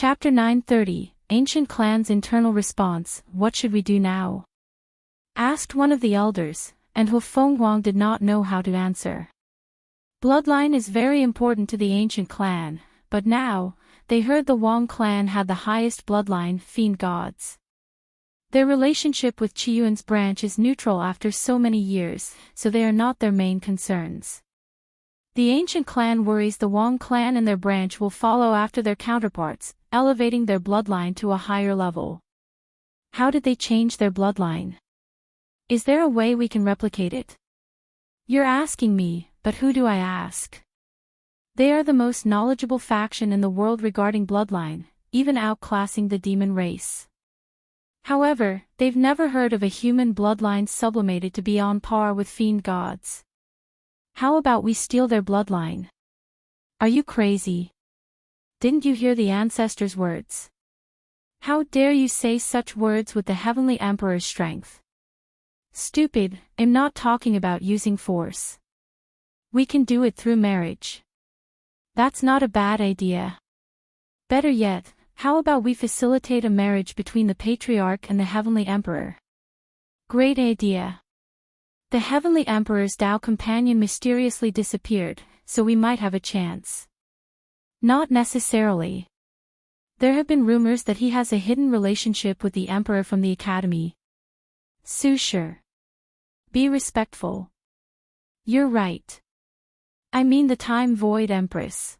Chapter 930, Ancient Clan's Internal Response, What Should We Do Now? Asked one of the elders, and Hufenghuang did not know how to answer. Bloodline is very important to the ancient clan, but now, they heard the Wang clan had the highest bloodline, fiend gods. Their relationship with Qiyuan's branch is neutral after so many years, so they are not their main concerns. The ancient clan worries the Wang clan and their branch will follow after their counterparts, elevating their bloodline to a higher level. How did they change their bloodline? Is there a way we can replicate it? You're asking me, but who do I ask? They are the most knowledgeable faction in the world regarding bloodline, even outclassing the demon race. However, they've never heard of a human bloodline sublimated to be on par with fiend gods. How about we steal their bloodline? Are you crazy? Didn't you hear the ancestors' words? How dare you say such words with the Heavenly Emperor's strength? Stupid, I'm not talking about using force. We can do it through marriage. That's not a bad idea. Better yet, how about we facilitate a marriage between the Patriarch and the Heavenly Emperor? Great idea. The Heavenly Emperor's Tao companion mysteriously disappeared, so we might have a chance. Not necessarily. There have been rumors that he has a hidden relationship with the Emperor from the Academy. Susher. Be respectful. You're right. I mean the Time Void Empress.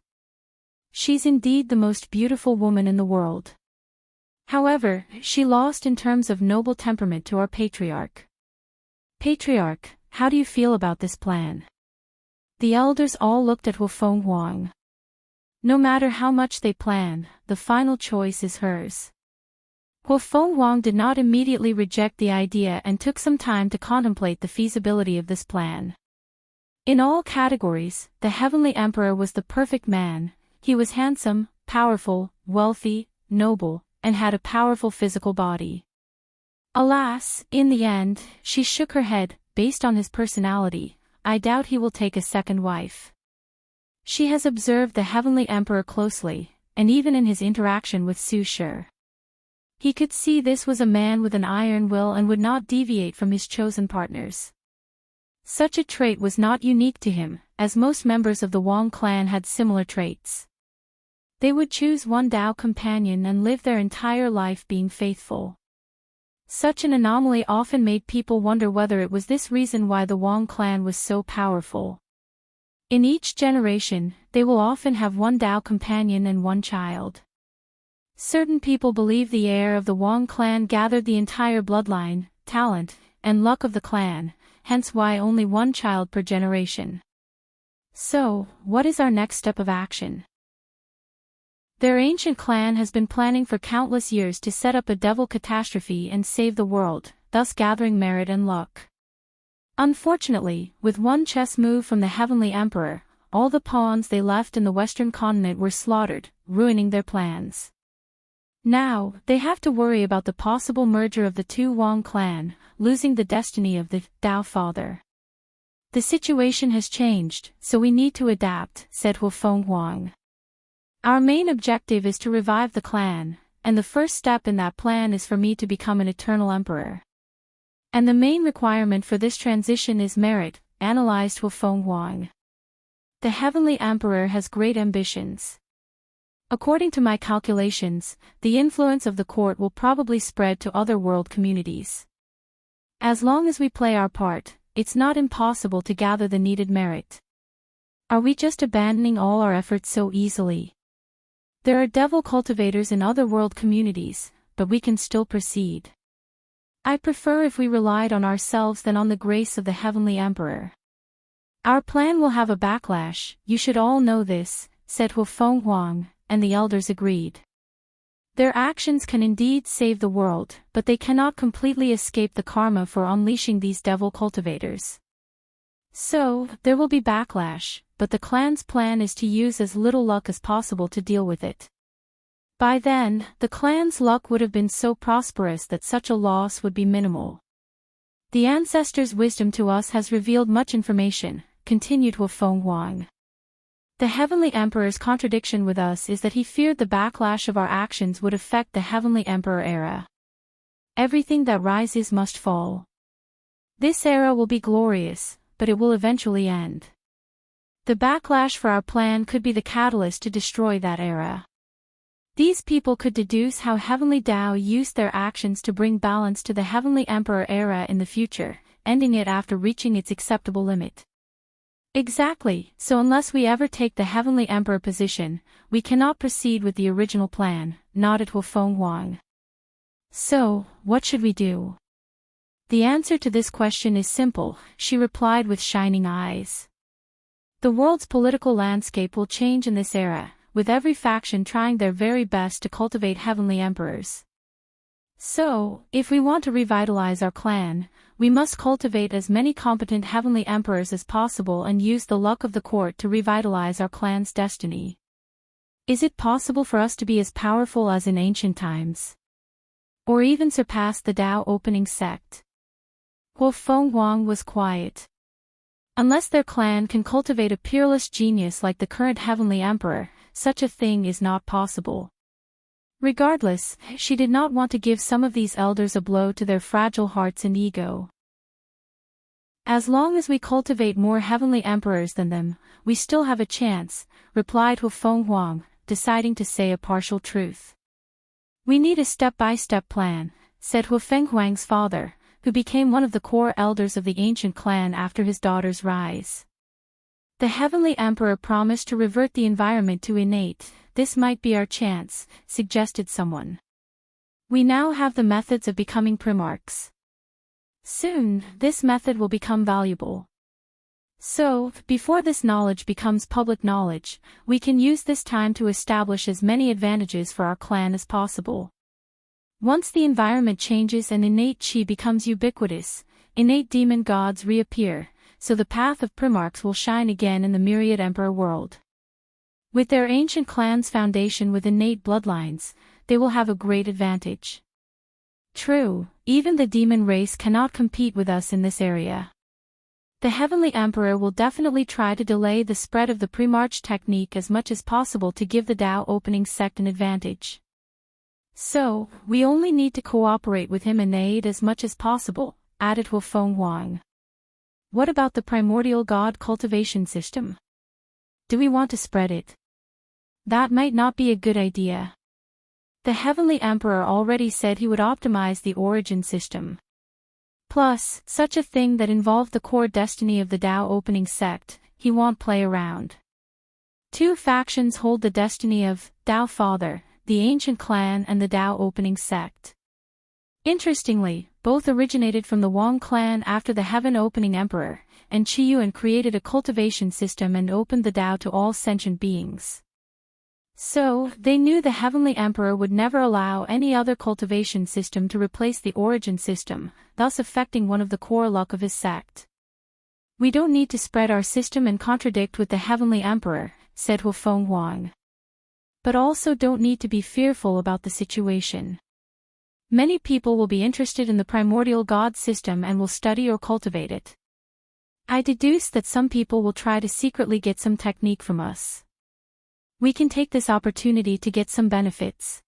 She's indeed the most beautiful woman in the world. However, she lost in terms of noble temperament to our Patriarch. Patriarch, how do you feel about this plan? The elders all looked at Hufenghuang. No matter how much they plan, the final choice is hers. Hufenghuang did not immediately reject the idea and took some time to contemplate the feasibility of this plan. In all categories, the Heavenly Emperor was the perfect man. He was handsome, powerful, wealthy, noble, and had a powerful physical body. Alas, in the end, she shook her head, based on his personality, I doubt he will take a second wife. She has observed the Heavenly Emperor closely, and even in his interaction with Su Shi. He could see this was a man with an iron will and would not deviate from his chosen partners. Such a trait was not unique to him, as most members of the Wang clan had similar traits. They would choose one Tao companion and live their entire life being faithful. Such an anomaly often made people wonder whether it was this reason why the Wang clan was so powerful. In each generation, they will often have one Tao companion and one child. Certain people believe the heir of the Wang clan gathered the entire bloodline, talent, and luck of the clan, hence why only one child per generation. So, what is our next step of action? Their ancient clan has been planning for countless years to set up a devil catastrophe and save the world, thus gathering merit and luck. Unfortunately, with one chess move from the Heavenly Emperor, all the pawns they left in the Western continent were slaughtered, ruining their plans. Now, they have to worry about the possible merger of the two Wang clan, losing the destiny of the Tao Father. The situation has changed, so we need to adapt, said Hufenghuang. Our main objective is to revive the clan, and the first step in that plan is for me to become an eternal emperor. And the main requirement for this transition is merit, analyzed Hufenghuang. The Heavenly Emperor has great ambitions. According to my calculations, the influence of the court will probably spread to other world communities. As long as we play our part, it's not impossible to gather the needed merit. Are we just abandoning all our efforts so easily? There are devil cultivators in other world communities, but we can still proceed. I prefer if we relied on ourselves than on the grace of the Heavenly Emperor. Our plan will have a backlash, you should all know this, said Hufenghuang, and the elders agreed. Their actions can indeed save the world, but they cannot completely escape the karma for unleashing these devil cultivators. So, there will be backlash, but the clan's plan is to use as little luck as possible to deal with it. By then, the clan's luck would have been so prosperous that such a loss would be minimal. The ancestors' wisdom to us has revealed much information, continued Hufenghuang. The Heavenly Emperor's contradiction with us is that he feared the backlash of our actions would affect the Heavenly Emperor era. Everything that rises must fall. This era will be glorious, but it will eventually end. The backlash for our plan could be the catalyst to destroy that era. These people could deduce how Heavenly Tao used their actions to bring balance to the Heavenly Emperor era in the future, ending it after reaching its acceptable limit. Exactly, so unless we ever take the Heavenly Emperor position, we cannot proceed with the original plan, nodded Feng Wang. So, what should we do? The answer to this question is simple, she replied with shining eyes. The world's political landscape will change in this era, with every faction trying their very best to cultivate heavenly emperors. So, if we want to revitalize our clan, we must cultivate as many competent heavenly emperors as possible and use the luck of the court to revitalize our clan's destiny. Is it possible for us to be as powerful as in ancient times? Or even surpass the Tao opening sect? Feng Wang was quiet. Unless their clan can cultivate a peerless genius like the current heavenly emperor, such a thing is not possible. Regardless, she did not want to give some of these elders a blow to their fragile hearts and ego. As long as we cultivate more heavenly emperors than them, we still have a chance, replied Feng Wang, deciding to say a partial truth. We need a step-by-step plan, said Feng Wang's father, who became one of the core elders of the ancient clan after his daughter's rise. The Heavenly Emperor promised to revert the environment to innate. This might be our chance, suggested someone. We now have the methods of becoming primarchs. Soon, this method will become valuable. So, before this knowledge becomes public knowledge, we can use this time to establish as many advantages for our clan as possible. Once the environment changes and innate chi becomes ubiquitous, innate demon gods reappear, so the path of primarchs will shine again in the myriad emperor world. With their ancient clan's foundation with innate bloodlines, they will have a great advantage. True, even the demon race cannot compete with us in this area. The Heavenly Emperor will definitely try to delay the spread of the Primarch technique as much as possible to give the Tao opening sect an advantage. So, we only need to cooperate with him and aid as much as possible, added Feng Wang. What about the primordial god cultivation system? Do we want to spread it? That might not be a good idea. The Heavenly Emperor already said he would optimize the origin system. Plus, such a thing that involved the core destiny of the Tao opening sect, he won't play around. Two factions hold the destiny of Tao Father, the ancient clan and the Tao opening sect. Interestingly, both originated from the Wang clan after the Heaven opening emperor, and Qiyuan created a cultivation system and opened the Tao to all sentient beings. So, they knew the Heavenly Emperor would never allow any other cultivation system to replace the origin system, thus affecting one of the core luck of his sect. We don't need to spread our system and contradict with the Heavenly Emperor, said Feng Wang. But also don't need to be fearful about the situation. Many people will be interested in the primordial god system and will study or cultivate it. I deduce that some people will try to secretly get some technique from us. We can take this opportunity to get some benefits.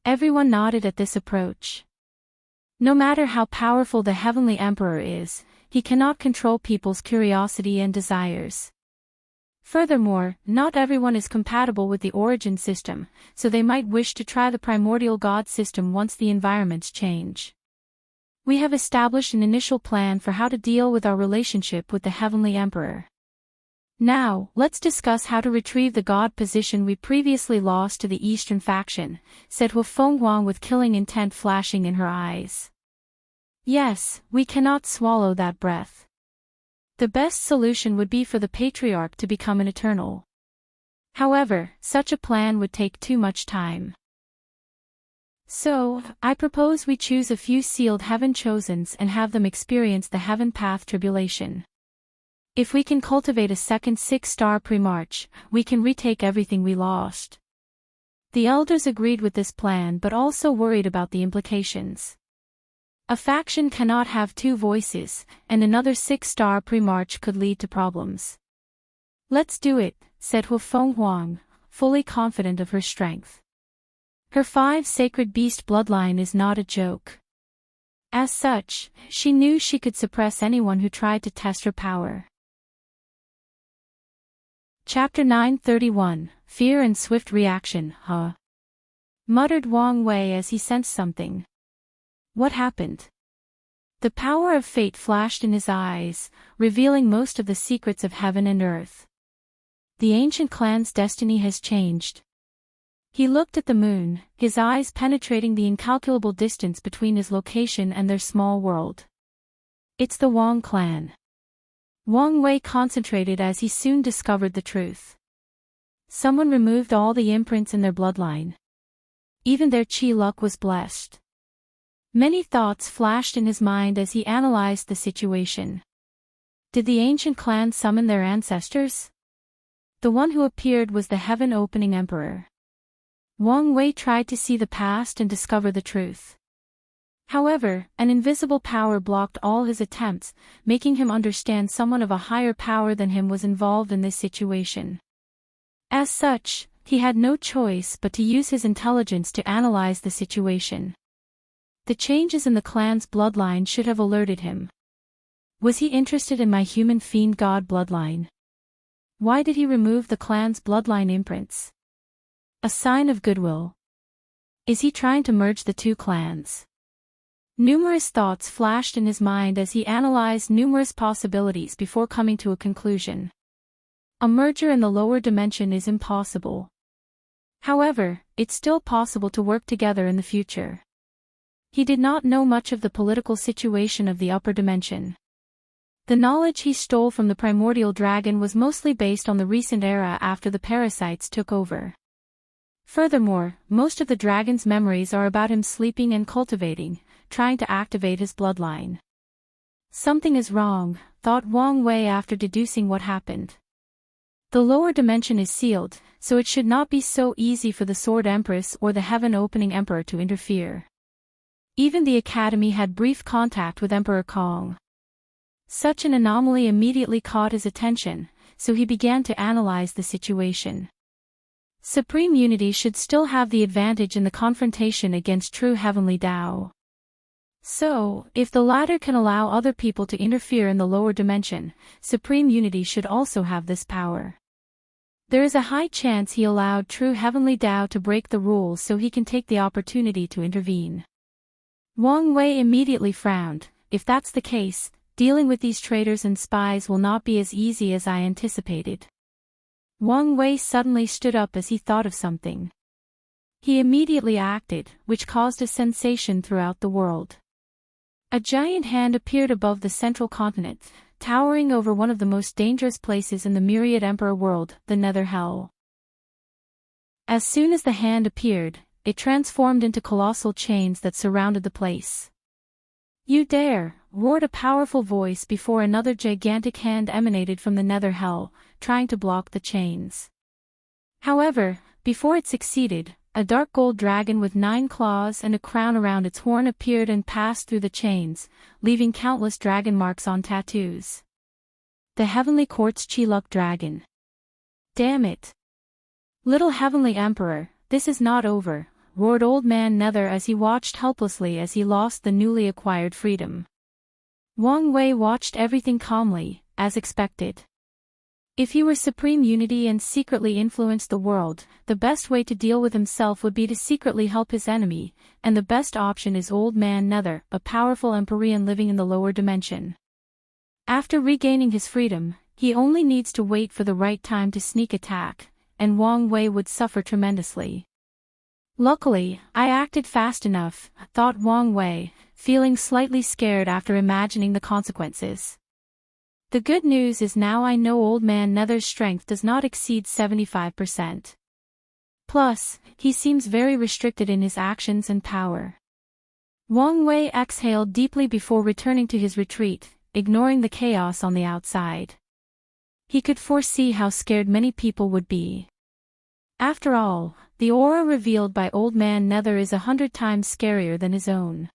Everyone nodded at this approach. No matter how powerful the Heavenly Emperor is, he cannot control people's curiosity and desires. Furthermore, not everyone is compatible with the origin system, so they might wish to try the primordial god system once the environments change. We have established an initial plan for how to deal with our relationship with the Heavenly Emperor. Now, let's discuss how to retrieve the god position we previously lost to the Eastern faction, said Feng Wang with killing intent flashing in her eyes. Yes, we cannot swallow that breath. The best solution would be for the Patriarch to become an eternal. However, such a plan would take too much time. So, I propose we choose a few sealed heaven chosens and have them experience the heaven path tribulation. If we can cultivate a second 6-star Primarch, we can retake everything we lost. The elders agreed with this plan but also worried about the implications. A faction cannot have two voices, and another 6-star Primarch could lead to problems. Let's do it, said Hufeng Huang, fully confident of her strength. Her 5 sacred beast bloodline is not a joke. As such, she knew she could suppress anyone who tried to test her power. Chapter 931, Fear and Swift Reaction, huh? Muttered Wang Wei as he sensed something. What happened? The power of fate flashed in his eyes, revealing most of the secrets of heaven and earth. The ancient clan's destiny has changed. He looked at the moon, his eyes penetrating the incalculable distance between his location and their small world. It's the Wang clan. Wang Wei concentrated as he soon discovered the truth. Someone removed all the imprints in their bloodline. Even their qi luck was blessed. Many thoughts flashed in his mind as he analyzed the situation. Did the ancient clan summon their ancestors? The one who appeared was the heaven-opening emperor. Wang Wei tried to see the past and discover the truth. However, an invisible power blocked all his attempts, making him understand someone of a higher power than him was involved in this situation. As such, he had no choice but to use his intelligence to analyze the situation. The changes in the clan's bloodline should have alerted him. Was he interested in my human fiend god bloodline? Why did he remove the clan's bloodline imprints? A sign of goodwill. Is he trying to merge the 2 clans? Numerous thoughts flashed in his mind as he analyzed numerous possibilities before coming to a conclusion. A merger in the lower dimension is impossible. However, it's still possible to work together in the future. He did not know much of the political situation of the upper dimension. The knowledge he stole from the primordial dragon was mostly based on the recent era after the parasites took over. Furthermore, most of the dragon's memories are about him sleeping and cultivating, trying to activate his bloodline. Something is wrong, thought Wang Wei after deducing what happened. The lower dimension is sealed, so it should not be so easy for the Sword Empress or the Heaven-Opening Emperor to interfere. Even the Academy had brief contact with Emperor Kong. Such an anomaly immediately caught his attention, so he began to analyze the situation. Supreme Unity should still have the advantage in the confrontation against true heavenly Tao. So, if the latter can allow other people to interfere in the lower dimension, Supreme Unity should also have this power. There is a high chance he allowed true heavenly Tao to break the rules so he can take the opportunity to intervene. Wang Wei immediately frowned. If that's the case, dealing with these traitors and spies will not be as easy as I anticipated. Wang Wei suddenly stood up as he thought of something. He immediately acted, which caused a sensation throughout the world. A giant hand appeared above the central continent, towering over one of the most dangerous places in the myriad emperor world, the Nether Hell. As soon as the hand appeared, it transformed into colossal chains that surrounded the place. "You dare!" roared a powerful voice before another gigantic hand emanated from the Nether Hell, trying to block the chains. However, before it succeeded, a dark gold dragon with 9 claws and a crown around its horn appeared and passed through the chains, leaving countless dragon marks on tattoos. The Heavenly Court's Chi-Luck Dragon. Damn it! Little Heavenly Emperor, this is not over, roared Old Man Nether as he watched helplessly as he lost the newly acquired freedom. Wang Wei watched everything calmly, as expected. If he were Supreme Unity and secretly influenced the world, the best way to deal with himself would be to secretly help his enemy, and the best option is Old Man Nether, a powerful Empyrean living in the lower dimension. After regaining his freedom, he only needs to wait for the right time to sneak attack, and Wang Wei would suffer tremendously. Luckily, I acted fast enough, thought Wang Wei, feeling slightly scared after imagining the consequences. The good news is now I know Old Man Nether's strength does not exceed 75%. Plus, he seems very restricted in his actions and power. Wang Wei exhaled deeply before returning to his retreat, ignoring the chaos on the outside. He could foresee how scared many people would be. After all, the aura revealed by Old Man Nether is 100 times scarier than his own.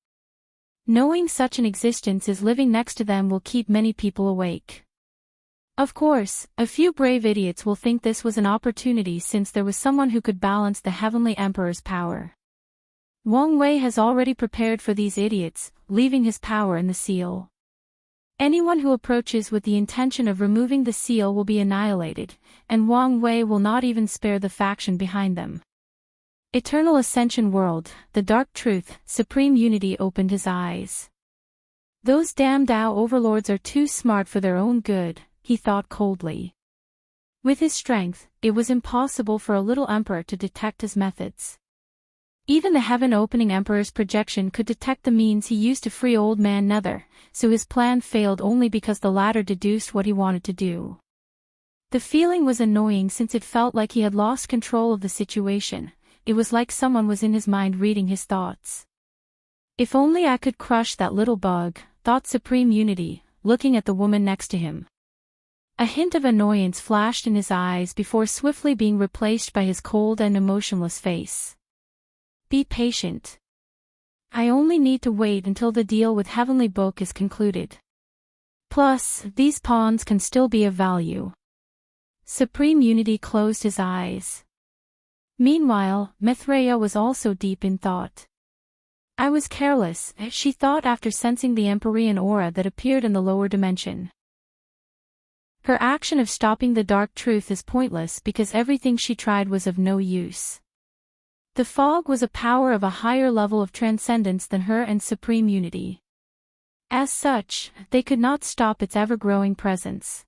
Knowing such an existence is living next to them will keep many people awake. Of course, a few brave idiots will think this was an opportunity since there was someone who could balance the Heavenly Emperor's power. Wang Wei has already prepared for these idiots, leaving his power in the seal. Anyone who approaches with the intention of removing the seal will be annihilated, and Wang Wei will not even spare the faction behind them. Eternal Ascension World, the Dark Truth, Supreme Unity opened his eyes. Those damn Tao overlords are too smart for their own good, he thought coldly. With his strength, it was impossible for a little emperor to detect his methods. Even the heaven-opening emperor's projection could detect the means he used to free old man Nether, so his plan failed only because the latter deduced what he wanted to do. The feeling was annoying since it felt like he had lost control of the situation. It was like someone was in his mind reading his thoughts. If only I could crush that little bug, thought Supreme Unity, looking at the woman next to him. A hint of annoyance flashed in his eyes before swiftly being replaced by his cold and emotionless face. Be patient. I only need to wait until the deal with Heavenly Book is concluded. Plus, these pawns can still be of value. Supreme Unity closed his eyes. Meanwhile, Mithraea was also deep in thought. I was careless, she thought after sensing the Empyrean aura that appeared in the lower dimension. Her action of stopping the Dark Truth is pointless because everything she tried was of no use. The fog was a power of a higher level of transcendence than her and Supreme Unity. As such, they could not stop its ever-growing presence.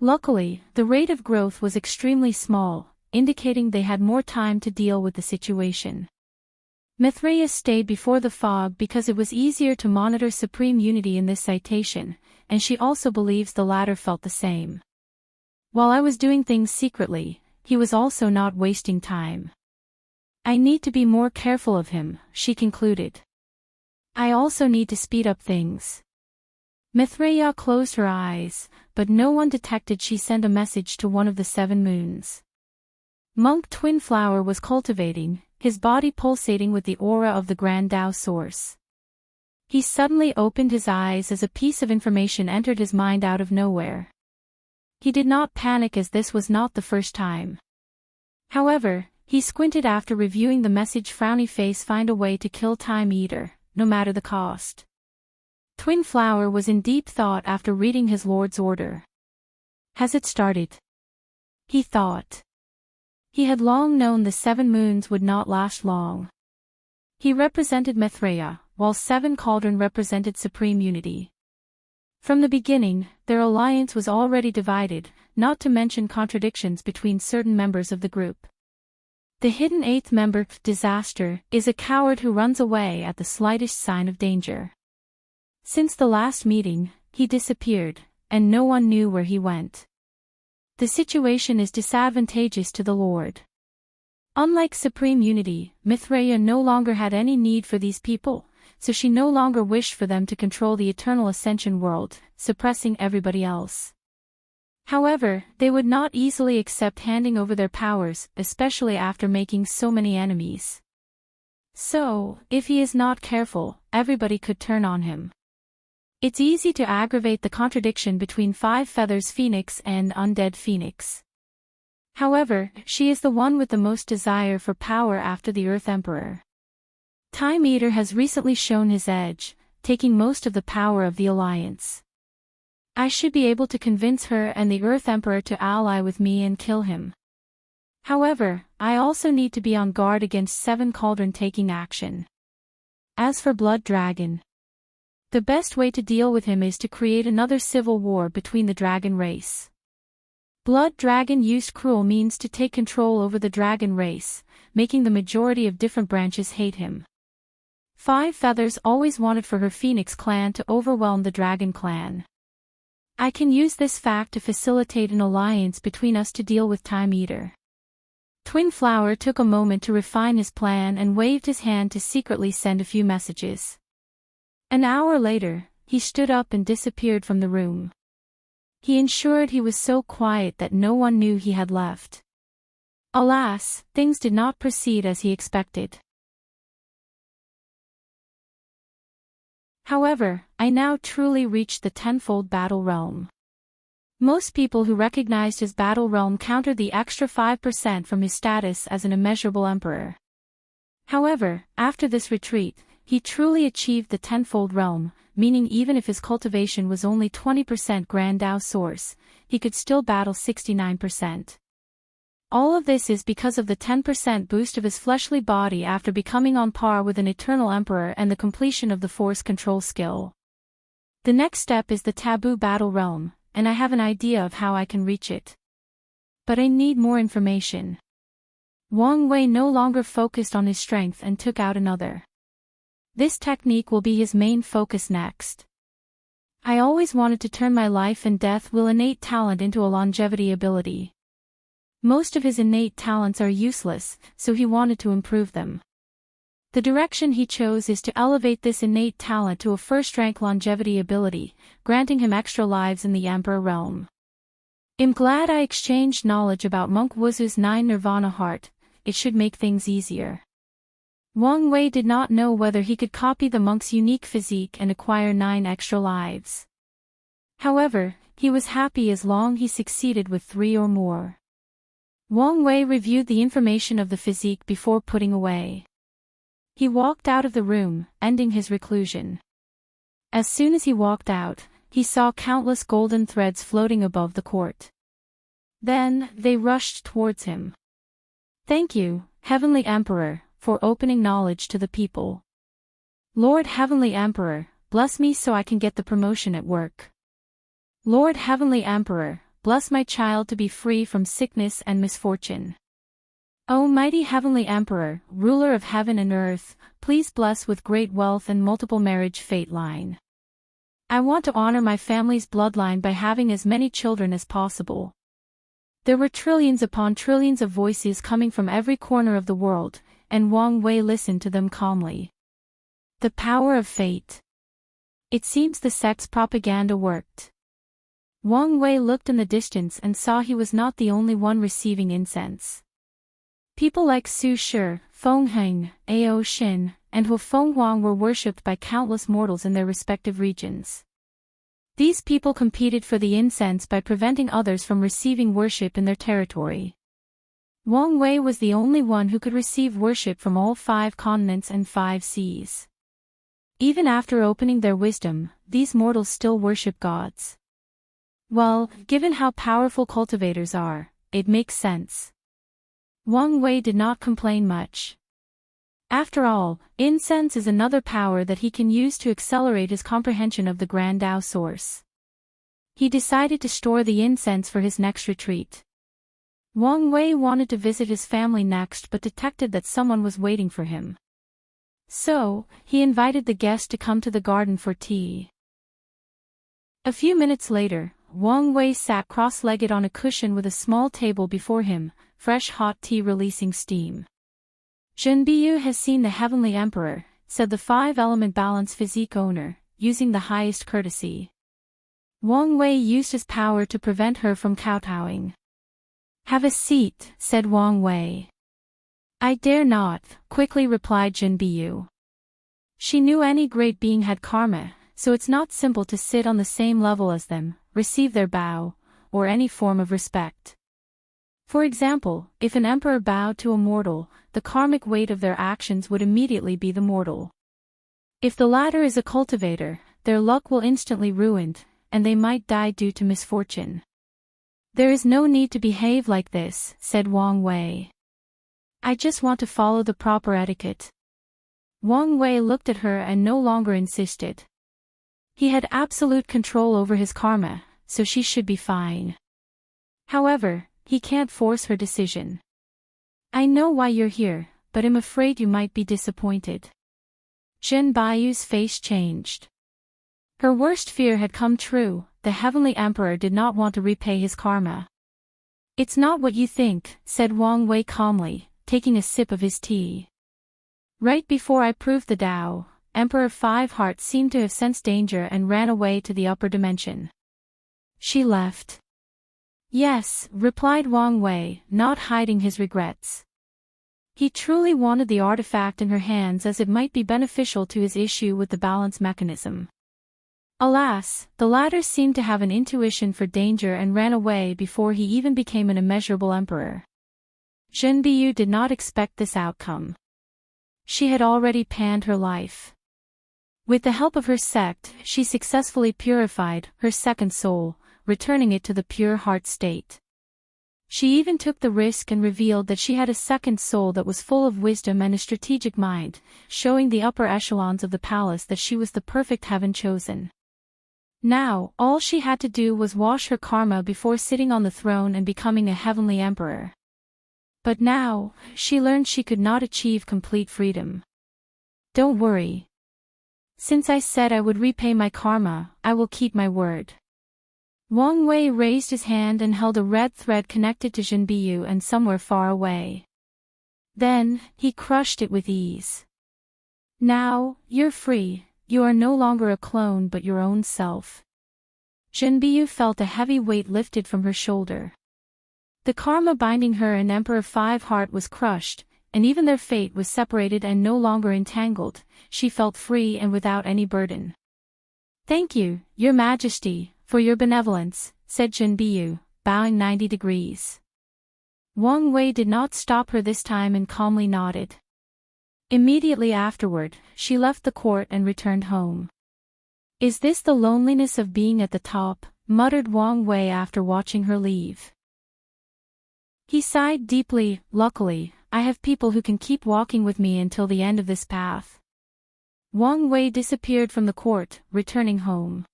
Luckily, the rate of growth was extremely small, indicating they had more time to deal with the situation. Mithraea stayed before the fog because it was easier to monitor Supreme Unity in this citation, and she also believes the latter felt the same. While I was doing things secretly, he was also not wasting time. I need to be more careful of him, she concluded. I also need to speed up things. Mithraea closed her eyes, but no one detected she sent a message to one of the 7 moons. Monk Twinflower was cultivating, his body pulsating with the aura of the Grand Tao Source. He suddenly opened his eyes as a piece of information entered his mind out of nowhere. He did not panic as this was not the first time. However, he squinted after reviewing the message. Frowny face, find a way to kill Time Eater, no matter the cost. Twinflower was in deep thought after reading his lord's order. Has it started? He thought. He had long known the 7 moons would not last long. He represented Mithraea, while 7 Cauldron represented Supreme Unity. From the beginning, their alliance was already divided, not to mention contradictions between certain members of the group. The hidden 8th member, Disaster, is a coward who runs away at the slightest sign of danger. Since the last meeting, he disappeared, and no one knew where he went. The situation is disadvantageous to the Lord. Unlike Supreme Unity, Mithraea no longer had any need for these people, so she no longer wished for them to control the Eternal Ascension world, suppressing everybody else. However, they would not easily accept handing over their powers, especially after making so many enemies. So, if he is not careful, everybody could turn on him. It's easy to aggravate the contradiction between 5 Feathers Phoenix and Undead Phoenix. However, she is the one with the most desire for power after the Earth Emperor. Time Eater has recently shown his edge, taking most of the power of the Alliance. I should be able to convince her and the Earth Emperor to ally with me and kill him. However, I also need to be on guard against 7 Cauldron taking action. As for Blood Dragon, the best way to deal with him is to create another civil war between the dragon race. Blood Dragon used cruel means to take control over the dragon race, making the majority of different branches hate him. 5 Feathers always wanted for her Phoenix clan to overwhelm the Dragon clan. I can use this fact to facilitate an alliance between us to deal with Time Eater. Twinflower took a moment to refine his plan and waved his hand to secretly send a few messages. An hour later, he stood up and disappeared from the room. He ensured he was so quiet that no one knew he had left. Alas, things did not proceed as he expected. However, I now truly reached the tenfold battle realm. Most people who recognized his battle realm countered the extra 5% from his status as an immeasurable emperor. However, after this retreat, he truly achieved the tenfold realm, meaning even if his cultivation was only 20% Grand Dao source, he could still battle 69%. All of this is because of the 10% boost of his fleshly body after becoming on par with an eternal emperor and the completion of the force control skill. The next step is the taboo battle realm, and I have an idea of how I can reach it. But I need more information. Wang Wei no longer focused on his strength and took out another. This technique will be his main focus next. I always wanted to turn my life and death will innate talent into a longevity ability. Most of his innate talents are useless, so he wanted to improve them. The direction he chose is to elevate this innate talent to a first-rank longevity ability, granting him extra lives in the Emperor realm. I'm glad I exchanged knowledge about Monk Wuzu's 9 Nirvana heart, it should make things easier. Wang Wei did not know whether he could copy the monk's unique physique and acquire 9 extra lives. However, he was happy as long as he succeeded with 3 or more. Wang Wei reviewed the information of the physique before putting away. He walked out of the room, ending his reclusion. As soon as he walked out, he saw countless golden threads floating above the court. Then, they rushed towards him. Thank you, Heavenly Emperor, for opening knowledge to the people. Lord Heavenly Emperor, bless me so I can get the promotion at work. Lord Heavenly Emperor, bless my child to be free from sickness and misfortune. O mighty Heavenly Emperor, ruler of heaven and earth, please bless with great wealth and multiple marriage fate line. I want to honor my family's bloodline by having as many children as possible. There were trillions upon trillions of voices coming from every corner of the world, and Wang Wei listened to them calmly. The power of fate. It seems the sect's propaganda worked. Wang Wei looked in the distance and saw he was not the only one receiving incense. People like Su Shi, Feng Heng, Ao Xin, and Hu Fenghuang were worshipped by countless mortals in their respective regions. These people competed for the incense by preventing others from receiving worship in their territory. Wang Wei was the only one who could receive worship from all 5 continents and 5 seas. Even after opening their wisdom, these mortals still worship gods. Well, given how powerful cultivators are, it makes sense. Wang Wei did not complain much. After all, incense is another power that he can use to accelerate his comprehension of the Grand Dao source. He decided to store the incense for his next retreat. Wang Wei wanted to visit his family next but detected that someone was waiting for him. So, he invited the guest to come to the garden for tea. A few minutes later, Wang Wei sat cross-legged on a cushion with a small table before him, fresh hot tea releasing steam. Zhen Biyu has seen the Heavenly Emperor, said the 5-element balance physique owner, using the highest courtesy. Wang Wei used his power to prevent her from kowtowing. Have a seat, said Wang Wei. I dare not, quickly replied Zhen Biyu. She knew any great being had karma, so it's not simple to sit on the same level as them, receive their bow, or any form of respect. For example, if an emperor bowed to a mortal, the karmic weight of their actions would immediately be the mortal. If the latter is a cultivator, their luck will instantly ruined, and they might die due to misfortune. There is no need to behave like this, said Wang Wei. I just want to follow the proper etiquette. Wang Wei looked at her and no longer insisted. He had absolute control over his karma, so she should be fine. However, he can't force her decision. I know why you're here, but I'm afraid you might be disappointed. Zhen Biyu's face changed. Her worst fear had come true, the Heavenly Emperor did not want to repay his karma. It's not what you think, said Wang Wei calmly, taking a sip of his tea. Right before I proved the Tao, Emperor Five Hearts seemed to have sensed danger and ran away to the upper dimension. She left. Yes, replied Wang Wei, not hiding his regrets. He truly wanted the artifact in her hands as it might be beneficial to his issue with the balance mechanism. Alas, the latter seemed to have an intuition for danger and ran away before he even became an immeasurable emperor. Zhenbiyu did not expect this outcome. She had already panned her life. With the help of her sect, she successfully purified her second soul, returning it to the pure heart state. She even took the risk and revealed that she had a second soul that was full of wisdom and a strategic mind, showing the upper echelons of the palace that she was the perfect heaven chosen. Now, all she had to do was wash her karma before sitting on the throne and becoming a heavenly emperor. But now, she learned she could not achieve complete freedom. Don't worry. Since I said I would repay my karma, I will keep my word. Wang Wei raised his hand and held a red thread connected to Zhenbiyu and somewhere far away. Then, he crushed it with ease. Now, you're free, you are no longer a clone but your own self. Zhenbiyu felt a heavy weight lifted from her shoulder. The karma binding her and Emperor Five Heart was crushed, and even their fate was separated and no longer entangled. She felt free and without any burden. Thank you, Your Majesty, for your benevolence, said Zhenbiyu, bowing 90 degrees. Wang Wei did not stop her this time and calmly nodded. Immediately afterward, she left the court and returned home. Is this the loneliness of being at the top? Muttered Wang Wei after watching her leave. He sighed deeply. Luckily, I have people who can keep walking with me until the end of this path. Wang Wei disappeared from the court, returning home.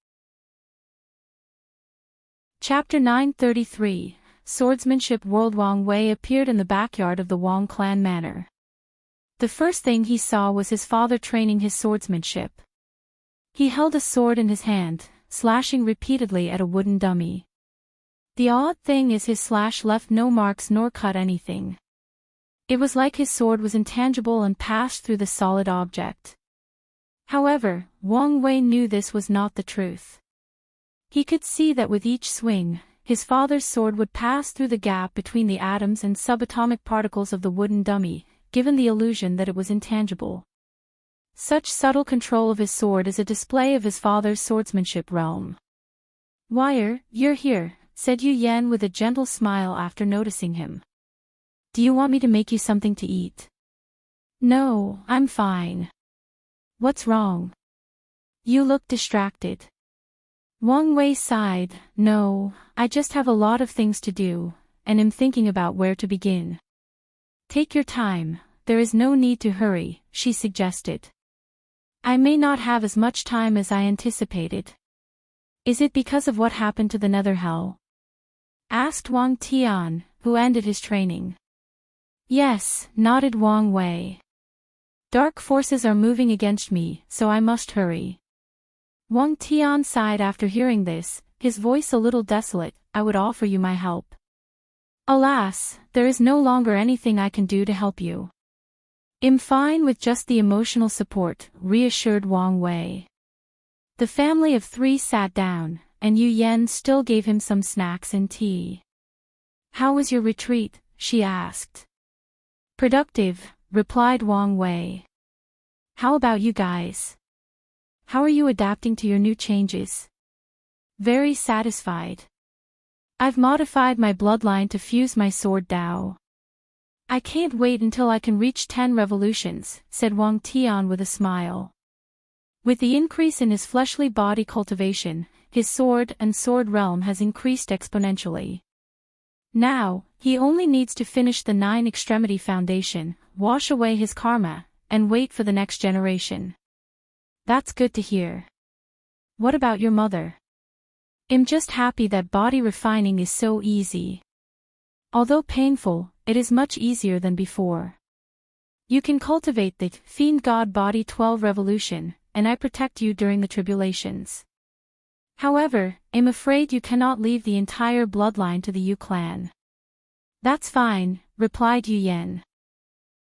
Chapter 933, Swordsmanship World. Wang Wei appeared in the backyard of the Wang clan manor. The first thing he saw was his father training his swordsmanship. He held a sword in his hand, slashing repeatedly at a wooden dummy. The odd thing is his slash left no marks nor cut anything. It was like his sword was intangible and passed through the solid object. However, Wang Wei knew this was not the truth. He could see that with each swing, his father's sword would pass through the gap between the atoms and subatomic particles of the wooden dummy, given the illusion that it was intangible. Such subtle control of his sword is a display of his father's swordsmanship realm. "Wire, you're here," said Yu Yan with a gentle smile after noticing him. "Do you want me to make you something to eat?" "No, I'm fine." "What's wrong? You look distracted." Wang Wei sighed. "No, I just have a lot of things to do, and am thinking about where to begin." "Take your time, there is no need to hurry," she suggested. "I may not have as much time as I anticipated." "Is it because of what happened to the Nether Hell?" asked Wang Tian, who ended his training. "Yes," nodded Wang Wei. "Dark forces are moving against me, so I must hurry." Wang Tian sighed after hearing this, his voice a little desolate. "I would offer you my help. Alas, there is no longer anything I can do to help you." "I'm fine with just the emotional support," reassured Wang Wei. The family of three sat down, and Yu Yan still gave him some snacks and tea. "How was your retreat?" she asked. "Productive," replied Wang Wei. "How about you guys? How are you adapting to your new changes?" "Very satisfied. I've modified my bloodline to fuse my sword Dao. I can't wait until I can reach 10 revolutions," said Wang Tian with a smile. With the increase in his fleshly body cultivation, his sword and sword realm has increased exponentially. Now, he only needs to finish the 9 extremity foundation, wash away his karma, and wait for the next generation. "That's good to hear. What about your mother?" "I'm just happy that body refining is so easy. Although painful, it is much easier than before. You can cultivate the Fiend God Body 12 revolution, and I protect you during the tribulations. However, I'm afraid you cannot leave the entire bloodline to the Yu clan." "That's fine," replied Yu Yan.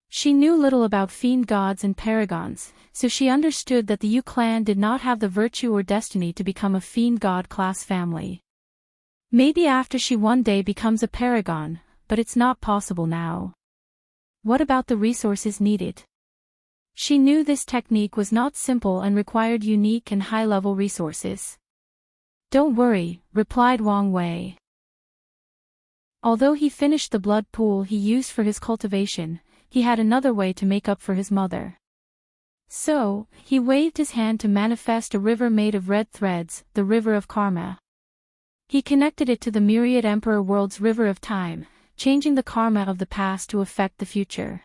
She knew little about fiend gods and paragons, so she understood that the Yu clan did not have the virtue or destiny to become a fiend god class family. Maybe after she one day becomes a paragon, but it's not possible now. "What about the resources needed?" She knew this technique was not simple and required unique and high-level resources. "Don't worry," replied Wang Wei. Although he finished the blood pool he used for his cultivation, he had another way to make up for his mother. So, he waved his hand to manifest a river made of red threads, the river of karma. He connected it to the myriad emperor world's river of time, changing the karma of the past to affect the future.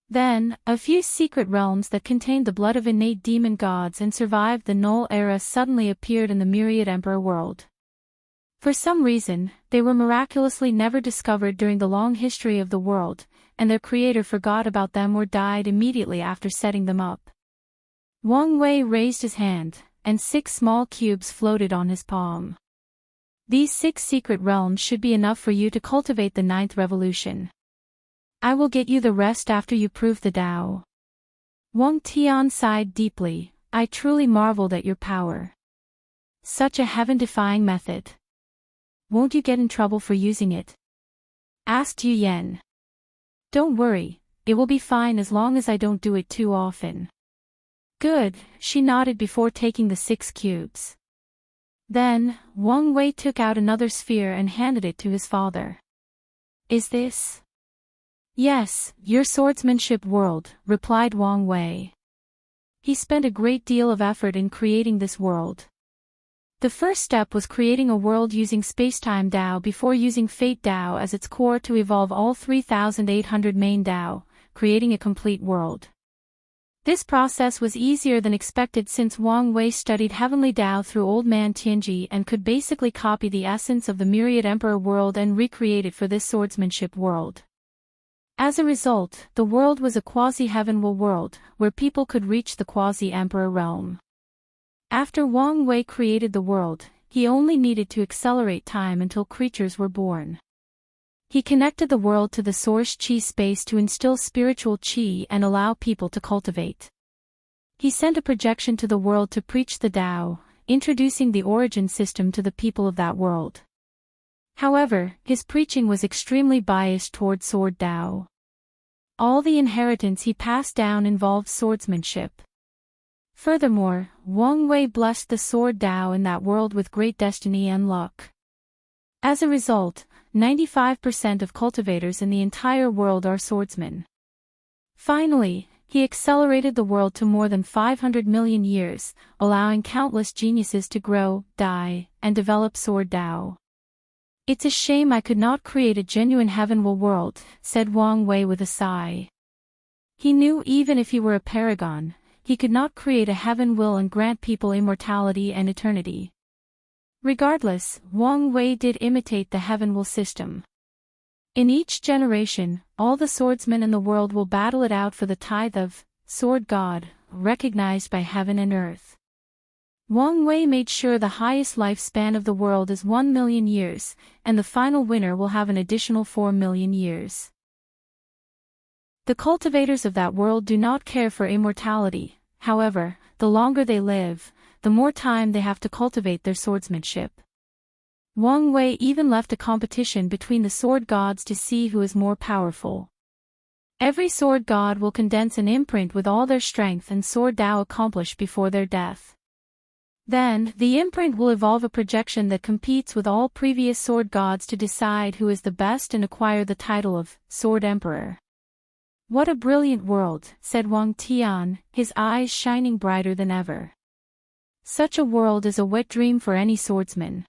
Then, a few secret realms that contained the blood of innate demon gods and survived the Null era suddenly appeared in the myriad emperor world. For some reason, they were miraculously never discovered during the long history of the world, and their creator forgot about them or died immediately after setting them up. Wang Wei raised his hand, and 6 small cubes floated on his palm. "These 6 secret realms should be enough for you to cultivate the 9th revolution. I will get you the rest after you prove the Tao." Wang Tian sighed deeply. "I truly marveled at your power. Such a heaven-defying method. Won't you get in trouble for using it?" asked Yu Yan. "Don't worry, it will be fine as long as I don't do it too often." "Good," she nodded before taking the 6 cubes. Then, Wang Wei took out another sphere and handed it to his father. "Is this?" "Yes, your swordsmanship world," replied Wang Wei. He spent a great deal of effort in creating this world. The first step was creating a world using spacetime Tao before using Fate Tao as its core to evolve all 3,800 main Tao, creating a complete world. This process was easier than expected since Wang Wei studied Heavenly Tao through Old Man Tianji and could basically copy the essence of the Myriad Emperor world and recreate it for this swordsmanship world. As a result, the world was a quasi-heavenly world, where people could reach the quasi-emperor realm. After Wang Wei created the world, he only needed to accelerate time until creatures were born. He connected the world to the source qi space to instill spiritual qi and allow people to cultivate. He sent a projection to the world to preach the Tao, introducing the origin system to the people of that world. However, his preaching was extremely biased toward sword Tao. All the inheritance he passed down involved swordsmanship. Furthermore, Wang Wei blessed the sword Tao in that world with great destiny and luck. As a result, 95% of cultivators in the entire world are swordsmen. Finally, he accelerated the world to more than 500 million years, allowing countless geniuses to grow, die, and develop sword Tao. "It's a shame I could not create a genuine heavenly world," said Wang Wei with a sigh. He knew even if he were a paragon, he could not create a heaven will and grant people immortality and eternity. Regardless, Wang Wei did imitate the heaven will system. In each generation, all the swordsmen in the world will battle it out for the tithe of sword god, recognized by heaven and earth. Wang Wei made sure the highest lifespan of the world is 1 million years, and the final winner will have an additional 4 million years. The cultivators of that world do not care for immortality. However, the longer they live, the more time they have to cultivate their swordsmanship. Wang Wei even left a competition between the sword gods to see who is more powerful. Every sword god will condense an imprint with all their strength and sword Tao accomplish before their death. Then, the imprint will evolve a projection that competes with all previous sword gods to decide who is the best and acquire the title of Sword Emperor. "What a brilliant world," said Wang Tian, his eyes shining brighter than ever. "Such a world is a wet dream for any swordsman."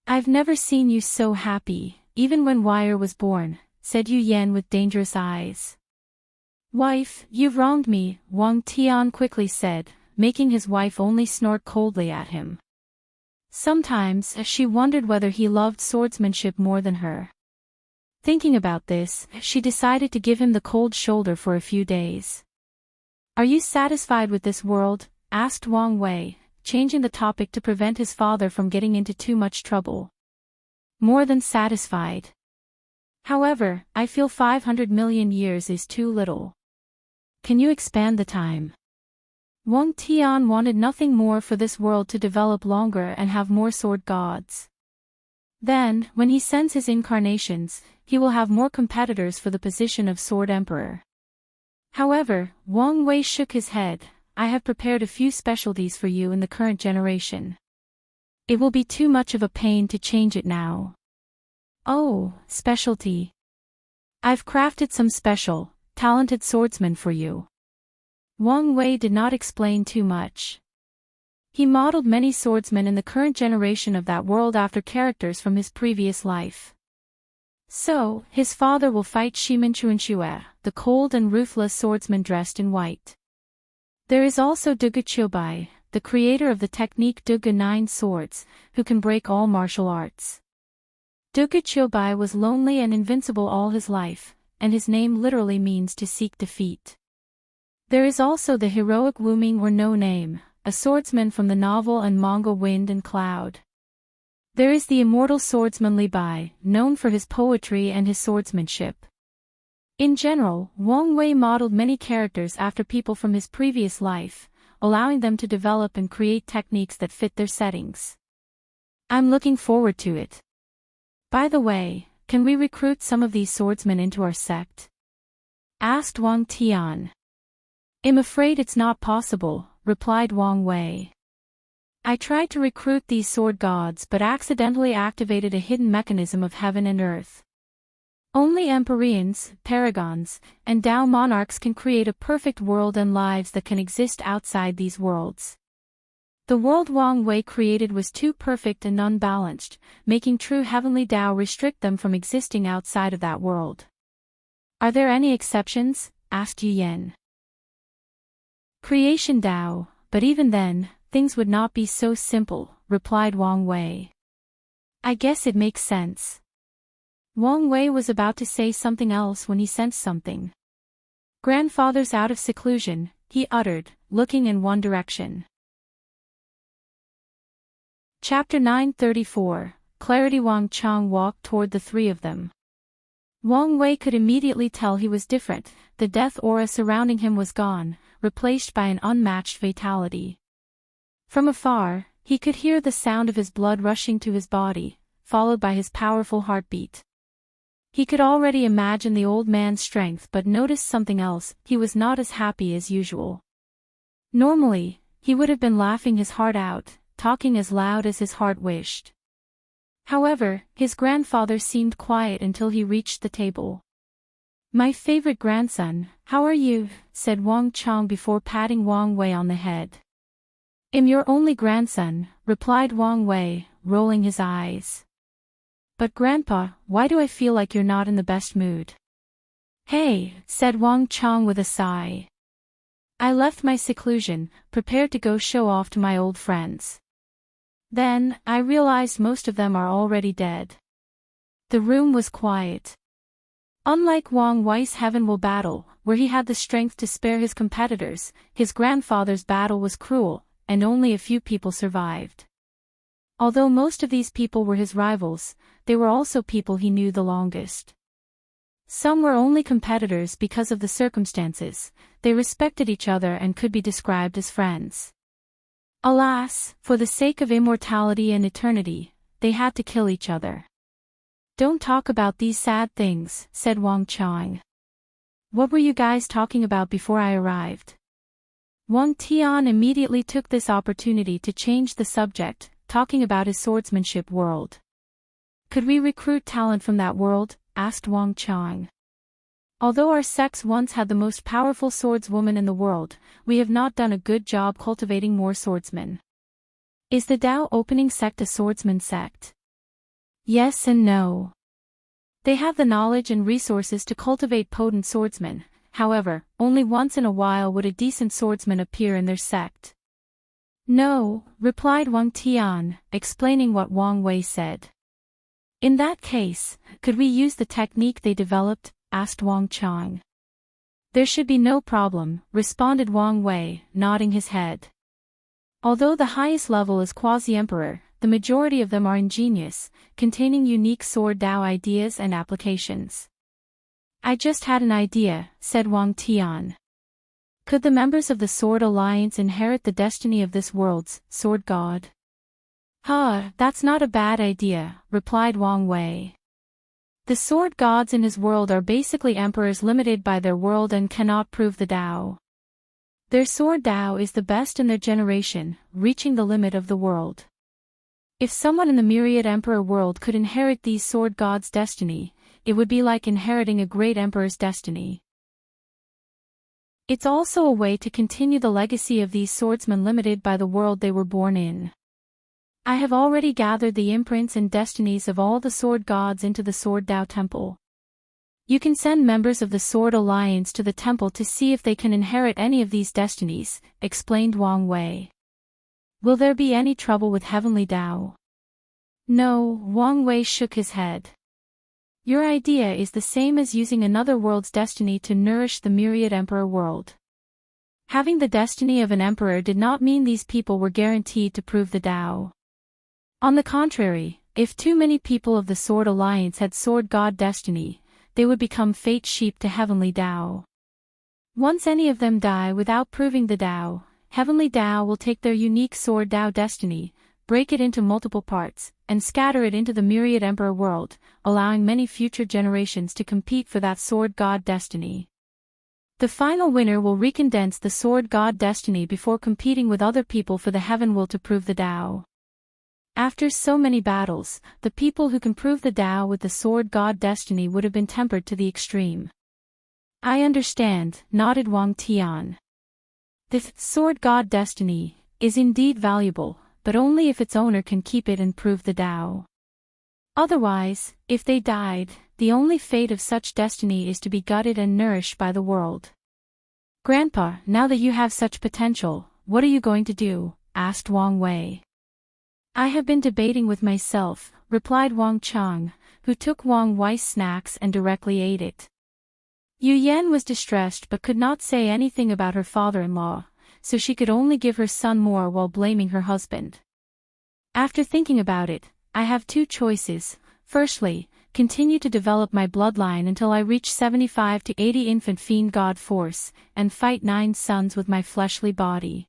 "I've never seen you so happy, even when Wire was born," said Yu Yan with dangerous eyes. "Wife, you've wronged me," Wang Tian quickly said, making his wife only snort coldly at him. Sometimes, she wondered whether he loved swordsmanship more than her. Thinking about this, she decided to give him the cold shoulder for a few days. "Are you satisfied with this world?" asked Wang Wei, changing the topic to prevent his father from getting into too much trouble. "More than satisfied. However, I feel 500 million years is too little. Can you expand the time?" Wang Tian wanted nothing more for this world to develop longer and have more sword gods. Then, when he sends his incarnations, he will have more competitors for the position of Sword Emperor. However, Wang Wei shook his head. I have prepared a few specialties for you in the current generation. It will be too much of a pain to change it now. Oh, specialty. I've crafted some special, talented swordsmen for you. Wang Wei did not explain too much. He modeled many swordsmen in the current generation of that world after characters from his previous life. So, his father will fight Shimen Chuanxue, the cold and ruthless swordsman dressed in white. There is also Duge Qiubai, the creator of the technique Duge 9 swords, who can break all martial arts. Duge Qiubai was lonely and invincible all his life, and his name literally means to seek defeat. There is also the heroic Wu Ming or No Name, a swordsman from the novel and manga Wind and Cloud. There is the immortal swordsman Li Bai, known for his poetry and his swordsmanship. In general, Wang Wei modeled many characters after people from his previous life, allowing them to develop and create techniques that fit their settings. I'm looking forward to it. By the way, can we recruit some of these swordsmen into our sect? Asked Wang Tian. I'm afraid it's not possible, replied Wang Wei. I tried to recruit these sword gods but accidentally activated a hidden mechanism of heaven and earth. Only Empyreans, Paragons, and Tao monarchs can create a perfect world and lives that can exist outside these worlds. The world Wang Wei created was too perfect and unbalanced, making true heavenly Tao restrict them from existing outside of that world. Are there any exceptions? Asked Yu Yan. Creation Tao, but even then, things would not be so simple, replied Wang Wei. I guess it makes sense. Wang Wei was about to say something else when he sensed something. Grandfather's out of seclusion, he uttered, looking in one direction. Chapter 934, Clarity. Wang Chang walked toward the three of them. Wang Wei could immediately tell he was different, the death aura surrounding him was gone, replaced by an unmatched vitality. From afar, he could hear the sound of his blood rushing to his body, followed by his powerful heartbeat. He could already imagine the old man's strength but noticed something else, he was not as happy as usual. Normally, he would have been laughing his heart out, talking as loud as his heart wished. However, his grandfather seemed quiet until he reached the table. My favorite grandson, how are you? Said Wang Chang before patting Wang Wei on the head. I'm your only grandson, replied Wang Wei, rolling his eyes. But Grandpa, why do I feel like you're not in the best mood? Hey, said Wang Chang with a sigh. I left my seclusion, prepared to go show off to my old friends. Then, I realized most of them are already dead. The room was quiet. Unlike Wang Wei's Heaven Will Battle, where he had the strength to spare his competitors, his grandfather's battle was cruel, and only a few people survived. Although most of these people were his rivals, they were also people he knew the longest. Some were only competitors because of the circumstances, they respected each other and could be described as friends. Alas, for the sake of immortality and eternity, they had to kill each other. Don't talk about these sad things, said Wang Chang. What were you guys talking about before I arrived? Wang Tian immediately took this opportunity to change the subject, talking about his swordsmanship world. Could we recruit talent from that world? Asked Wang Chang. Although our sects once had the most powerful swordswoman in the world, we have not done a good job cultivating more swordsmen. Is the Tao Opening sect a swordsman sect? Yes and no. They have the knowledge and resources to cultivate potent swordsmen, however, only once in a while would a decent swordsman appear in their sect. No, replied Wang Tian, explaining what Wang Wei said. In that case, could we use the technique they developed? Asked Wang Chang. There should be no problem, responded Wang Wei, nodding his head. Although the highest level is quasi-emperor, the majority of them are ingenious, containing unique sword Tao ideas and applications. I just had an idea, said Wang Tian. Could the members of the Sword Alliance inherit the destiny of this world's sword god? That's not a bad idea, replied Wang Wei. The sword gods in his world are basically emperors limited by their world and cannot prove the Tao. Their sword Tao is the best in their generation, reaching the limit of the world. If someone in the myriad emperor world could inherit these sword gods' destiny, it would be like inheriting a great emperor's destiny. It's also a way to continue the legacy of these swordsmen limited by the world they were born in. I have already gathered the imprints and destinies of all the sword gods into the Sword Tao Temple. You can send members of the Sword Alliance to the temple to see if they can inherit any of these destinies, explained Wang Wei. Will there be any trouble with Heavenly Tao? No, Wang Wei shook his head. Your idea is the same as using another world's destiny to nourish the myriad emperor world. Having the destiny of an emperor did not mean these people were guaranteed to prove the Tao. On the contrary, if too many people of the Sword Alliance had sword god destiny, they would become fate sheep to Heavenly Tao. Once any of them die without proving the Tao, Heavenly Tao will take their unique sword Tao destiny, break it into multiple parts, and scatter it into the myriad emperor world, allowing many future generations to compete for that sword god destiny. The final winner will recondense the sword god destiny before competing with other people for the heaven will to prove the Tao. After so many battles, the people who can prove the Tao with the sword god destiny would have been tempered to the extreme. I understand, nodded Wang Tian. The sword god destiny is indeed valuable, but only if its owner can keep it and prove the Tao. Otherwise, if they died, the only fate of such destiny is to be gutted and nourished by the world. Grandpa, now that you have such potential, what are you going to do? Asked Wang Wei. I have been debating with myself, replied Wang Chang, who took Wang Wei's snacks and directly ate it. Yu Yan was distressed but could not say anything about her father-in-law, so she could only give her son more while blaming her husband. After thinking about it, I have two choices. Firstly, continue to develop my bloodline until I reach 75 to 80 infant fiend god force, and fight 9 sons with my fleshly body.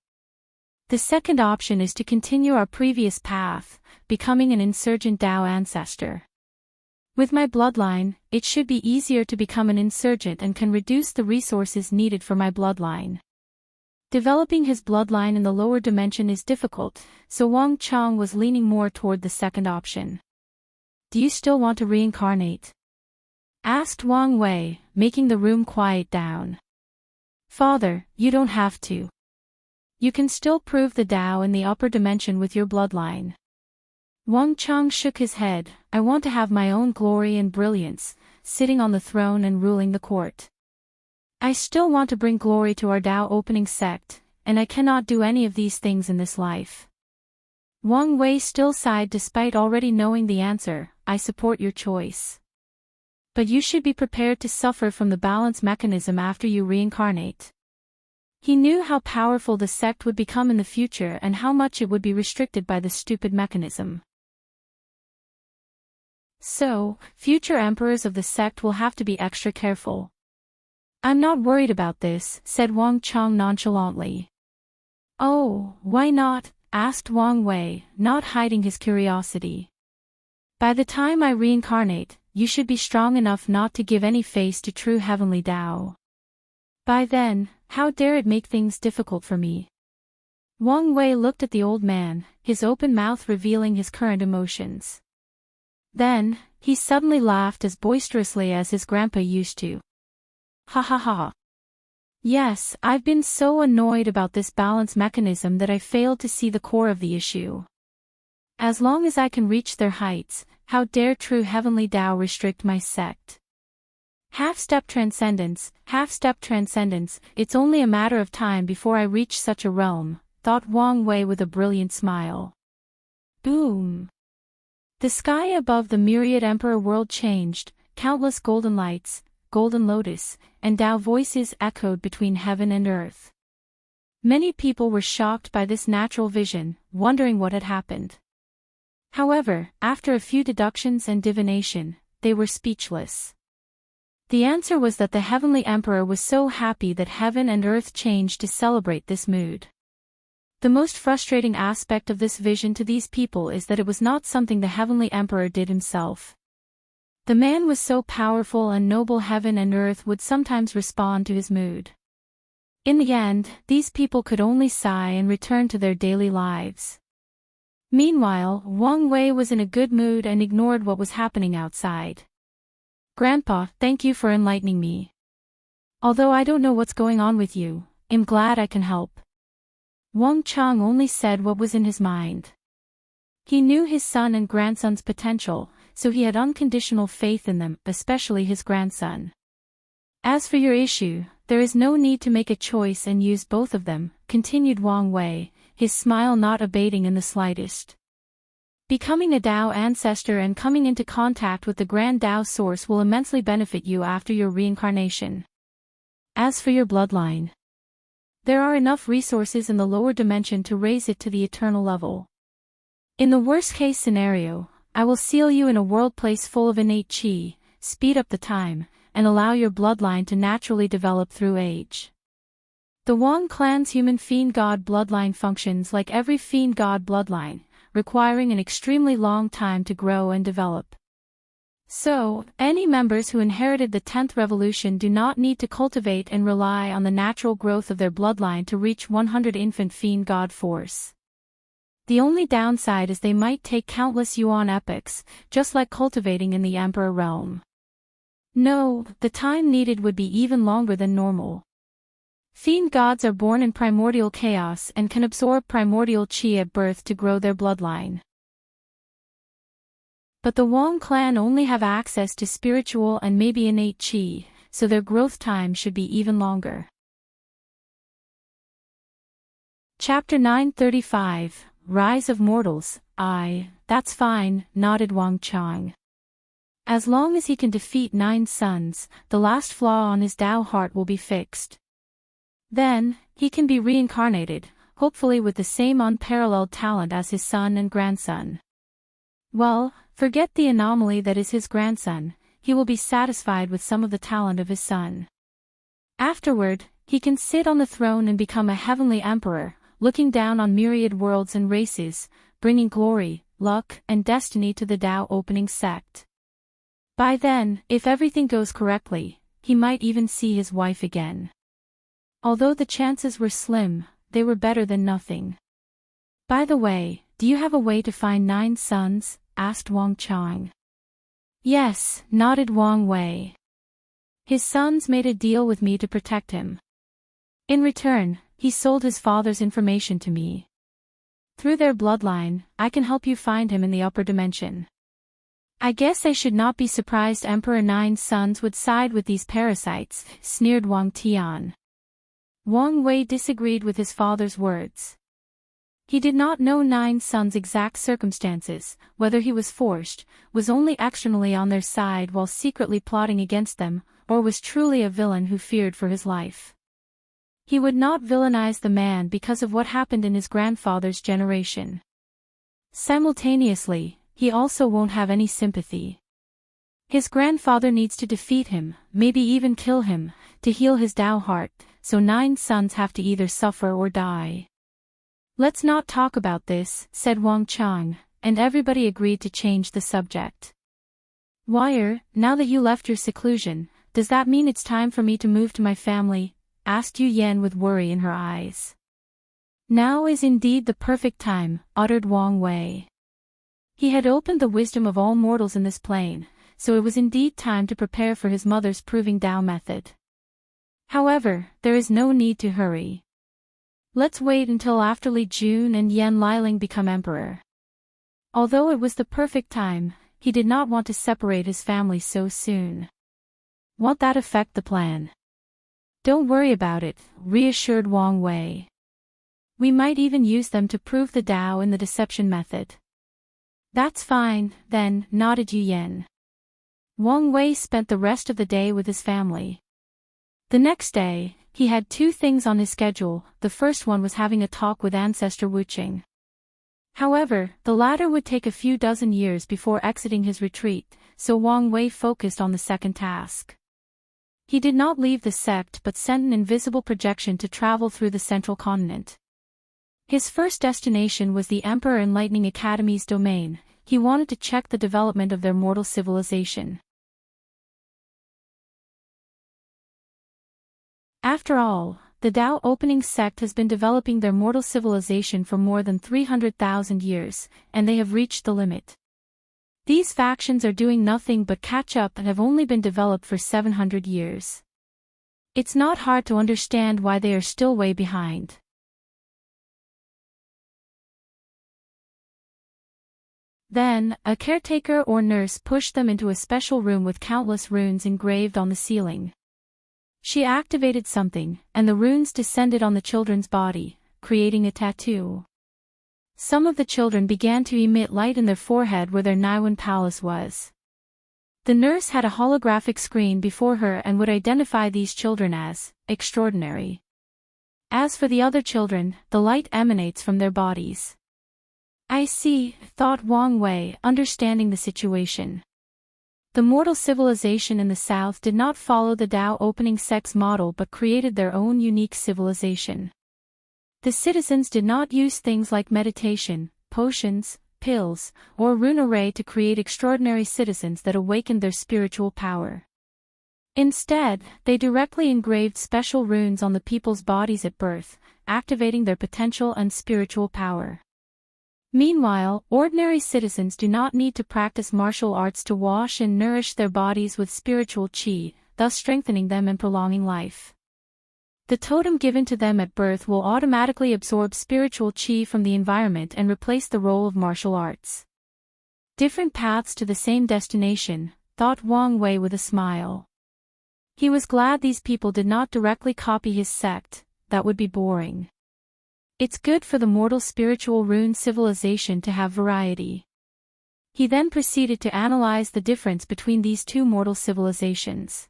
The second option is to continue our previous path, becoming an insurgent Tao ancestor. With my bloodline, it should be easier to become an insurgent and can reduce the resources needed for my bloodline. Developing his bloodline in the lower dimension is difficult, so Wang Chang was leaning more toward the second option. Do you still want to reincarnate? Asked Wang Wei, making the room quiet down. Father, you don't have to. You can still prove the Tao in the upper dimension with your bloodline. Wang Chang shook his head. I want to have my own glory and brilliance, sitting on the throne and ruling the court. I still want to bring glory to our Tao opening sect, and I cannot do any of these things in this life. Wang Wei still sighed despite already knowing the answer. I support your choice. But you should be prepared to suffer from the balance mechanism after you reincarnate. He knew how powerful the sect would become in the future and how much it would be restricted by the stupid mechanism. So, future emperors of the sect will have to be extra careful. I'm not worried about this, said Wang Chang nonchalantly. Oh, why not? Asked Wang Wei, not hiding his curiosity. By the time I reincarnate, you should be strong enough not to give any face to true heavenly Tao. By then, how dare it make things difficult for me? Wang Wei looked at the old man, his open mouth revealing his current emotions. Then, he suddenly laughed as boisterously as his grandpa used to. Ha ha ha. Yes, I've been so annoyed about this balance mechanism that I failed to see the core of the issue. As long as I can reach their heights, how dare true heavenly Tao restrict my sect? Half-step transcendence, it's only a matter of time before I reach such a realm, thought Wang Wei with a brilliant smile. Boom! The sky above the myriad emperor world changed, countless golden lights, golden lotus, and Tao voices echoed between heaven and earth. Many people were shocked by this natural vision, wondering what had happened. However, after a few deductions and divination, they were speechless. The answer was that the heavenly emperor was so happy that heaven and earth changed to celebrate this mood. The most frustrating aspect of this vision to these people is that it was not something the heavenly emperor did himself. The man was so powerful and noble heaven and earth would sometimes respond to his mood. In the end, these people could only sigh and return to their daily lives. Meanwhile, Wang Wei was in a good mood and ignored what was happening outside. "Grandpa, thank you for enlightening me. Although I don't know what's going on with you, I'm glad I can help." Wang Chang only said what was in his mind. He knew his son and grandson's potential, so he had unconditional faith in them, especially his grandson. "As for your issue, there is no need to make a choice and use both of them," continued Wang Wei, his smile not abating in the slightest. "Becoming a Tao ancestor and coming into contact with the Grand Tao source will immensely benefit you after your reincarnation. As for your bloodline, there are enough resources in the lower dimension to raise it to the eternal level. In the worst-case scenario, I will seal you in a world place full of innate qi, speed up the time, and allow your bloodline to naturally develop through age." The Wang clan's human fiend god bloodline functions like every fiend god bloodline, requiring an extremely long time to grow and develop. So, any members who inherited the 10th revolution do not need to cultivate and rely on the natural growth of their bloodline to reach 100 infant fiend god force. The only downside is they might take countless yuan epochs, just like cultivating in the Emperor realm. No, the time needed would be even longer than normal. Fiend gods are born in primordial chaos and can absorb primordial qi at birth to grow their bloodline. But the Wang clan only have access to spiritual and maybe innate qi, so their growth time should be even longer. Chapter 935, Rise of Mortals. That's fine, nodded Wang Chang. As long as he can defeat 9 suns, the last flaw on his Tao heart will be fixed. Then, he can be reincarnated, hopefully with the same unparalleled talent as his son and grandson. Well, forget the anomaly that is his grandson, he will be satisfied with some of the talent of his son. Afterward, he can sit on the throne and become a heavenly emperor, looking down on myriad worlds and races, bringing glory, luck, and destiny to the Tao opening sect. By then, if everything goes correctly, he might even see his wife again. Although the chances were slim, they were better than nothing. "By the way, do you have a way to find 9 sons?" asked Wang Chang. "Yes," nodded Wang Wei. "His sons made a deal with me to protect him. In return, he sold his father's information to me. Through their bloodline, I can help you find him in the upper dimension." "I guess I should not be surprised Emperor 9's sons would side with these parasites," sneered Wang Tian. Wang Wei disagreed with his father's words. He did not know 9's sons' exact circumstances, whether he was forced, was only externally on their side while secretly plotting against them, or was truly a villain who feared for his life. He would not villainize the man because of what happened in his grandfather's generation. Simultaneously, he also won't have any sympathy. His grandfather needs to defeat him, maybe even kill him, to heal his Tao heart, so 9 sons have to either suffer or die. "Let's not talk about this," said Wang Chang, and everybody agreed to change the subject. "Wire, now that you left your seclusion, does that mean it's time for me to move to my family?" asked Yu Yan with worry in her eyes. "Now is indeed the perfect time," uttered Wang Wei. He had opened the wisdom of all mortals in this plane, so it was indeed time to prepare for his mother's proving Tao method. However, there is no need to hurry. Let's wait until after Li Jun and Yan Liling become emperor. Although it was the perfect time, he did not want to separate his family so soon. Won't that affect the plan? "Don't worry about it," reassured Wang Wei. "We might even use them to prove the Tao in the deception method." "That's fine, then," nodded Yu Yan. Wang Wei spent the rest of the day with his family. The next day, he had 2 things on his schedule. The first one was having a talk with Ancestor Wuxia. However, the latter would take a few dozen years before exiting his retreat, so Wang Wei focused on the second task. He did not leave the sect but sent an invisible projection to travel through the central continent. His first destination was the Emperor Enlightening Academy's domain. He wanted to check the development of their mortal civilization. After all, the Tao Opening sect has been developing their mortal civilization for more than 300,000 years, and they have reached the limit. These factions are doing nothing but catch up and have only been developed for 700 years. It's not hard to understand why they are still way behind. Then, a caretaker or nurse pushed them into a special room with countless runes engraved on the ceiling. She activated something, and the runes descended on the children's body, creating a tattoo. Some of the children began to emit light in their forehead where their Niwen palace was. The nurse had a holographic screen before her and would identify these children as extraordinary. As for the other children, the light emanates from their bodies. I see, thought Wang Wei, understanding the situation. The mortal civilization in the south did not follow the Tao Opening sect's model but created their own unique civilization. The citizens did not use things like meditation, potions, pills, or rune array to create extraordinary citizens that awakened their spiritual power. Instead, they directly engraved special runes on the people's bodies at birth, activating their potential and spiritual power. Meanwhile, ordinary citizens do not need to practice martial arts to wash and nourish their bodies with spiritual qi, thus strengthening them and prolonging life. The totem given to them at birth will automatically absorb spiritual qi from the environment and replace the role of martial arts. Different paths to the same destination, thought Wang Wei with a smile. He was glad these people did not directly copy his sect, that would be boring. It's good for the mortal spiritual rune civilization to have variety. He then proceeded to analyze the difference between these two mortal civilizations.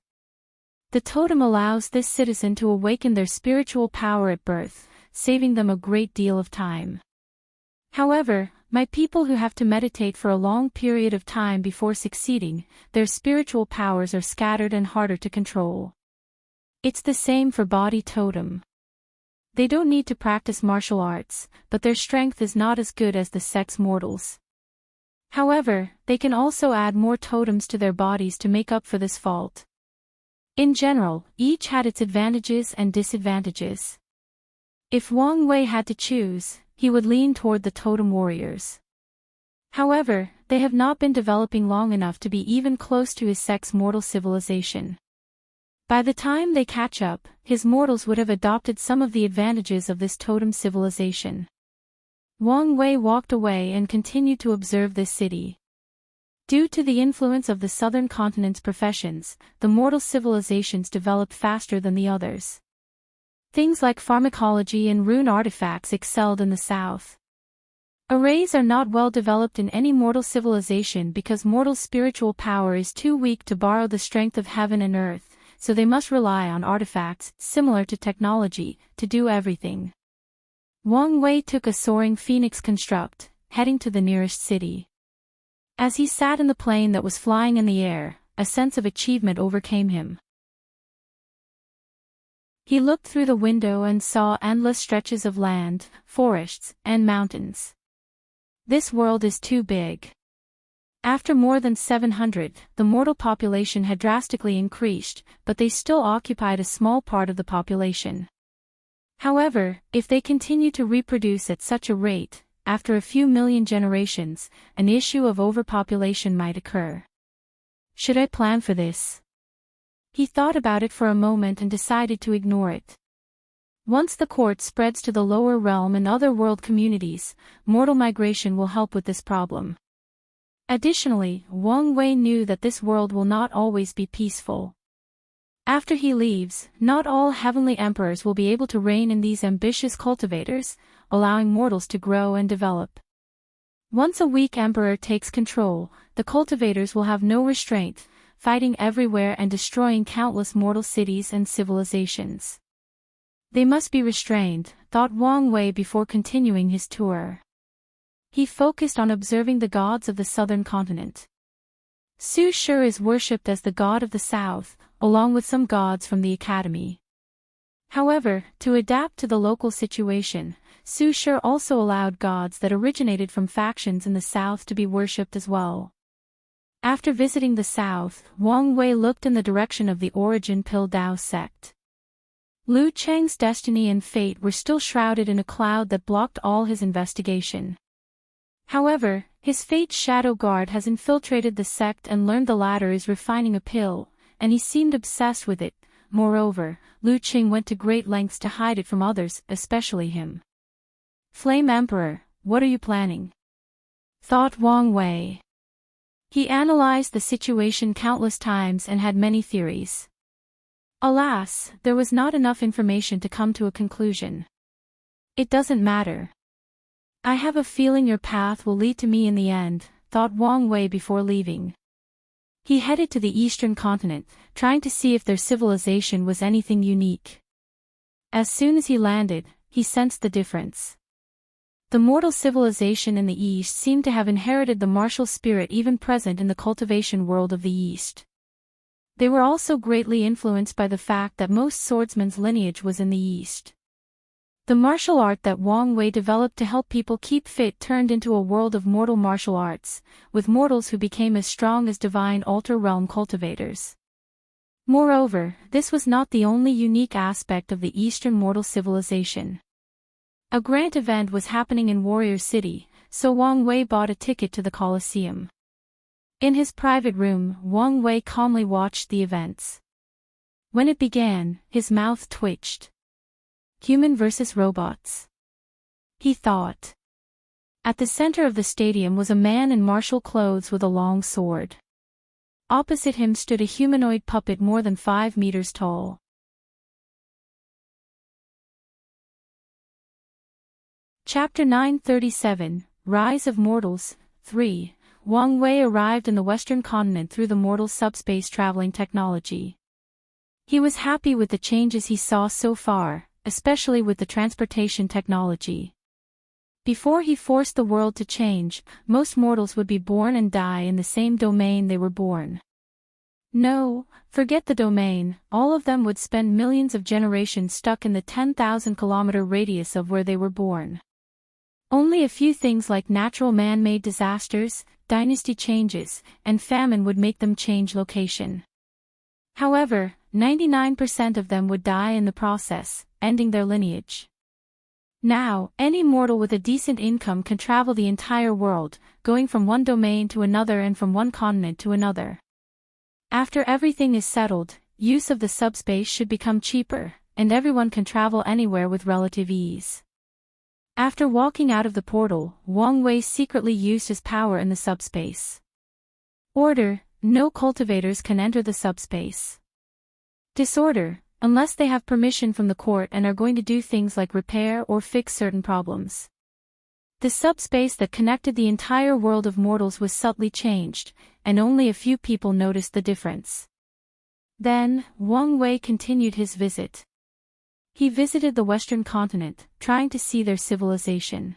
The totem allows this citizen to awaken their spiritual power at birth, saving them a great deal of time. However, my people who have to meditate for a long period of time before succeeding, their spiritual powers are scattered and harder to control. It's the same for body totem. They don't need to practice martial arts, but their strength is not as good as the sect's mortals. However, they can also add more totems to their bodies to make up for this fault. In general, each had its advantages and disadvantages. If Wang Wei had to choose, he would lean toward the totem warriors. However, they have not been developing long enough to be even close to his sect's mortal civilization. By the time they catch up, his mortals would have adopted some of the advantages of this totem civilization. Wang Wei walked away and continued to observe this city. Due to the influence of the southern continent's professions, the mortal civilizations developed faster than the others. Things like pharmacology and rune artifacts excelled in the south. Arrays are not well developed in any mortal civilization because mortal spiritual power is too weak to borrow the strength of heaven and earth, so they must rely on artifacts, similar to technology, to do everything. Wang Wei took a soaring phoenix construct, heading to the nearest city. As he sat in the plane that was flying in the air, a sense of achievement overcame him. He looked through the window and saw endless stretches of land, forests, and mountains. This world is too big. After more than 700, the mortal population had drastically increased, but they still occupied a small part of the population. However, if they continue to reproduce at such a rate, after a few million generations, an issue of overpopulation might occur. Should I plan for this? He thought about it for a moment and decided to ignore it. Once the court spreads to the lower realm and other world communities, mortal migration will help with this problem. Additionally, Wang Wei knew that this world will not always be peaceful. After he leaves, not all heavenly emperors will be able to reign in these ambitious cultivators, allowing mortals to grow and develop. Once a weak emperor takes control, the cultivators will have no restraint, fighting everywhere and destroying countless mortal cities and civilizations. They must be restrained, thought Wang Wei before continuing his tour. He focused on observing the gods of the southern continent. Su Shi is worshipped as the god of the south, along with some gods from the academy. However, to adapt to the local situation, Su Shi also allowed gods that originated from factions in the south to be worshipped as well. After visiting the south, Wang Wei looked in the direction of the Origin Pill Dao sect. Liu Cheng's destiny and fate were still shrouded in a cloud that blocked all his investigation. However, his fate's shadow guard has infiltrated the sect and learned the latter is refining a pill, and he seemed obsessed with it. Moreover, Liu Cheng went to great lengths to hide it from others, especially him. Flame Emperor, what are you planning? Thought Wang Wei. He analyzed the situation countless times and had many theories. Alas, there was not enough information to come to a conclusion. It doesn't matter. I have a feeling your path will lead to me in the end, thought Wang Wei before leaving. He headed to the eastern continent, trying to see if their civilization was anything unique. As soon as he landed, he sensed the difference. The mortal civilization in the east seemed to have inherited the martial spirit even present in the cultivation world of the east. They were also greatly influenced by the fact that most swordsmen's lineage was in the east. The martial art that Wang Wei developed to help people keep fit turned into a world of mortal martial arts, with mortals who became as strong as divine altar realm cultivators. Moreover, this was not the only unique aspect of the eastern mortal civilization. A grand event was happening in Warrior City, so Wang Wei bought a ticket to the Colosseum. In his private room, Wang Wei calmly watched the events. When it began, his mouth twitched. Human versus robots. He thought. At the center of the stadium was a man in martial clothes with a long sword. Opposite him stood a humanoid puppet more than 5 meters tall. Chapter 937, Rise of Mortals, 3. Wang Wei arrived in the Western continent through the mortal subspace traveling technology. He was happy with the changes he saw so far, especially with the transportation technology. Before he forced the world to change, most mortals would be born and die in the same domain they were born. No, forget the domain, all of them would spend millions of generations stuck in the 10,000-kilometer radius of where they were born. Only a few things like natural man-made disasters, dynasty changes, and famine would make them change location. However, 99% of them would die in the process, ending their lineage. Now, any mortal with a decent income can travel the entire world, going from one domain to another and from one continent to another. After everything is settled, use of the subspace should become cheaper, and everyone can travel anywhere with relative ease. After walking out of the portal, Wang Wei secretly used his power in the subspace. Order: no cultivators can enter the subspace. Disorder: unless they have permission from the court and are going to do things like repair or fix certain problems. The subspace that connected the entire world of mortals was subtly changed, and only a few people noticed the difference. Then, Wang Wei continued his visit. He visited the Western continent, trying to see their civilization.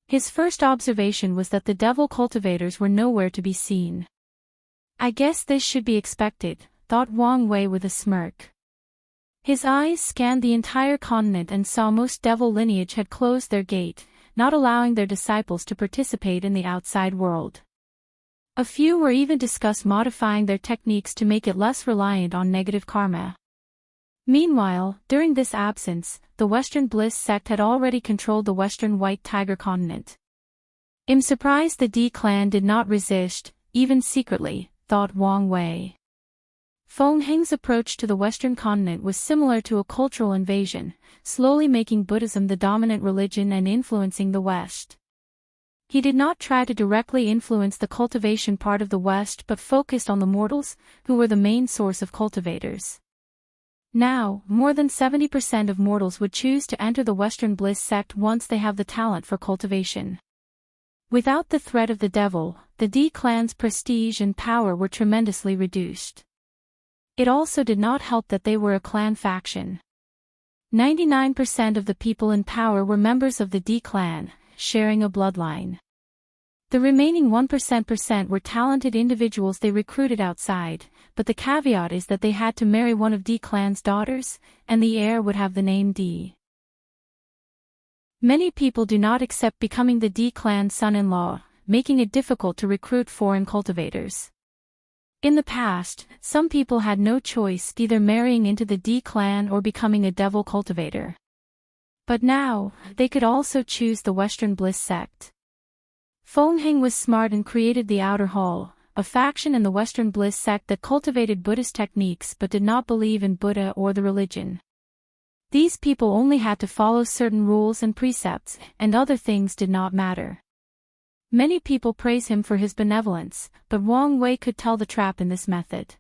His first observation was that the devil cultivators were nowhere to be seen. I guess this should be expected, thought Wang Wei with a smirk. His eyes scanned the entire continent and saw most devil lineage had closed their gate, not allowing their disciples to participate in the outside world. A few were even discussed modifying their techniques to make it less reliant on negative karma. Meanwhile, during this absence, the Western Bliss sect had already controlled the Western White Tiger continent. I'm surprised the D clan did not resist, even secretly, thought Wang Wei. Feng Heng's approach to the Western continent was similar to a cultural invasion, slowly making Buddhism the dominant religion and influencing the West. He did not try to directly influence the cultivation part of the West but focused on the mortals, who were the main source of cultivators. Now, more than 70% of mortals would choose to enter the Western Bliss sect once they have the talent for cultivation. Without the threat of the devil, the D clan's prestige and power were tremendously reduced. It also did not help that they were a clan faction. 99% of the people in power were members of the D clan, sharing a bloodline. The remaining 1% were talented individuals they recruited outside, but the caveat is that they had to marry one of D clan's daughters, and the heir would have the name D. Many people do not accept becoming the D clan's son-in-law, making it difficult to recruit foreign cultivators. In the past, some people had no choice, either marrying into the D clan or becoming a devil cultivator. But now, they could also choose the Western Bliss sect. Feng was smart and created the Outer Hall, a faction in the Western Bliss sect that cultivated Buddhist techniques but did not believe in Buddha or the religion. These people only had to follow certain rules and precepts, and other things did not matter. Many people praise him for his benevolence, but Wang Wei could tell the trap in this method.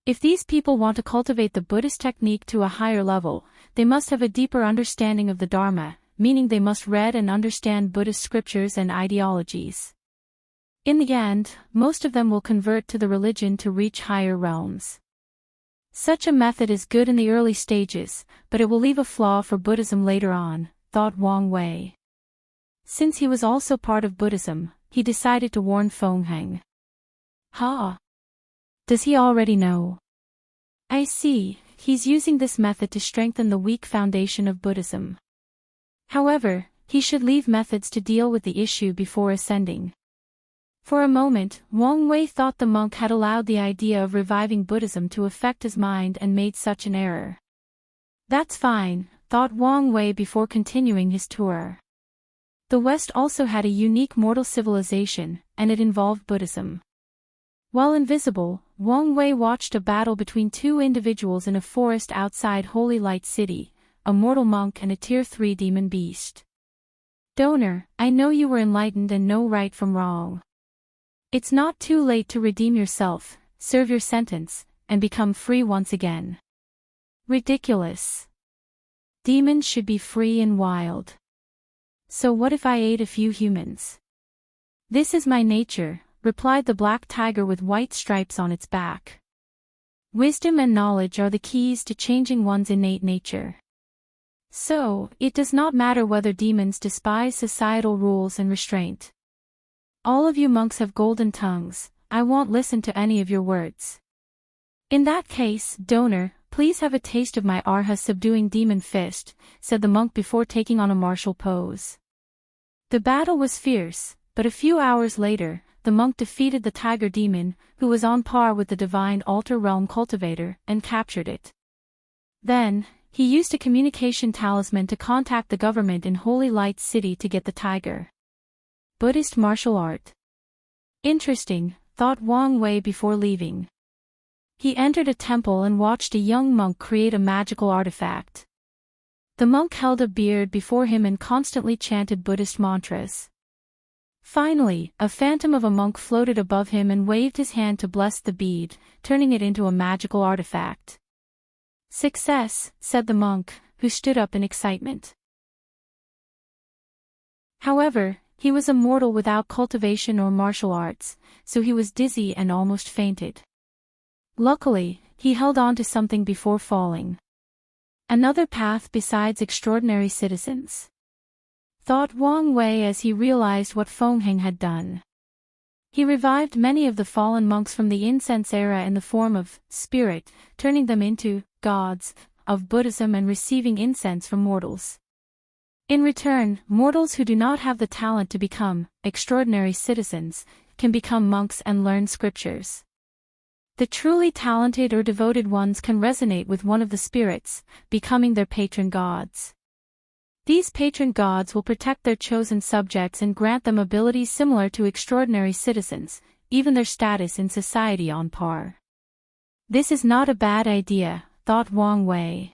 If these people want to cultivate the Buddhist technique to a higher level, they must have a deeper understanding of the Dharma, meaning they must read and understand Buddhist scriptures and ideologies. In the end, most of them will convert to the religion to reach higher realms. Such a method is good in the early stages, but it will leave a flaw for Buddhism later on, thought Wang Wei. Since he was also part of Buddhism, he decided to warn Feng. Does he already know? I see, he's using this method to strengthen the weak foundation of Buddhism. However, he should leave methods to deal with the issue before ascending. For a moment, Wang Wei thought the monk had allowed the idea of reviving Buddhism to affect his mind and made such an error. That's fine, thought Wang Wei before continuing his tour. The West also had a unique mortal civilization, and it involved Buddhism. While invisible, Wang Wei watched a battle between two individuals in a forest outside Holy Light City, a mortal monk and a Tier 3 demon beast. Donor, I know you were enlightened and know right from wrong. It's not too late to redeem yourself, serve your sentence, and become free once again. Ridiculous. Demons should be free and wild. So what if I ate a few humans? This is my nature, replied the black tiger with white stripes on its back. Wisdom and knowledge are the keys to changing one's innate nature. So, it does not matter whether demons despise societal rules and restraint. All of you monks have golden tongues, I won't listen to any of your words. In that case, donor, please have a taste of my Arha subduing demon fist, said the monk before taking on a martial pose. The battle was fierce, but a few hours later, the monk defeated the tiger demon, who was on par with the divine altar realm cultivator, and captured it. Then, he used a communication talisman to contact the government in Holy Light City to get the tiger. Buddhist martial art. Interesting, thought Wang Wei before leaving. He entered a temple and watched a young monk create a magical artifact. The monk held a beard before him and constantly chanted Buddhist mantras. Finally, a phantom of a monk floated above him and waved his hand to bless the bead, turning it into a magical artifact. Success, said the monk, who stood up in excitement. However, he was a mortal without cultivation or martial arts, so he was dizzy and almost fainted. Luckily, he held on to something before falling. Another path besides extraordinary citizens, thought Wang Wei as he realized what Feng had done. He revived many of the fallen monks from the incense era in the form of spirit, turning them into gods of Buddhism and receiving incense from mortals. In return, mortals who do not have the talent to become extraordinary citizens can become monks and learn scriptures. The truly talented or devoted ones can resonate with one of the spirits, becoming their patron gods. These patron gods will protect their chosen subjects and grant them abilities similar to extraordinary citizens, even their status in society on par. This is not a bad idea, thought Wang Wei.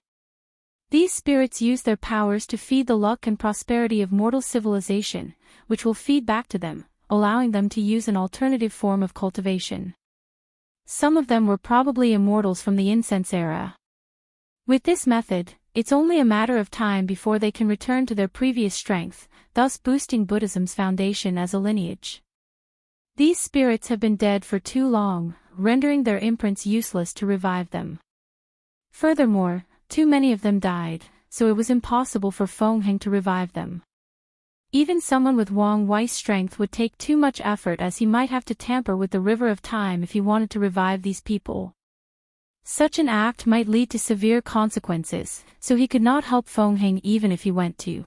These spirits use their powers to feed the luck and prosperity of mortal civilization, which will feed back to them, allowing them to use an alternative form of cultivation. Some of them were probably immortals from the incense era. With this method, it's only a matter of time before they can return to their previous strength, thus boosting Buddhism's foundation as a lineage. These spirits have been dead for too long, rendering their imprints useless to revive them. Furthermore, too many of them died, so it was impossible for Feng to revive them. Even someone with Wang Wei's strength would take too much effort, as he might have to tamper with the river of time if he wanted to revive these people. Such an act might lead to severe consequences, so he could not help Feng even if he went to.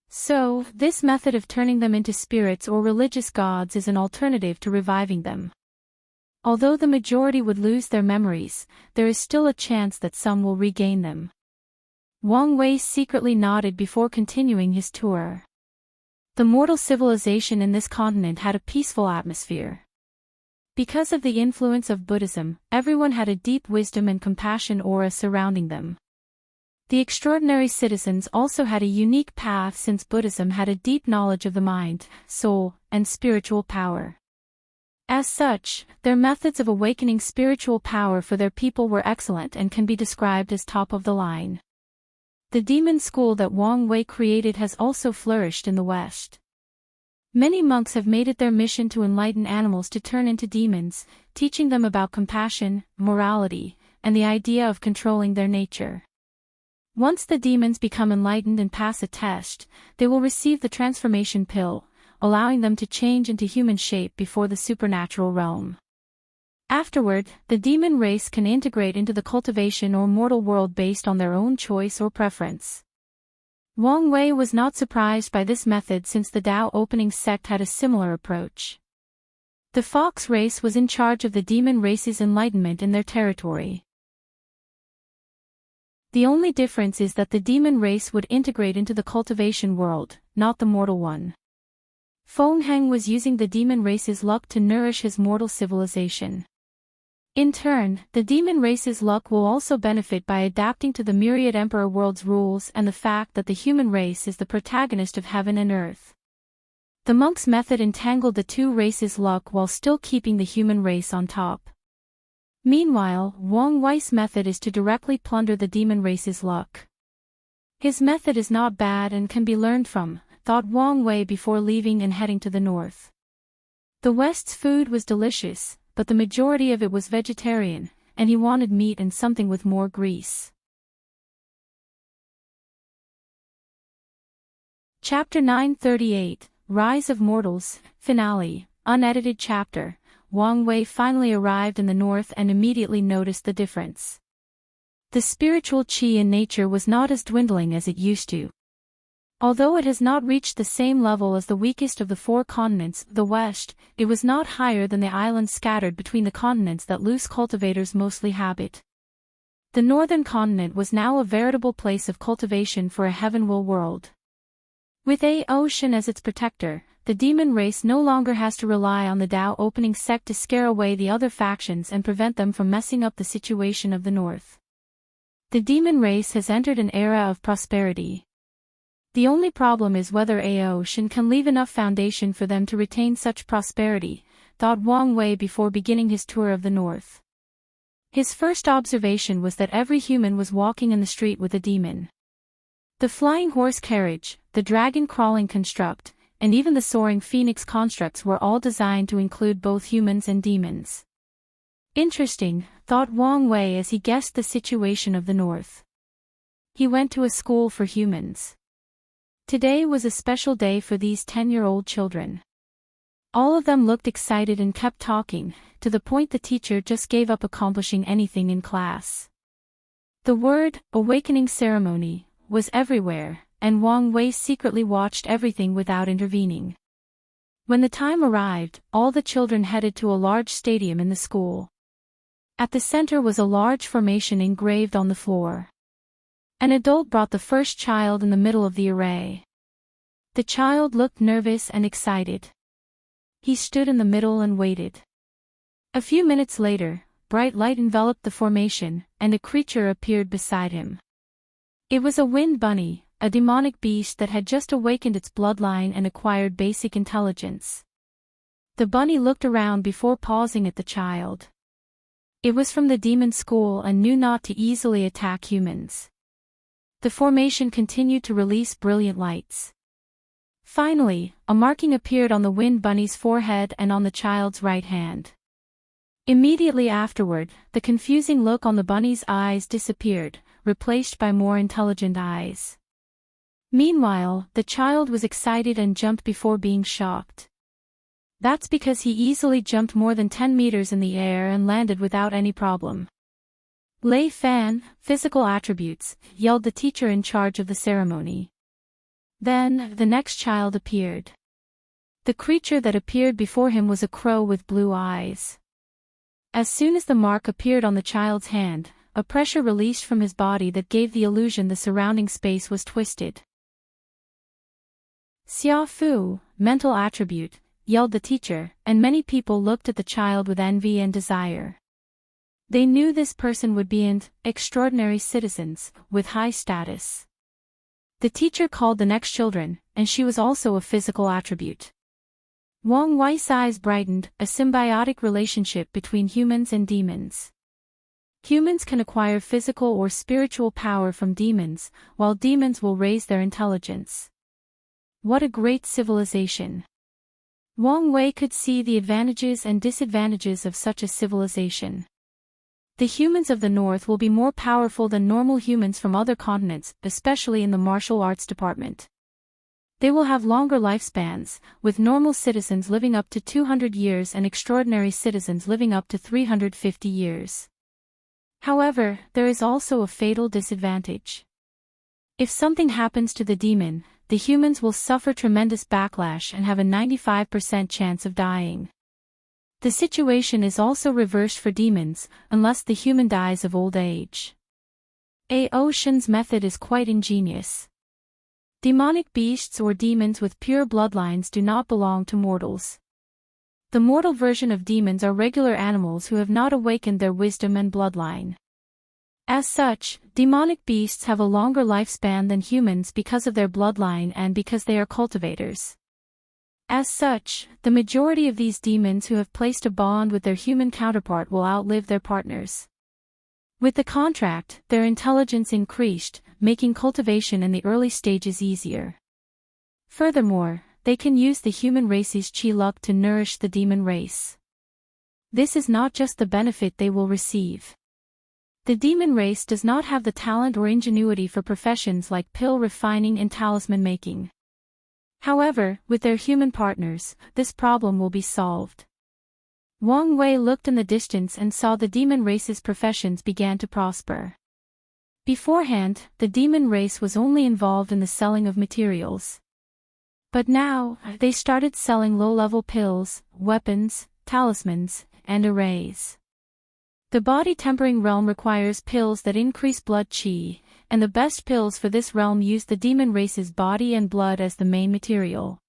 So, this method of turning them into spirits or religious gods is an alternative to reviving them. Although the majority would lose their memories, there is still a chance that some will regain them. Wang Wei secretly nodded before continuing his tour. The mortal civilization in this continent had a peaceful atmosphere. Because of the influence of Buddhism, everyone had a deep wisdom and compassion aura surrounding them. The extraordinary citizens also had a unique path since Buddhism had a deep knowledge of the mind, soul, and spiritual power. As such, their methods of awakening spiritual power for their people were excellent and can be described as top of the line. The demon school that Wang Wei created has also flourished in the West. Many monks have made it their mission to enlighten animals to turn into demons, teaching them about compassion, morality, and the idea of controlling their nature. Once the demons become enlightened and pass a test, they will receive the transformation pill, allowing them to change into human shape before the supernatural realm. Afterward, the demon race can integrate into the cultivation or mortal world based on their own choice or preference. Wang Wei was not surprised by this method since the Dao opening sect had a similar approach. The fox race was in charge of the demon race's enlightenment in their territory. The only difference is that the demon race would integrate into the cultivation world, not the mortal one. Feng Heng was using the demon race's luck to nourish his mortal civilization. In turn, the demon race's luck will also benefit by adapting to the myriad emperor world's rules and the fact that the human race is the protagonist of heaven and earth. The monk's method entangled the two races' luck while still keeping the human race on top. Meanwhile, Wang Wei's method is to directly plunder the demon race's luck. His method is not bad and can be learned from, thought Wang Wei before leaving and heading to the north. The West's food was delicious, but the majority of it was vegetarian, and he wanted meat and something with more grease. Chapter 938, Rise of Mortals, Finale, Unedited Chapter. Wang Wei finally arrived in the north and immediately noticed the difference. The spiritual qi in nature was not as dwindling as it used to. Although it has not reached the same level as the weakest of the four continents, the West, it was not higher than the islands scattered between the continents that loose cultivators mostly habit. The northern continent was now a veritable place of cultivation for a heavenward world. With a ocean as its protector, the demon race no longer has to rely on the Dao opening sect to scare away the other factions and prevent them from messing up the situation of the north. The demon race has entered an era of prosperity. The only problem is whether Aoshan can leave enough foundation for them to retain such prosperity, thought Wang Wei before beginning his tour of the north. His first observation was that every human was walking in the street with a demon. The flying horse carriage, the dragon crawling construct, and even the soaring phoenix constructs were all designed to include both humans and demons. Interesting, thought Wang Wei as he guessed the situation of the north. He went to a school for humans. Today was a special day for these 10-year-old children. All of them looked excited and kept talking, to the point the teacher just gave up accomplishing anything in class. The word, awakening ceremony, was everywhere, and Wang Wei secretly watched everything without intervening. When the time arrived, all the children headed to a large stadium in the school. At the center was a large formation engraved on the floor. An adult brought the first child in the middle of the array. The child looked nervous and excited. He stood in the middle and waited. A few minutes later, bright light enveloped the formation, and a creature appeared beside him. It was a wind bunny, a demonic beast that had just awakened its bloodline and acquired basic intelligence. The bunny looked around before pausing at the child. It was from the demon school and knew not to easily attack humans. The formation continued to release brilliant lights. Finally, a marking appeared on the wind bunny's forehead and on the child's right hand. Immediately afterward, the confusing look on the bunny's eyes disappeared, replaced by more intelligent eyes. Meanwhile, the child was excited and jumped before being shocked. That's because he easily jumped more than 10 meters in the air and landed without any problem. Lei Fan, physical attributes, yelled the teacher in charge of the ceremony. Then, the next child appeared. The creature that appeared before him was a crow with blue eyes. As soon as the mark appeared on the child's hand, a pressure released from his body that gave the illusion the surrounding space was twisted. Xia Fu, mental attribute, yelled the teacher, and many people looked at the child with envy and desire. They knew this person would be an extraordinary citizens, with high status. The teacher called the next children, and she was also a physical attribute. Wang Wei's eyes brightened, a symbiotic relationship between humans and demons. Humans can acquire physical or spiritual power from demons, while demons will raise their intelligence. What a great civilization! Wang Wei could see the advantages and disadvantages of such a civilization. The humans of the North will be more powerful than normal humans from other continents, especially in the martial arts department. They will have longer lifespans, with normal citizens living up to 200 years and extraordinary citizens living up to 350 years. However, there is also a fatal disadvantage. If something happens to the demon, the humans will suffer tremendous backlash and have a 95% chance of dying. The situation is also reversed for demons, unless the human dies of old age. Ocean's method is quite ingenious. Demonic beasts or demons with pure bloodlines do not belong to mortals. The mortal version of demons are regular animals who have not awakened their wisdom and bloodline. As such, demonic beasts have a longer lifespan than humans because of their bloodline and because they are cultivators. As such, the majority of these demons who have placed a bond with their human counterpart will outlive their partners. With the contract, their intelligence increased, making cultivation in the early stages easier. Furthermore, they can use the human race's chi luck to nourish the demon race. This is not just the benefit they will receive. The demon race does not have the talent or ingenuity for professions like pill refining and talisman making. However, with their human partners, this problem will be solved. Wang Wei looked in the distance and saw the demon race's professions began to prosper. Beforehand, the demon race was only involved in the selling of materials. But now, they started selling low-level pills, weapons, talismans, and arrays. The body-tempering realm requires pills that increase blood chi, and the best pills for this realm use the demon race's body and blood as the main material.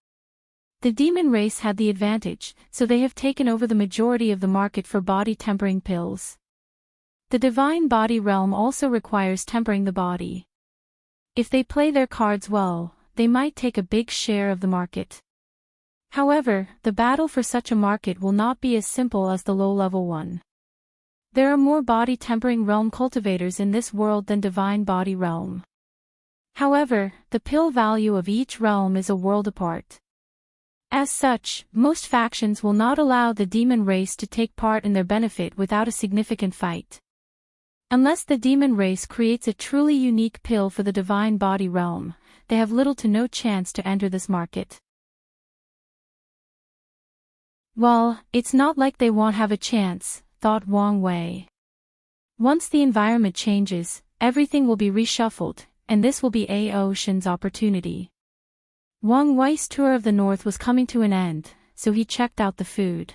The demon race had the advantage, so they have taken over the majority of the market for body-tempering pills. The divine body realm also requires tempering the body. If they play their cards well, they might take a big share of the market. However, the battle for such a market will not be as simple as the low-level one. There are more body-tempering realm cultivators in this world than divine body realm. However, the pill value of each realm is a world apart. As such, most factions will not allow the demon race to take part in their benefit without a significant fight. Unless the demon race creates a truly unique pill for the divine body realm, they have little to no chance to enter this market. Well, it's not like they won't have a chance, thought Wang Wei. Once the environment changes, everything will be reshuffled, and this will be Ocean's opportunity. Wang Wei's tour of the North was coming to an end, so he checked out the food.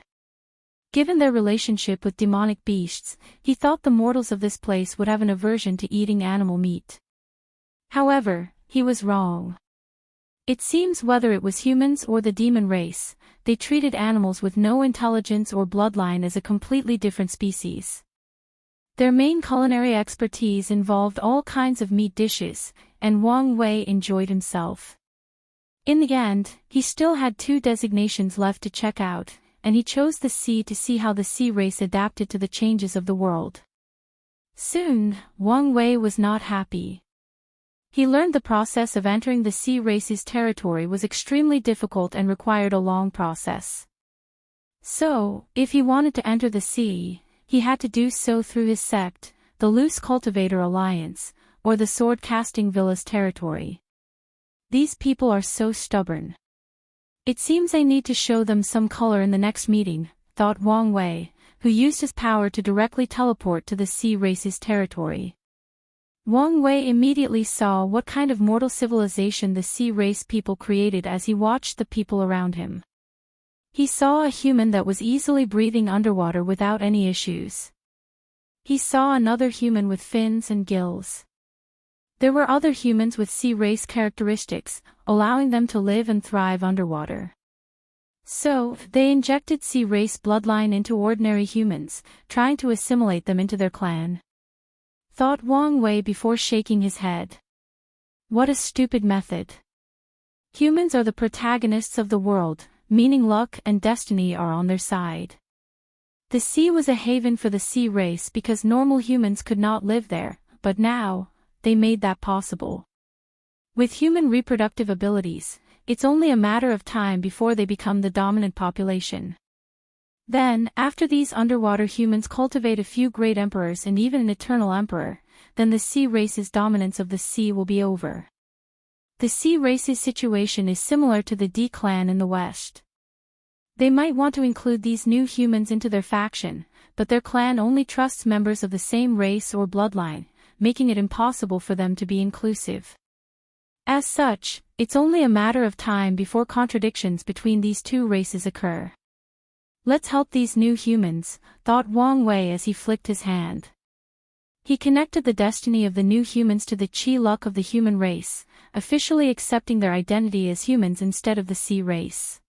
Given their relationship with demonic beasts, he thought the mortals of this place would have an aversion to eating animal meat. However, he was wrong. It seems whether it was humans or the demon race, they treated animals with no intelligence or bloodline as a completely different species. Their main culinary expertise involved all kinds of meat dishes, and Wang Wei enjoyed himself. In the end, he still had 2 designations left to check out, and he chose the sea to see how the sea race adapted to the changes of the world. Soon, Wang Wei was not happy. He learned the process of entering the sea race's territory was extremely difficult and required a long process. So, if he wanted to enter the sea, he had to do so through his sect, the Loose Cultivator Alliance, or the Sword-Casting Villas territory. These people are so stubborn. It seems I need to show them some color in the next meeting, thought Wang Wei, who used his power to directly teleport to the sea race's territory. Wang Wei immediately saw what kind of mortal civilization the sea race people created as he watched the people around him. He saw a human that was easily breathing underwater without any issues. He saw another human with fins and gills. There were other humans with sea race characteristics, allowing them to live and thrive underwater. So, they injected sea race bloodline into ordinary humans, trying to assimilate them into their clan. Thought Wang Wei before shaking his head. What a stupid method. Humans are the protagonists of the world, meaning luck and destiny are on their side. The sea was a haven for the sea race because normal humans could not live there, but now, they made that possible. With human reproductive abilities, it's only a matter of time before they become the dominant population. Then, after these underwater humans cultivate a few great emperors and even an eternal emperor, then the sea race's dominance of the sea will be over. The sea race's situation is similar to the D clan in the West. They might want to include these new humans into their faction, but their clan only trusts members of the same race or bloodline, making it impossible for them to be inclusive. As such, it's only a matter of time before contradictions between these two races occur. Let's help these new humans, thought Wang Wei as he flicked his hand. He connected the destiny of the new humans to the chi luck of the human race, officially accepting their identity as humans instead of the sea race.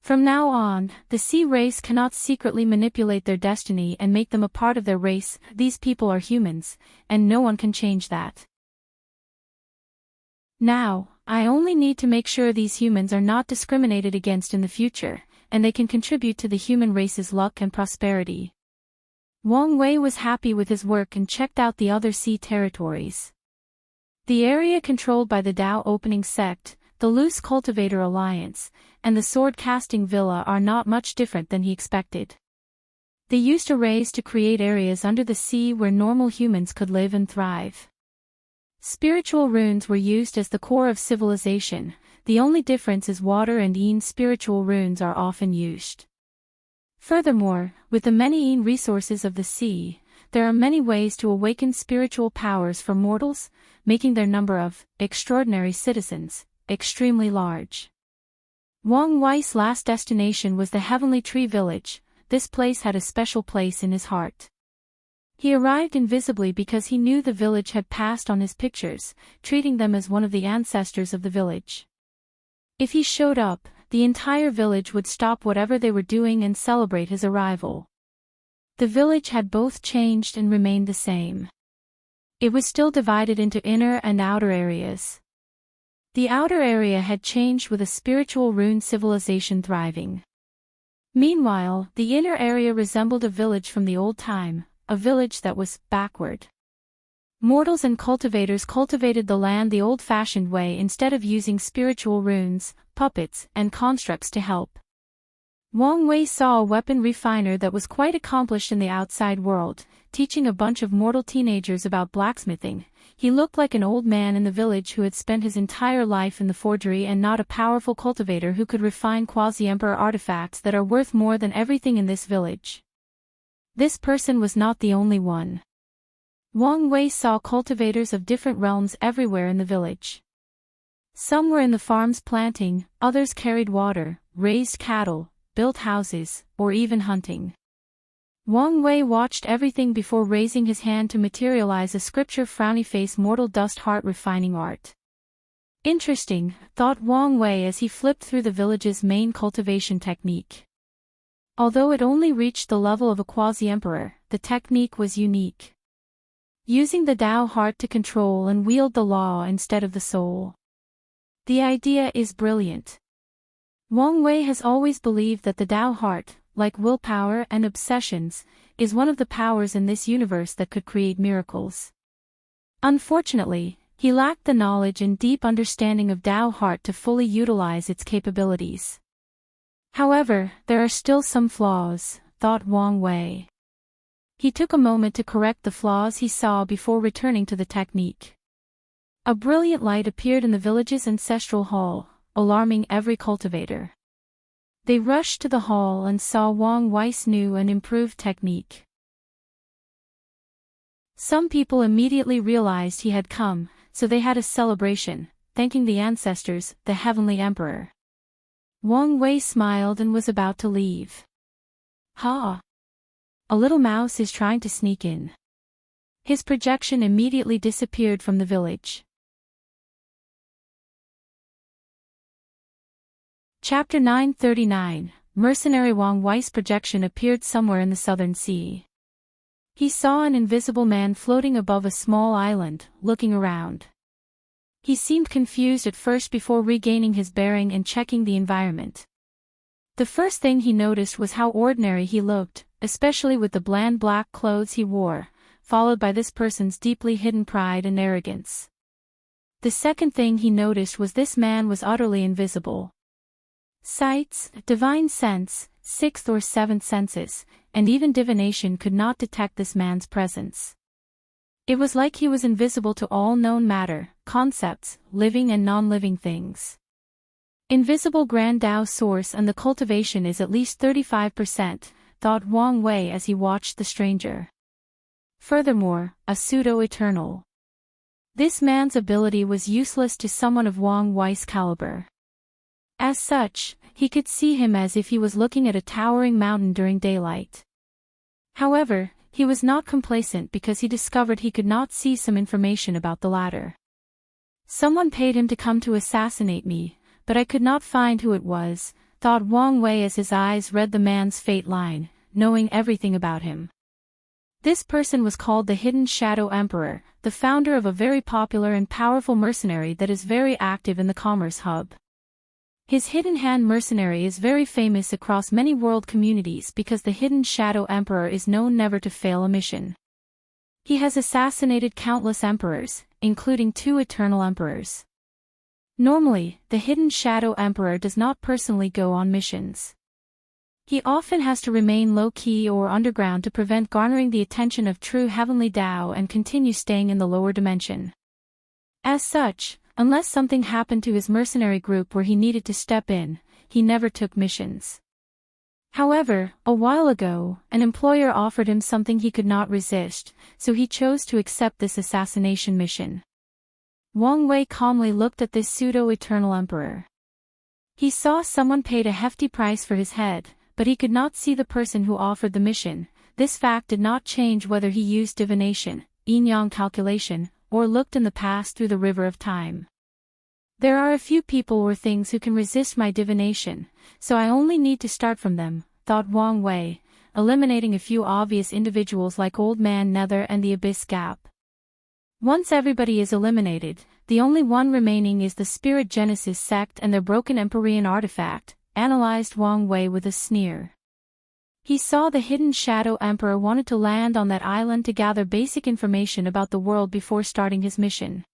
From now on, the sea race cannot secretly manipulate their destiny and make them a part of their race. These people are humans, and no one can change that. Now, I only need to make sure these humans are not discriminated against in the future, and they can contribute to the human race's luck and prosperity. Wang Wei was happy with his work and checked out the other sea territories. The area controlled by the Dao Opening Sect, the Loose Cultivator Alliance, and the Sword Casting Villa are not much different than he expected. They used arrays to create areas under the sea where normal humans could live and thrive. Spiritual runes were used as the core of civilization. The only difference is water and Yin spiritual runes are often used. Furthermore, with the many Yin resources of the sea, there are many ways to awaken spiritual powers for mortals, making their number of extraordinary citizens extremely large. Wang Wei's last destination was the Heavenly Tree Village. This place had a special place in his heart. He arrived invisibly because he knew the village had passed on his pictures, treating them as one of the ancestors of the village. If he showed up, the entire village would stop whatever they were doing and celebrate his arrival. The village had both changed and remained the same. It was still divided into inner and outer areas. The outer area had changed with a spiritual rune civilization thriving. Meanwhile, the inner area resembled a village from the old time, a village that was backward. Mortals and cultivators cultivated the land the old-fashioned way instead of using spiritual runes, puppets, and constructs to help. Wang Wei saw a weapon refiner that was quite accomplished in the outside world, teaching a bunch of mortal teenagers about blacksmithing. He looked like an old man in the village who had spent his entire life in the forgery and not a powerful cultivator who could refine quasi-emperor artifacts that are worth more than everything in this village. This person was not the only one. Wang Wei saw cultivators of different realms everywhere in the village. Some were in the farms planting, others carried water, raised cattle, built houses, or even hunting. Wang Wei watched everything before raising his hand to materialize a scripture frowny face mortal dust heart refining art. Interesting, thought Wang Wei as he flipped through the village's main cultivation technique. Although it only reached the level of a quasi-emperor, the technique was unique. Using the Tao heart to control and wield the law instead of the soul. The idea is brilliant. Wang Wei has always believed that the Tao heart, like willpower and obsessions, is one of the powers in this universe that could create miracles. Unfortunately, he lacked the knowledge and deep understanding of Tao heart to fully utilize its capabilities. However, there are still some flaws, thought Wang Wei. He took a moment to correct the flaws he saw before returning to the technique. A brilliant light appeared in the village's ancestral hall, alarming every cultivator. They rushed to the hall and saw Wang Wei's new and improved technique. Some people immediately realized he had come, so they had a celebration, thanking the ancestors, the Heavenly Emperor. Wang Wei smiled and was about to leave. Ha! A little mouse is trying to sneak in. His projection immediately disappeared from the village. Chapter 939, Mercenary Wang Wei's projection appeared somewhere in the southern sea. He saw an invisible man floating above a small island, looking around. He seemed confused at first before regaining his bearing and checking the environment. The first thing he noticed was how ordinary he looked, especially with the bland black clothes he wore, followed by this person's deeply hidden pride and arrogance. The second thing he noticed was this man was utterly invisible. Sights, divine sense, sixth or seventh senses, and even divination could not detect this man's presence. It was like he was invisible to all known matter, concepts, living and non-living things. Invisible Grand Tao source and the cultivation is at least 35%, thought Wang Wei as he watched the stranger. Furthermore, a pseudo-eternal. This man's ability was useless to someone of Wang Wei's caliber. As such, he could see him as if he was looking at a towering mountain during daylight. However, he was not complacent because he discovered he could not see some information about the latter. Someone paid him to come to assassinate me, but I could not find who it was, thought Wang Wei as his eyes read the man's fate line, knowing everything about him. This person was called the Hidden Shadow Emperor, the founder of a very popular and powerful mercenary that is very active in the commerce hub. His Hidden Hand mercenary is very famous across many world communities because the Hidden Shadow Emperor is known never to fail a mission. He has assassinated countless emperors, including 2 eternal emperors. Normally, the Hidden Shadow Emperor does not personally go on missions. He often has to remain low-key or underground to prevent garnering the attention of true heavenly Tao and continue staying in the lower dimension. As such, unless something happened to his mercenary group where he needed to step in, he never took missions. However, a while ago, an employer offered him something he could not resist, so he chose to accept this assassination mission. Wang Wei calmly looked at this pseudo-eternal emperor. He saw someone paid a hefty price for his head, but he could not see the person who offered the mission. This fact did not change whether he used divination, yin-yang calculation, or looked in the past through the river of time. There are a few people or things who can resist my divination, so I only need to start from them, thought Wang Wei, eliminating a few obvious individuals like Old Man Nether and the Abyss Gap. Once everybody is eliminated, the only one remaining is the Spirit Genesis sect and their broken Empyrean artifact, analyzed Wang Wei with a sneer. He saw the Hidden Shadow Emperor wanted to land on that island to gather basic information about the world before starting his mission.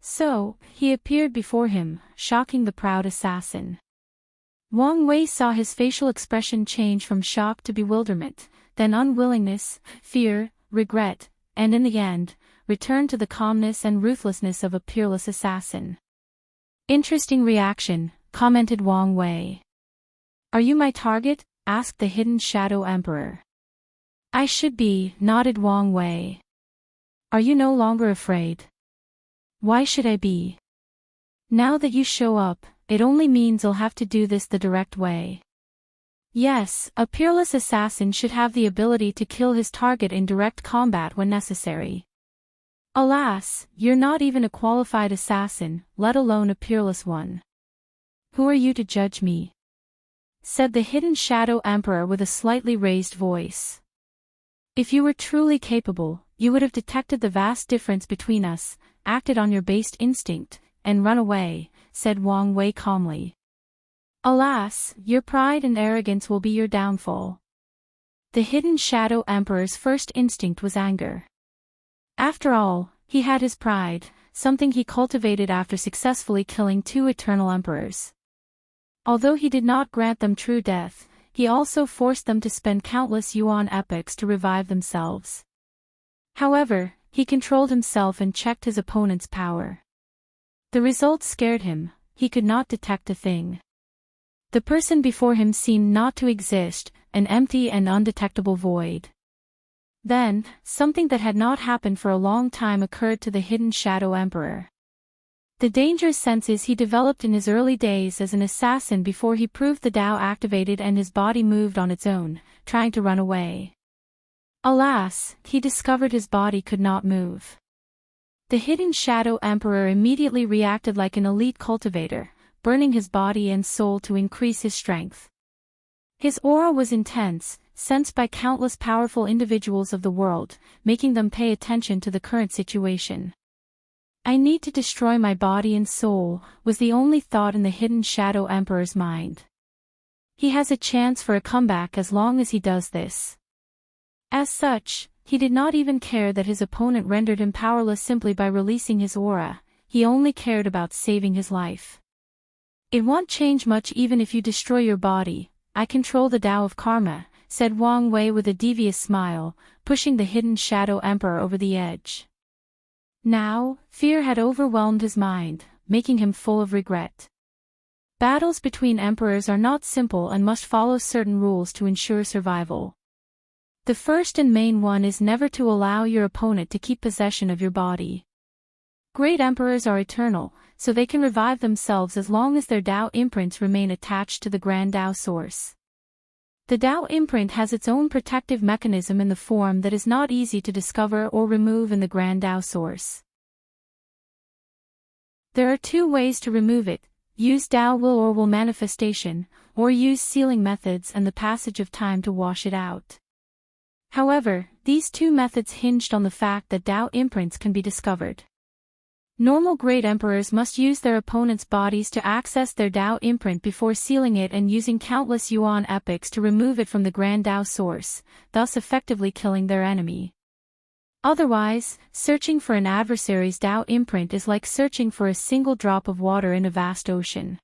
So, he appeared before him, shocking the proud assassin. Wang Wei saw his facial expression change from shock to bewilderment, then unwillingness, fear, regret, and in the end, return to the calmness and ruthlessness of a peerless assassin. Interesting reaction, commented Wang Wei. Are you my target? Asked the Hidden Shadow Emperor. I should be, nodded Wang Wei. Are you no longer afraid? Why should I be? Now that you show up, it only means I'll have to do this the direct way. Yes, a peerless assassin should have the ability to kill his target in direct combat when necessary. Alas, you're not even a qualified assassin, let alone a peerless one. Who are you to judge me? Said the Hidden Shadow Emperor with a slightly raised voice. If you were truly capable, you would have detected the vast difference between us, acted on your based instinct, and run away, said Wang Wei calmly. Alas, your pride and arrogance will be your downfall. The Hidden Shadow Emperor's first instinct was anger. After all, he had his pride, something he cultivated after successfully killing 2 eternal emperors. Although he did not grant them true death, he also forced them to spend countless yuan epochs to revive themselves. However, he controlled himself and checked his opponent's power. The result scared him, he could not detect a thing. The person before him seemed not to exist, an empty and undetectable void. Then, something that had not happened for a long time occurred to the Hidden Shadow Emperor. The dangerous senses he developed in his early days as an assassin before he proved the Tao activated and his body moved on its own, trying to run away. Alas, he discovered his body could not move. The hidden Shadow Emperor immediately reacted like an elite cultivator, burning his body and soul to increase his strength. His aura was intense, sensed by countless powerful individuals of the world, making them pay attention to the current situation. I need to destroy my body and soul, was the only thought in the hidden Shadow Emperor's mind. He has a chance for a comeback as long as he does this. As such, he did not even care that his opponent rendered him powerless simply by releasing his aura, he only cared about saving his life. It won't change much even if you destroy your body, I control the Tao of Karma, said Wang Wei with a devious smile, pushing the hidden Shadow Emperor over the edge. Now, fear had overwhelmed his mind, making him full of regret. Battles between emperors are not simple and must follow certain rules to ensure survival. The first and main one is never to allow your opponent to keep possession of your body. Great emperors are eternal, so they can revive themselves as long as their Tao imprints remain attached to the Grand Tao source. The Tao imprint has its own protective mechanism in the form that is not easy to discover or remove in the Grand Tao source. There are two ways to remove it: use Tao will or will manifestation, or use sealing methods and the passage of time to wash it out. However, these two methods hinged on the fact that Tao imprints can be discovered. Normal great emperors must use their opponents' bodies to access their Tao imprint before sealing it and using countless Yuan epics to remove it from the Grand Tao source, thus effectively killing their enemy. Otherwise, searching for an adversary's Tao imprint is like searching for a single drop of water in a vast ocean.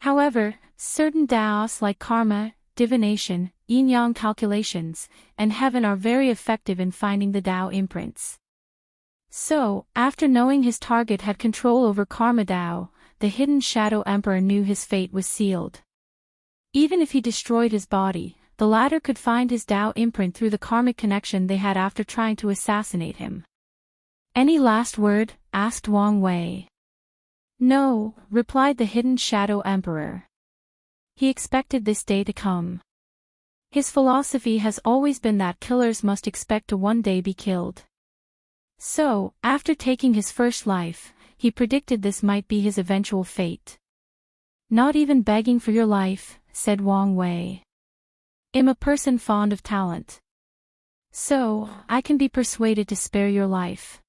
However, certain Taos like karma, divination, yin-yang calculations, and heaven are very effective in finding the Tao imprints. So, after knowing his target had control over Karma Tao, the hidden Shadow Emperor knew his fate was sealed. Even if he destroyed his body, the latter could find his Tao imprint through the karmic connection they had after trying to assassinate him. Any last word? Asked Wang Wei. No, replied the hidden Shadow Emperor. He expected this day to come. His philosophy has always been that killers must expect to one day be killed. So, after taking his first life, he predicted this might be his eventual fate. Not even begging for your life, said Wang Wei. I'm a person fond of talent. So, I can be persuaded to spare your life.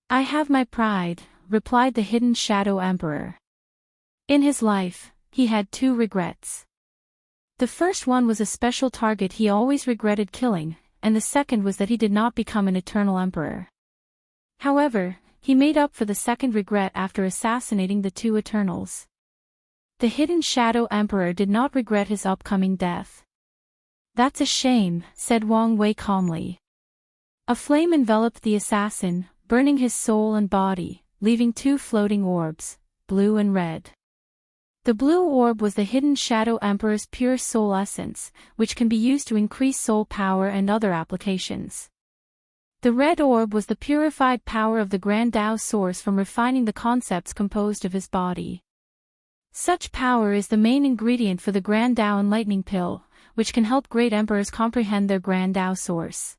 I have my pride, replied the hidden Shadow Emperor. In his life, he had two regrets. The first one was a special target he always regretted killing, and the second was that he did not become an eternal emperor. However, he made up for the second regret after assassinating the two Eternals. The hidden Shadow Emperor did not regret his upcoming death. That's a shame, said Wang Wei calmly. A flame enveloped the assassin, burning his soul and body, leaving two floating orbs, blue and red. The blue orb was the hidden Shadow Emperor's pure soul essence, which can be used to increase soul power and other applications. The red orb was the purified power of the Grand Tao source from refining the concepts composed of his body. Such power is the main ingredient for the Grand Tao enlightening pill, which can help great emperors comprehend their Grand Tao source.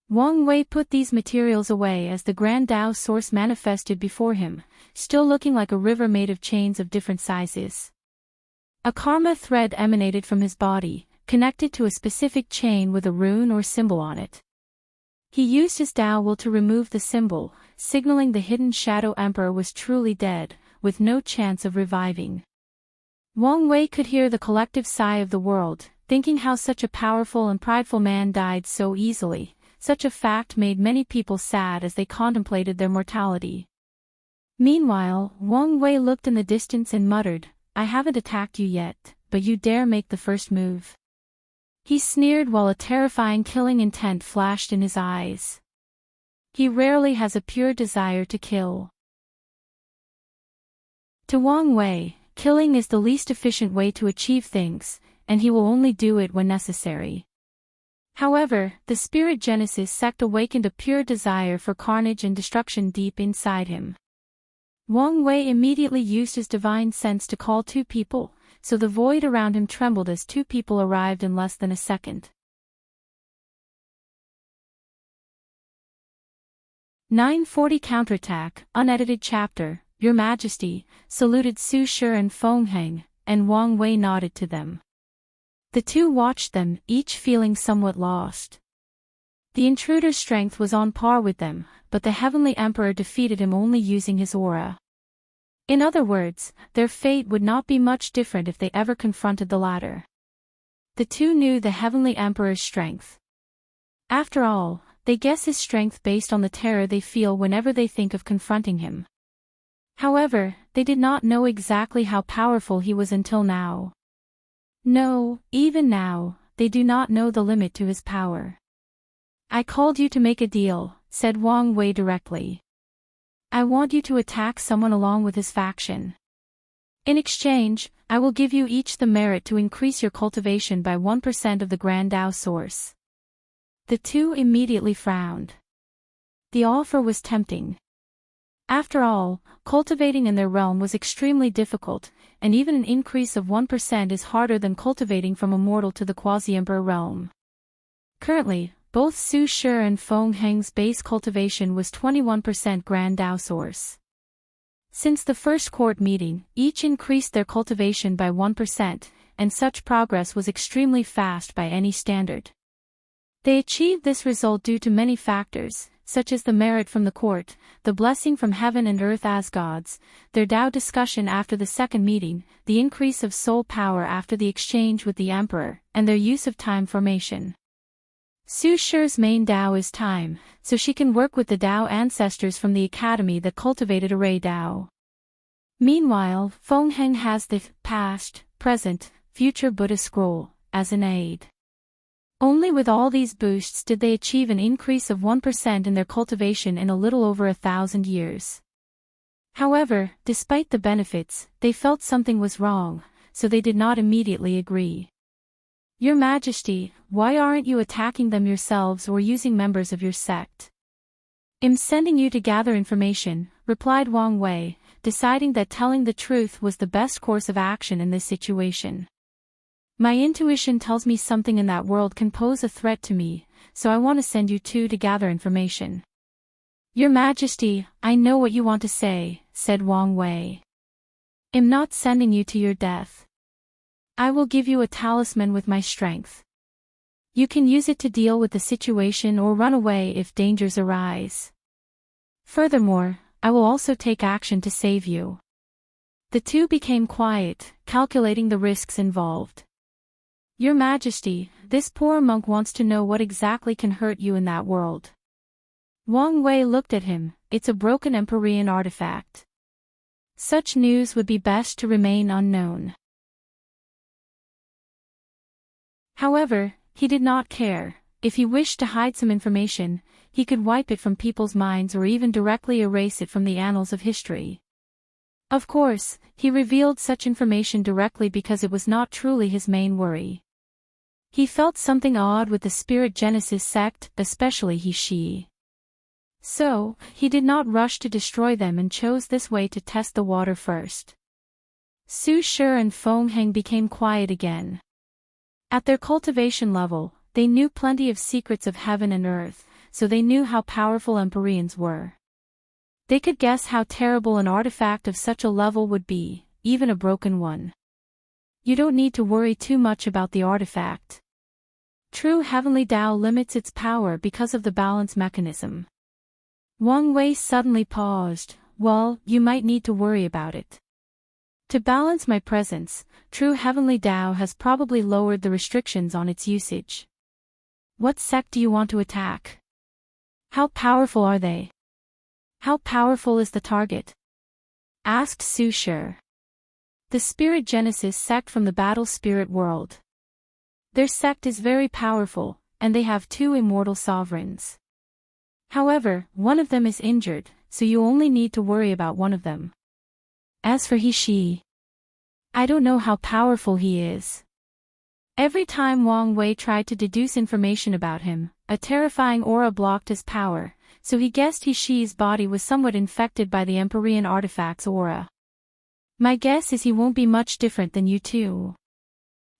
Wang Wei put these materials away as the Grand Tao source manifested before him, still looking like a river made of chains of different sizes. A karma thread emanated from his body, connected to a specific chain with a rune or symbol on it. He used his Tao will to remove the symbol, signaling the hidden Shadow Emperor was truly dead, with no chance of reviving. Wang Wei could hear the collective sigh of the world, thinking how such a powerful and prideful man died so easily. Such a fact made many people sad as they contemplated their mortality. Meanwhile, Wang Wei looked in the distance and muttered, I haven't attacked you yet, but you dare make the first move. He sneered while a terrifying killing intent flashed in his eyes. He rarely has a pure desire to kill. To Wang Wei, killing is the least efficient way to achieve things, and he will only do it when necessary. However, the Spirit Genesis sect awakened a pure desire for carnage and destruction deep inside him. Wang Wei immediately used his divine sense to call two people, so the void around him trembled as two people arrived in less than a second. 940 Counterattack, Unedited Chapter. Your Majesty, saluted Su Shi and Feng Heng, and Wang Wei nodded to them. The two watched them, each feeling somewhat lost. The intruder's strength was on par with them, but the Heavenly Emperor defeated him only using his aura. In other words, their fate would not be much different if they ever confronted the latter. The two knew the Heavenly Emperor's strength. After all, they guess his strength based on the terror they feel whenever they think of confronting him. However, they did not know exactly how powerful he was until now. No, even now, they do not know the limit to his power. I called you to make a deal, said Wang Wei directly. I want you to attack someone along with his faction. In exchange, I will give you each the merit to increase your cultivation by 1% of the Grand Tao source. The two immediately frowned. The offer was tempting. After all, cultivating in their realm was extremely difficult, and even an increase of 1% is harder than cultivating from Immortal to the Quasi-Emperor realm. Currently, both Su Shi and Feng Heng's base cultivation was 21% Grand Tao source. Since the first court meeting, each increased their cultivation by 1%, and such progress was extremely fast by any standard. They achieved this result due to many factors, such as the merit from the court, the blessing from heaven and earth as gods, their Tao discussion after the second meeting, the increase of soul power after the exchange with the emperor, and their use of time formation. Su Shi's main Tao is time, so she can work with the Tao ancestors from the academy that cultivated array Tao. Meanwhile, Feng Heng has the past, present, future Buddha scroll as an aid. Only with all these boosts did they achieve an increase of 1% in their cultivation in a little over 1,000 years. However, despite the benefits, they felt something was wrong, so they did not immediately agree. Your Majesty, why aren't you attacking them yourselves or using members of your sect? I'm sending you to gather information, replied Wang Wei, deciding that telling the truth was the best course of action in this situation. My intuition tells me something in that world can pose a threat to me, so I want to send you two to gather information. Your Majesty, I know what you want to say, said Wang Wei. I'm not sending you to your death. I will give you a talisman with my strength. You can use it to deal with the situation or run away if dangers arise. Furthermore, I will also take action to save you. The two became quiet, calculating the risks involved. Your Majesty, this poor monk wants to know what exactly can hurt you in that world. Wang Wei looked at him. It's a broken Empyrean artifact. Such news would be best to remain unknown. However, he did not care. If he wished to hide some information, he could wipe it from people's minds or even directly erase it from the annals of history. Of course, he revealed such information directly because it was not truly his main worry. He felt something odd with the Spirit Genesis sect, especially He Shi. So, he did not rush to destroy them and chose this way to test the water first. Su Shi and Feng Heng became quiet again. At their cultivation level, they knew plenty of secrets of heaven and earth, so they knew how powerful Empyreans were. They could guess how terrible an artifact of such a level would be, even a broken one. You don't need to worry too much about the artifact. True heavenly Tao limits its power because of the balance mechanism. Wang Wei suddenly paused. Well, you might need to worry about it. To balance my presence, true heavenly Tao has probably lowered the restrictions on its usage. What sect do you want to attack? How powerful are they? How powerful is the target? Asked Su Shi. The Spirit Genesis sect from the Battle Spirit world. Their sect is very powerful, and they have two immortal sovereigns. However, one of them is injured, so you only need to worry about one of them. As for He Shi, I don't know how powerful he is. Every time Wang Wei tried to deduce information about him, a terrifying aura blocked his power, so he guessed Shi's body was somewhat infected by the Empyrean artifact's aura. My guess is he won't be much different than you two.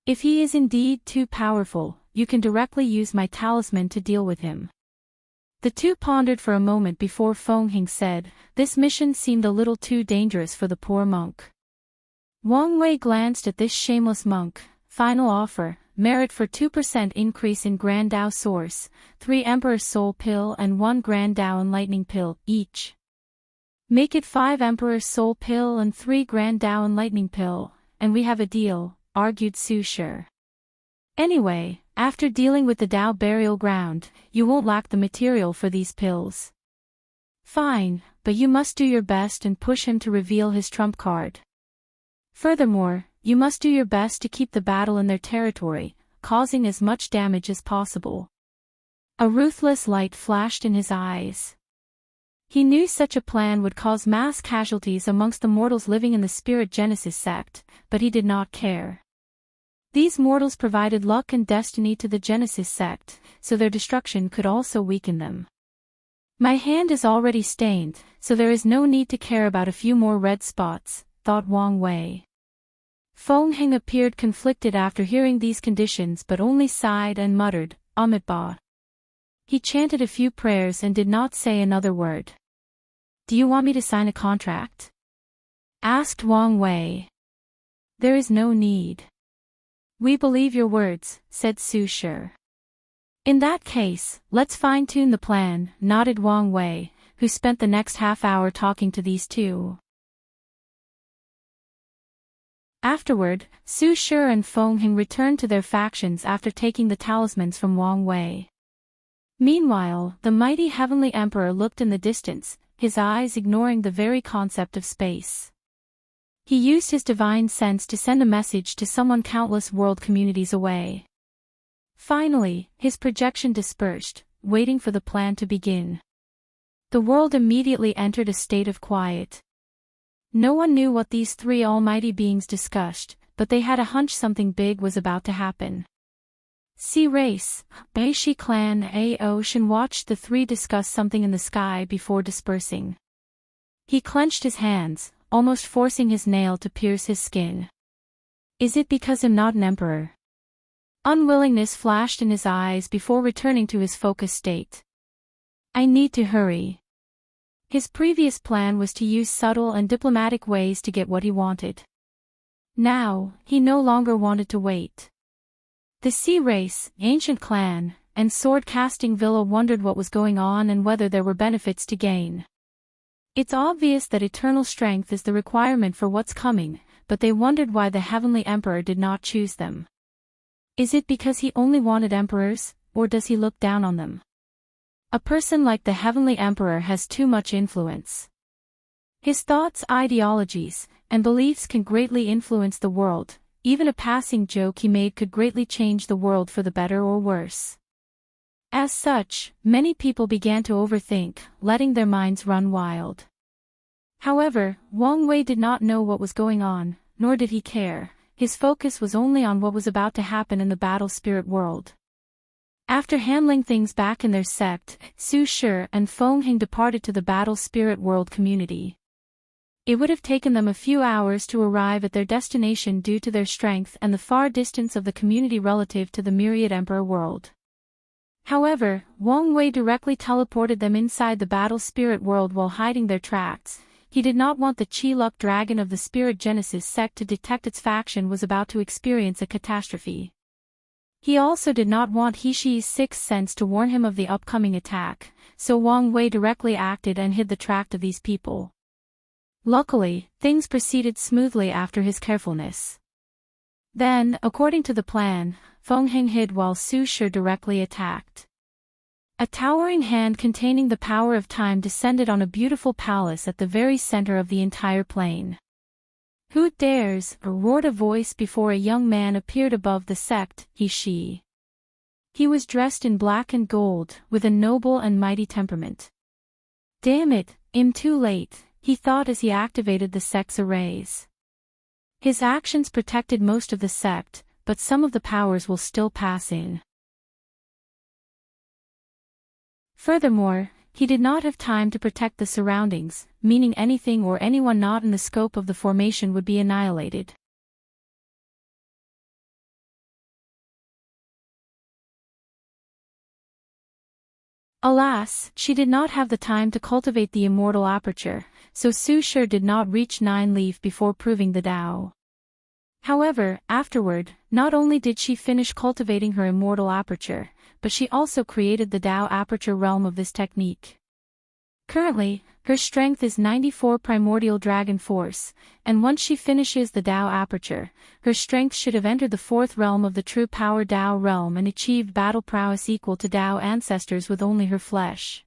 If he is indeed too powerful, you can directly use my talisman to deal with him. The two pondered for a moment before Feng Hing said, this mission seemed a little too dangerous for the poor monk. Wang Wei glanced at this shameless monk. Final offer, merit for 2% increase in Grand Dao source, 3 Emperor's Soul Pill and 1 Grand Dao Enlightening Pill, each. Make it 5 Emperor's Soul Pill and 3 Grand Dao Enlightening Pill, and we have a deal, argued Su Shi. Anyway, after dealing with the Dao burial ground, you won't lack the material for these pills. Fine, but you must do your best and push him to reveal his trump card. Furthermore, you must do your best to keep the battle in their territory, causing as much damage as possible. A ruthless light flashed in his eyes. He knew such a plan would cause mass casualties amongst the mortals living in the Spirit Genesis sect, but he did not care. These mortals provided luck and destiny to the Genesis sect, so their destruction could also weaken them. My hand is already stained, so there is no need to care about a few more red spots, thought Wang Wei. Feng Hing appeared conflicted after hearing these conditions but only sighed and muttered, Amitabha. He chanted a few prayers and did not say another word. Do you want me to sign a contract? Asked Wang Wei. There is no need. We believe your words, said Su Shi. In that case, let's fine-tune the plan, nodded Wang Wei, who spent the next half hour talking to these two. Afterward, Su Shi and Feng Hing returned to their factions after taking the talismans from Wang Wei. Meanwhile, the mighty Heavenly Emperor looked in the distance, his eyes ignoring the very concept of space. He used his divine sense to send a message to someone countless world communities away. Finally, his projection dispersed, waiting for the plan to begin. The world immediately entered a state of quiet. No one knew what these three almighty beings discussed, but they had a hunch something big was about to happen. Sea Race, Baishi Clan Ocean watched the three discuss something in the sky before dispersing. He clenched his hands, almost forcing his nail to pierce his skin. Is it because I'm not an emperor? Unwillingness flashed in his eyes before returning to his focused state. I need to hurry. His previous plan was to use subtle and diplomatic ways to get what he wanted. Now, he no longer wanted to wait. The Sea Race, Ancient Clan, and Sword-Casting Villa wondered what was going on and whether there were benefits to gain. It's obvious that eternal strength is the requirement for what's coming, but they wondered why the Heavenly Emperor did not choose them. Is it because he only wanted emperors, or does he look down on them? A person like the Heavenly Emperor has too much influence. His thoughts, ideologies, and beliefs can greatly influence the world. Even a passing joke he made could greatly change the world for the better or worse. As such, many people began to overthink, letting their minds run wild. However, Wang Wei did not know what was going on, nor did he care. His focus was only on what was about to happen in the battle spirit world. After handling things back in their sect, Su Shi and Feng Hing departed to the battle spirit world community. It would have taken them a few hours to arrive at their destination due to their strength and the far distance of the community relative to the myriad emperor world. However, Wang Wei directly teleported them inside the battle spirit world while hiding their tracks. He did not want the Chi-Luck dragon of the Spirit Genesis sect to detect its faction was about to experience a catastrophe. He also did not want Shi's sixth sense to warn him of the upcoming attack, so Wang Wei directly acted and hid the track of these people. Luckily, things proceeded smoothly after his carefulness. Then, according to the plan, Feng Hing hid while Su Shi directly attacked. A towering hand containing the power of time descended on a beautiful palace at the very center of the entire plain. Who dares? Roared a voice before a young man appeared above the sect, Shi. He was dressed in black and gold, with a noble and mighty temperament. Damn it, I'm too late, he thought as he activated the sect's arrays. His actions protected most of the sect, but some of the powers will still pass in. Furthermore, he did not have time to protect the surroundings, meaning anything or anyone not in the scope of the formation would be annihilated. Alas, she did not have the time to cultivate the immortal aperture, so Su Shi did not reach 9 leaf before proving the Tao. However, afterward, not only did she finish cultivating her immortal aperture, but she also created the Tao aperture realm of this technique. Currently, her strength is 94 primordial dragon force, and once she finishes the Tao aperture, her strength should have entered the 4th realm of the true power Tao realm and achieved battle prowess equal to Tao ancestors with only her flesh.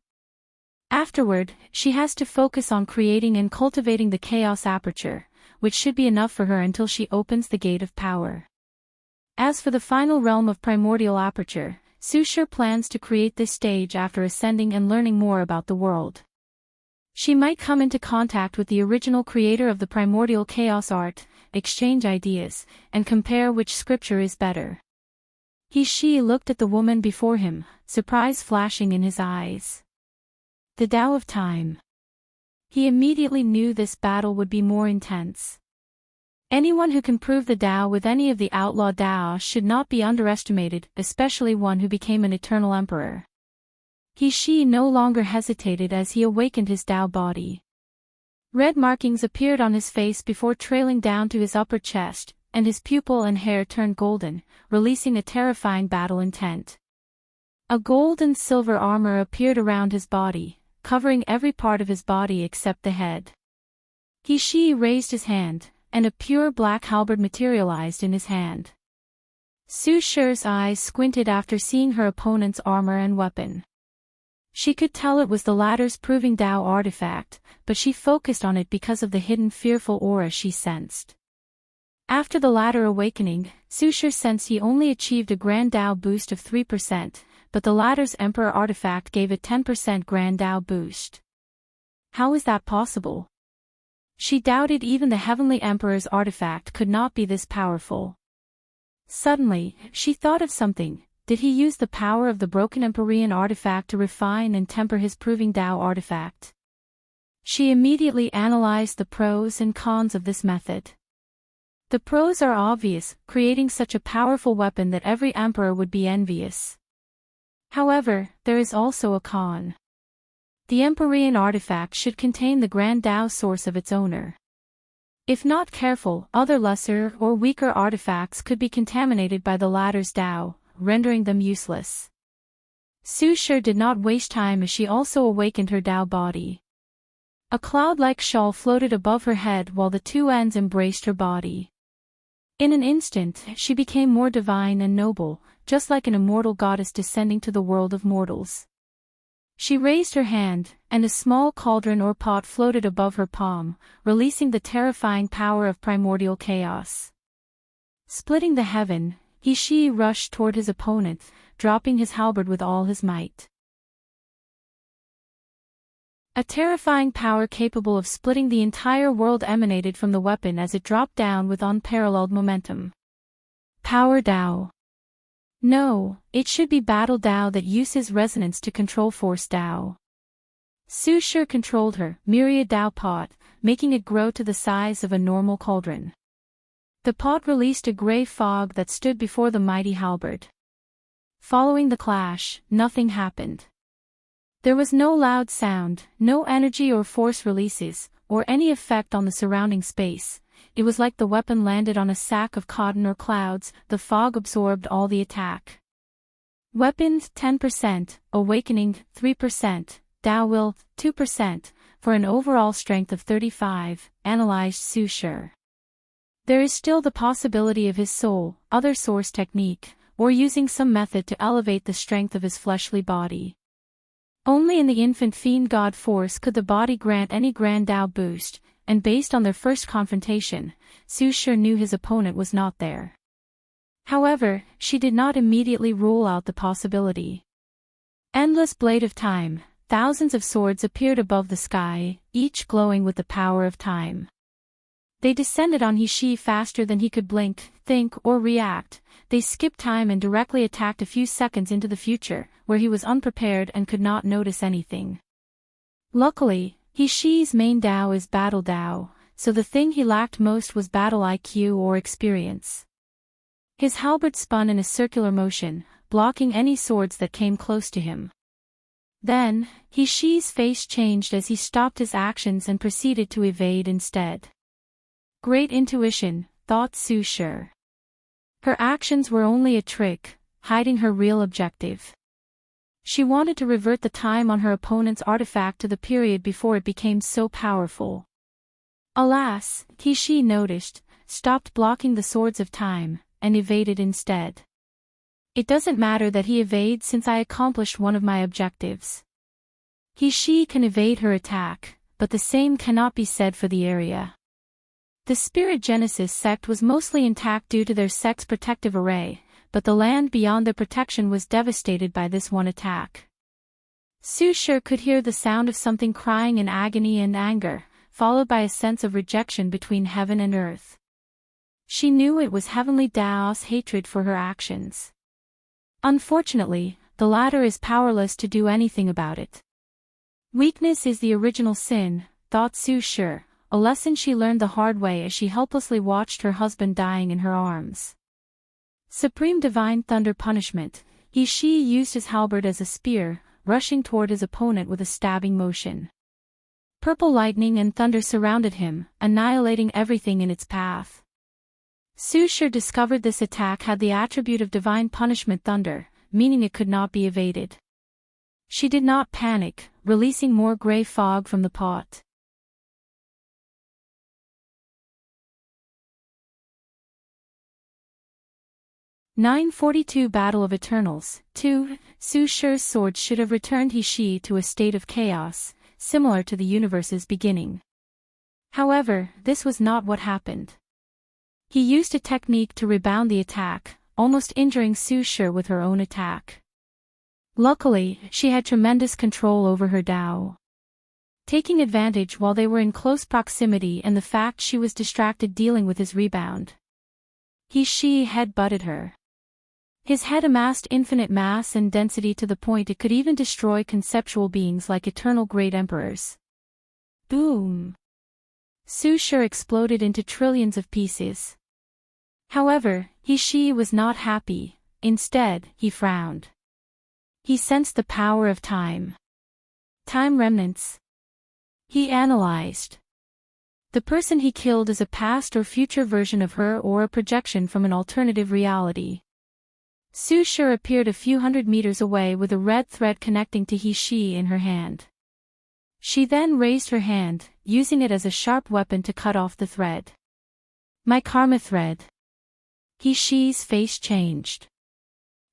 Afterward, she has to focus on creating and cultivating the chaos aperture, which should be enough for her until she opens the gate of power. As for the final realm of primordial aperture, Su Shi plans to create this stage after ascending and learning more about the world. She might come into contact with the original creator of the primordial chaos art, exchange ideas, and compare which scripture is better. She looked at the woman before him, surprise flashing in his eyes. The Tao of Time. He immediately knew this battle would be more intense. Anyone who can prove the Tao with any of the outlaw Tao should not be underestimated, especially one who became an eternal emperor. She no longer hesitated as he awakened his Tao body. Red markings appeared on his face before trailing down to his upper chest, and his pupil and hair turned golden, releasing a terrifying battle intent. A gold and silver armor appeared around his body, covering every part of his body except the head. She raised his hand, and a pure black halberd materialized in his hand. Su Shi's eyes squinted after seeing her opponent's armor and weapon. She could tell it was the latter's proving Tao artifact, but she focused on it because of the hidden fearful aura she sensed. After the latter awakening, Su Shi sensed he only achieved a Grand Tao boost of 3%, but the latter's Emperor artifact gave a 10% Grand Tao boost. How is that possible? She doubted even the Heavenly Emperor's artifact could not be this powerful. Suddenly, she thought of something. Did he use the power of the broken Empyrean artifact to refine and temper his proving Tao artifact? She immediately analyzed the pros and cons of this method. The pros are obvious, creating such a powerful weapon that every emperor would be envious. However, there is also a con. The Empyrean artifact should contain the Grand Tao source of its owner. If not careful, other lesser or weaker artifacts could be contaminated by the latter's Tao, rendering them useless. Su Shi did not waste time as she also awakened her Tao body. A cloud-like shawl floated above her head while the two ends embraced her body. In an instant, she became more divine and noble, just like an immortal goddess descending to the world of mortals. She raised her hand, and a small cauldron or pot floated above her palm, releasing the terrifying power of primordial chaos. Splitting the heaven, Shi rushed toward his opponent, dropping his halberd with all his might. A terrifying power capable of splitting the entire world emanated from the weapon as it dropped down with unparalleled momentum. Power Tao. No, it should be Battle Tao that uses resonance to control Force Tao. Su Shi controlled her myriad Tao pot, making it grow to the size of a normal cauldron. The pot released a gray fog that stood before the mighty halberd. Following the clash, nothing happened. There was no loud sound, no energy or force releases, or any effect on the surrounding space. It was like the weapon landed on a sack of cotton or clouds. The fog absorbed all the attack. Weapons 10%, awakening 3%, Tao will 2%, for an overall strength of 35, analyzed Su Shi. There is still the possibility of his soul, other source technique, or using some method to elevate the strength of his fleshly body. Only in the infant fiend god force could the body grant any Grand Tao boost, and based on their first confrontation, Su Shi knew his opponent was not there. However, she did not immediately rule out the possibility. Endless blade of time, thousands of swords appeared above the sky, each glowing with the power of time. They descended on Shi faster than he could blink, think, or react. They skipped time and directly attacked a few seconds into the future, where he was unprepared and could not notice anything. Luckily, He-Shi's main Dao is battle Dao, so the thing he lacked most was battle IQ or experience. His halberd spun in a circular motion, blocking any swords that came close to him. Then, He-Shi's face changed as he stopped his actions and proceeded to evade instead. Great intuition, thought Su Shi. Her actions were only a trick, hiding her real objective. She wanted to revert the time on her opponent's artifact to the period before it became so powerful. Alas, He-Shi noticed, stopped blocking the swords of time, and evaded instead. It doesn't matter that he evades since I accomplished one of my objectives. He-Shi can evade her attack, but the same cannot be said for the area. The Spirit Genesis sect was mostly intact due to their sect's protective array, but the land beyond their protection was devastated by this one attack. Su Shi could hear the sound of something crying in agony and anger, followed by a sense of rejection between heaven and earth. She knew it was heavenly Dao's hatred for her actions. Unfortunately, the latter is powerless to do anything about it. Weakness is the original sin, thought Su Shi, a lesson she learned the hard way as she helplessly watched her husband dying in her arms. Supreme Divine Thunder Punishment, He-Shi used his halberd as a spear, rushing toward his opponent with a stabbing motion. Purple lightning and thunder surrounded him, annihilating everything in its path. Su Shi discovered this attack had the attribute of divine punishment thunder, meaning it could not be evaded. She did not panic, releasing more gray fog from the pot. (942) Battle of Eternals. 2. Su Shi's sword should have returned He-Shi to a state of chaos, similar to the universe's beginning. However, this was not what happened. He used a technique to rebound the attack, almost injuring Su Shi with her own attack. Luckily, she had tremendous control over her Dao. Taking advantage while they were in close proximity and the fact she was distracted dealing with his rebound, He-Shi head-butted her. His head amassed infinite mass and density to the point it could even destroy conceptual beings like eternal great emperors. Boom! Su Shi exploded into trillions of pieces. However, He-Shi was not happy, instead, he frowned. He sensed the power of time. Time remnants. He analyzed. The person he killed is a past or future version of her or a projection from an alternative reality. Su Shi appeared a few hundred meters away with a red thread connecting to He-Shi in her hand. She then raised her hand, using it as a sharp weapon to cut off the thread. My karma thread. He-Shi's face changed.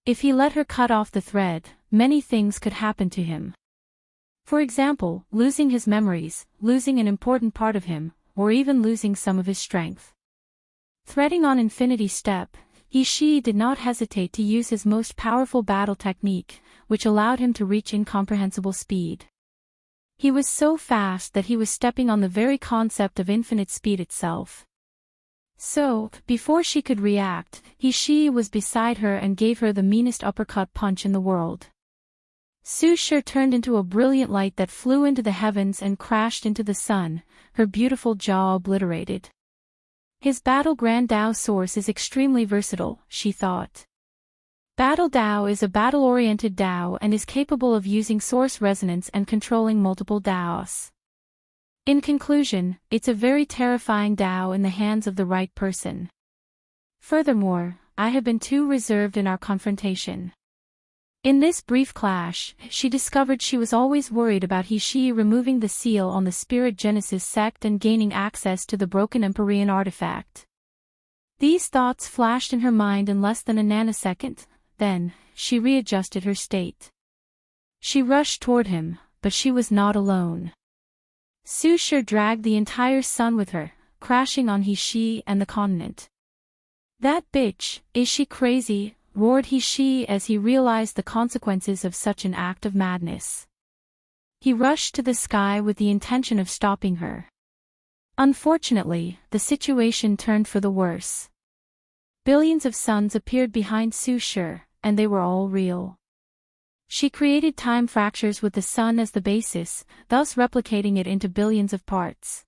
If he let her cut off the thread, many things could happen to him. For example, losing his memories, losing an important part of him, or even losing some of his strength. Threading on Infinity Step, He-Shi did not hesitate to use his most powerful battle technique, which allowed him to reach incomprehensible speed. He was so fast that he was stepping on the very concept of infinite speed itself. So, before she could react, He-Shi was beside her and gave her the meanest uppercut punch in the world. Su Shi turned into a brilliant light that flew into the heavens and crashed into the sun, her beautiful jaw obliterated. His Battle Grand Dao source is extremely versatile, she thought. Battle Dao is a battle-oriented Dao and is capable of using source resonance and controlling multiple Daos. In conclusion, it's a very terrifying Dao in the hands of the right person. Furthermore, I have been too reserved in our confrontation. In this brief clash, she discovered she was always worried about He-Shi removing the seal on the Spirit Genesis sect and gaining access to the broken Empyrean artifact. These thoughts flashed in her mind in less than a nanosecond, then, she readjusted her state. She rushed toward him, but she was not alone. Su Shi dragged the entire sun with her, crashing on He-Shi and the continent. That bitch, is she crazy? Roared He-Shi as he realized the consequences of such an act of madness. He rushed to the sky with the intention of stopping her. Unfortunately, the situation turned for the worse. Billions of suns appeared behind Su Shi, and they were all real. She created time fractures with the sun as the basis, thus replicating it into billions of parts.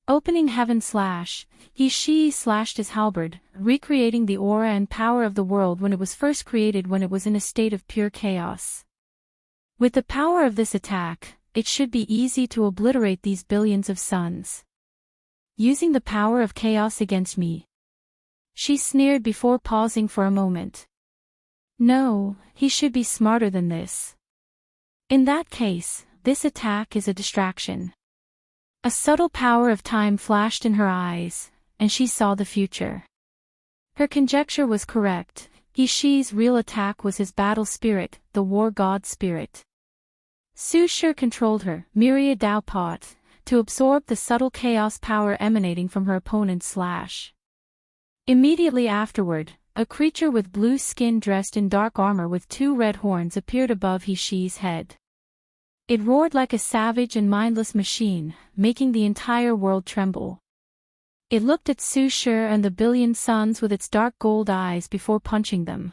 Opening heaven / he slashed his halberd, recreating the aura and power of the world when it was first created when it was in a state of pure chaos. With the power of this attack, it should be easy to obliterate these billions of suns. Using the power of chaos against me. She sneered before pausing for a moment. No, he should be smarter than this. In that case, this attack is a distraction. A subtle power of time flashed in her eyes, and she saw the future. Her conjecture was correct. Shi's real attack was his battle spirit, the war god spirit. Su Shi controlled her, Myriad Dao Pot, to absorb the subtle chaos power emanating from her opponent's slash. Immediately afterward, a creature with blue skin dressed in dark armor with 2 red horns appeared above Shi's head. It roared like a savage and mindless machine, making the entire world tremble. It looked at Su Shi and the billion suns with its dark gold eyes before punching them.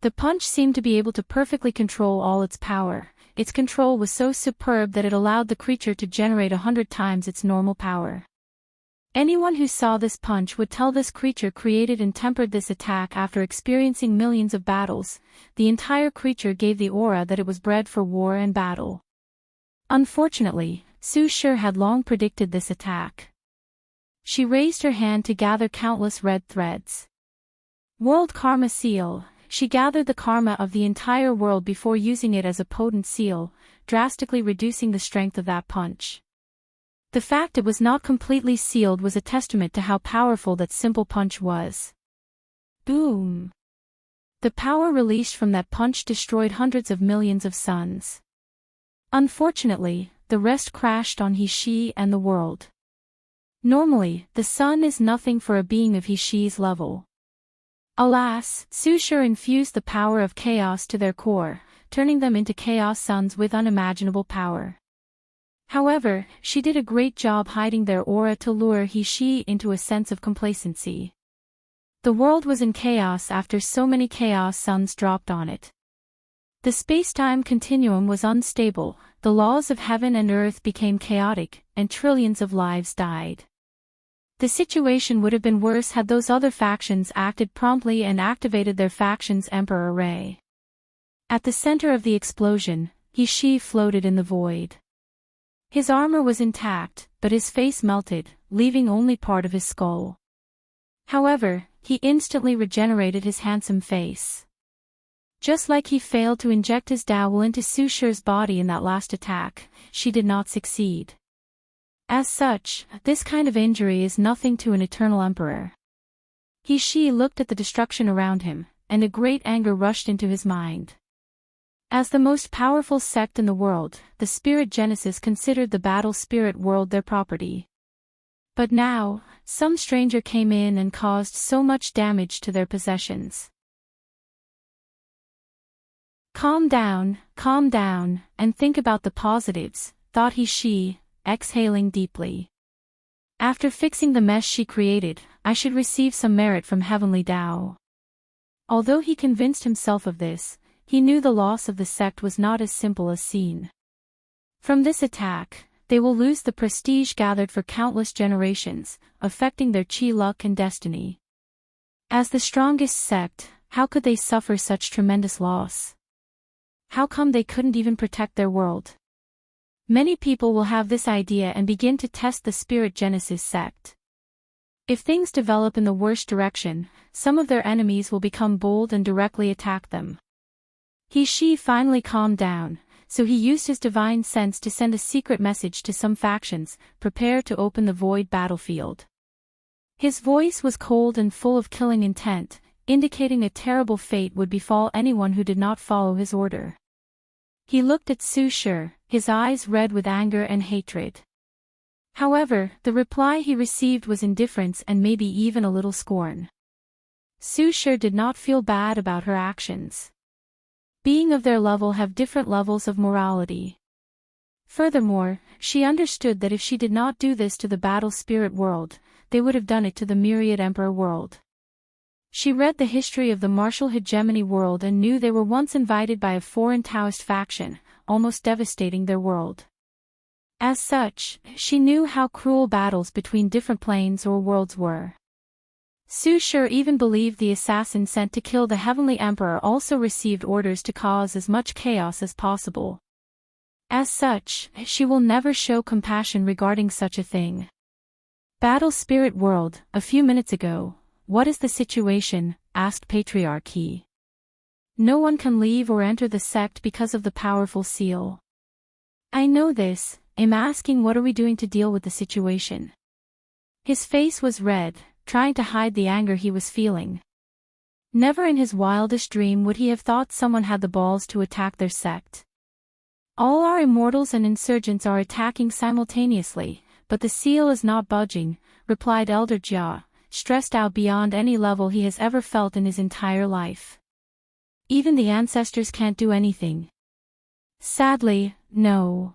The punch seemed to be able to perfectly control all its power. Its control was so superb that it allowed the creature to generate 100 times its normal power. Anyone who saw this punch would tell this creature created and tempered this attack after experiencing millions of battles. The entire creature gave the aura that it was bred for war and battle. Unfortunately, Su Shi had long predicted this attack. She raised her hand to gather countless red threads. World Karma Seal. She gathered the karma of the entire world before using it as a potent seal, drastically reducing the strength of that punch. The fact it was not completely sealed was a testament to how powerful that simple punch was. Boom! The power released from that punch destroyed hundreds of millions of suns. Unfortunately, the rest crashed on Shi and the world. Normally, the sun is nothing for a being of Shi's level. Alas, Su Shi infused the power of chaos to their core, turning them into chaos suns with unimaginable power. However, she did a great job hiding their aura to lure Shi into a sense of complacency. The world was in chaos after so many chaos suns dropped on it. The space-time continuum was unstable, the laws of heaven and earth became chaotic, and trillions of lives died. The situation would have been worse had those other factions acted promptly and activated their faction's Emperor Ray. At the center of the explosion, Shi floated in the void. His armor was intact, but his face melted, leaving only part of his skull. However, he instantly regenerated his handsome face. Just like he failed to inject his Dao into Su Shi's body in that last attack, she did not succeed. As such, this kind of injury is nothing to an eternal emperor. Shi looked at the destruction around him, and a great anger rushed into his mind. As the most powerful sect in the world, the Spirit Genesis considered the battle spirit world their property. But now, some stranger came in and caused so much damage to their possessions. Calm down, and think about the positives, thought Shi, exhaling deeply. After fixing the mess she created, I should receive some merit from heavenly Tao. Although he convinced himself of this, he knew the loss of the sect was not as simple as seen. From this attack, they will lose the prestige gathered for countless generations, affecting their chi luck and destiny. As the strongest sect, how could they suffer such tremendous loss? How come they couldn't even protect their world? Many people will have this idea and begin to test the Spirit Genesis sect. If things develop in the worst direction, some of their enemies will become bold and directly attack them. Shi finally calmed down, so he used his divine sense to send a secret message to some factions, prepare to open the void battlefield. His voice was cold and full of killing intent, indicating a terrible fate would befall anyone who did not follow his order. He looked at Su Shi, his eyes red with anger and hatred. However, the reply he received was indifference and maybe even a little scorn. Su Shi did not feel bad about her actions. Being of their level have different levels of morality. Furthermore, she understood that if she did not do this to the battle spirit world, they would have done it to the myriad emperor world. She read the history of the martial hegemony world and knew they were once invaded by a foreign Taoist faction, almost devastating their world. As such, she knew how cruel battles between different planes or worlds were. Su Shi even believed the assassin sent to kill the Heavenly Emperor also received orders to cause as much chaos as possible. As such, she will never show compassion regarding such a thing. Battle Spirit World, a few minutes ago. What is the situation? Asked Patriarch He. No one can leave or enter the sect because of the powerful seal. I know this. I'm asking what are we doing to deal with the situation? His face was red, trying to hide the anger he was feeling. Never in his wildest dream would he have thought someone had the balls to attack their sect. All our immortals and insurgents are attacking simultaneously, but the seal is not budging, replied Elder Jia, stressed out beyond any level he has ever felt in his entire life. Even the ancestors can't do anything. Sadly, no.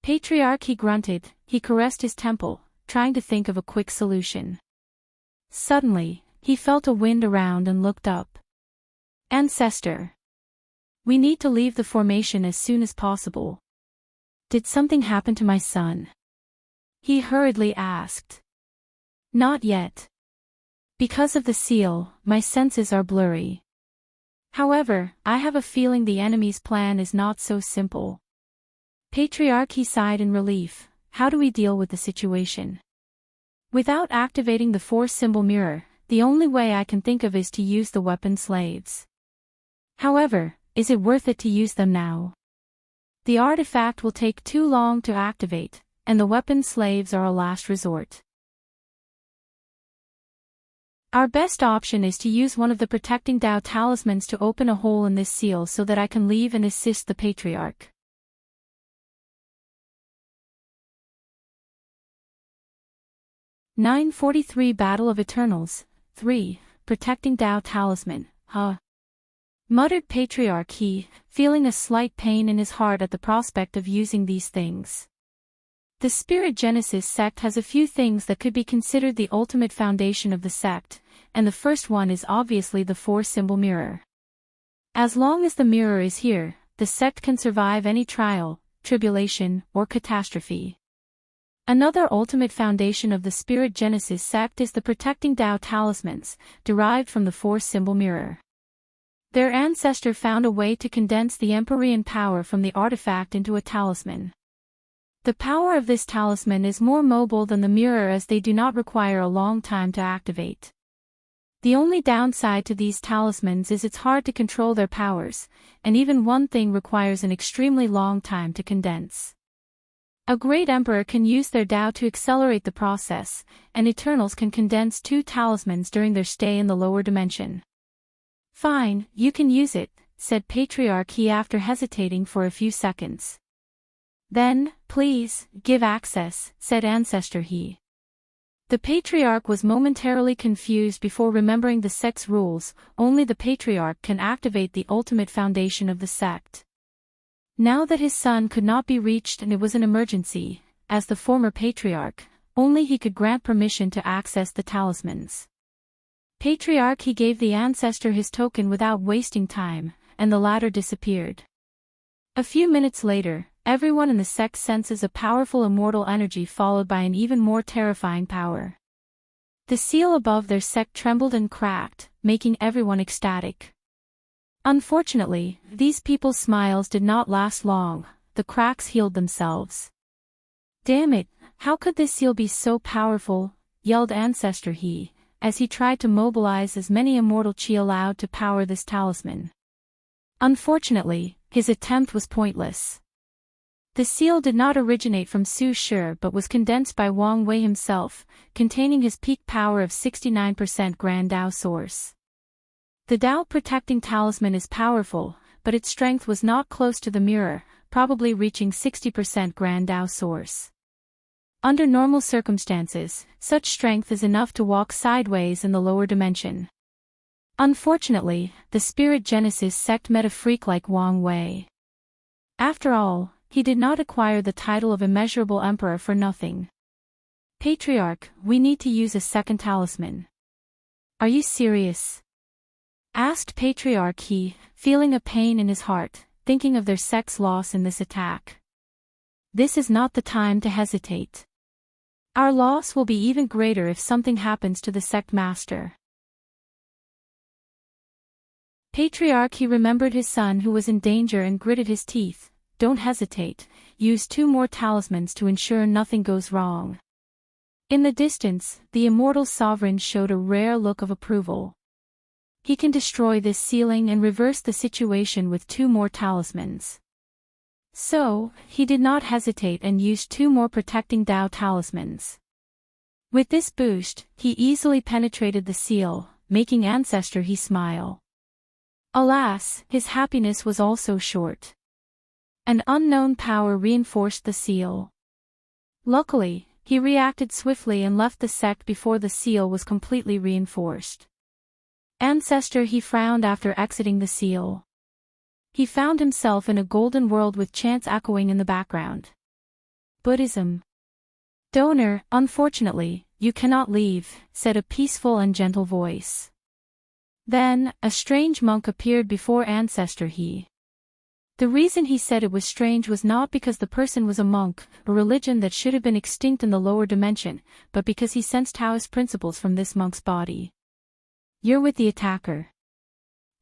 Patriarch He grunted, he caressed his temple, trying to think of a quick solution. Suddenly, he felt a wind around and looked up. Ancestor. We need to leave the formation as soon as possible. Did something happen to my son? He hurriedly asked. Not yet. Because of the seal, my senses are blurry. However, I have a feeling the enemy's plan is not so simple. Patriarch He sighed in relief. How do we deal with the situation? Without activating the force symbol mirror, the only way I can think of is to use the weapon slaves. However, is it worth it to use them now? The artifact will take too long to activate, and the weapon slaves are a last resort. Our best option is to use one of the protecting Dao talismans to open a hole in this seal so that I can leave and assist the Patriarch. (943) Battle of Eternals 3. Protecting Dao Talisman, muttered Patriarch He, feeling a slight pain in his heart at the prospect of using these things. The Spirit Genesis sect has a few things that could be considered the ultimate foundation of the sect, and the first one is obviously the force symbol mirror. As long as the mirror is here, the sect can survive any trial, tribulation, or catastrophe. Another ultimate foundation of the Spirit Genesis sect is the protecting Dao talismans, derived from the force symbol mirror. Their ancestor found a way to condense the Empyrean power from the artifact into a talisman. The power of this talisman is more mobile than the mirror as they do not require a long time to activate. The only downside to these talismans is it's hard to control their powers, and even one thing requires an extremely long time to condense. A great emperor can use their Dao to accelerate the process, and Eternals can condense 2 talismans during their stay in the lower dimension. Fine, you can use it, said Patriarch He after hesitating for a few seconds. Then, please, give access, said Ancestor He. The Patriarch was momentarily confused before remembering the sect's rules. Only the Patriarch can activate the ultimate foundation of the sect. Now that his son could not be reached and it was an emergency, as the former Patriarch, only he could grant permission to access the talismans. Patriarch He gave the ancestor his token without wasting time, and the latter disappeared. A few minutes later, everyone in the sect senses a powerful immortal energy followed by an even more terrifying power. The seal above their sect trembled and cracked, making everyone ecstatic. Unfortunately, these people's smiles did not last long. The cracks healed themselves. Damn it, how could this seal be so powerful? Yelled Ancestor He, as he tried to mobilize as many immortal chi allowed to power this talisman. Unfortunately, his attempt was pointless. The seal did not originate from Su Shi but was condensed by Wang Wei himself, containing his peak power of 69% Grand Dao source. The Dao protecting talisman is powerful, but its strength was not close to the mirror, probably reaching 60% Grand Dao source. Under normal circumstances, such strength is enough to walk sideways in the lower dimension. Unfortunately, the Spirit Genesis sect met a freak like Wang Wei. After all, he did not acquire the title of immeasurable emperor for nothing. Patriarch, we need to use a second talisman. Are you serious? Asked Patriarch He, feeling a pain in his heart, thinking of their sect's loss in this attack. This is not the time to hesitate. Our loss will be even greater if something happens to the sect master. Patriarch He remembered his son who was in danger and gritted his teeth. Don't hesitate, use 2 more talismans to ensure nothing goes wrong. In the distance, the immortal sovereign showed a rare look of approval. He can destroy this ceiling and reverse the situation with 2 more talismans. So, he did not hesitate and used 2 more protecting Tao talismans. With this boost, he easily penetrated the seal, making Ancestor He smile. Alas, his happiness was also short. An unknown power reinforced the seal. Luckily, he reacted swiftly and left the sect before the seal was completely reinforced. Ancestor He frowned after exiting the seal. He found himself in a golden world with chants echoing in the background. Buddhism. Donor, unfortunately, you cannot leave, said a peaceful and gentle voice. Then, a strange monk appeared before Ancestor He. The reason he said it was strange was not because the person was a monk, a religion that should have been extinct in the lower dimension, but because he sensed Taoist principles from this monk's body. You're with the attacker.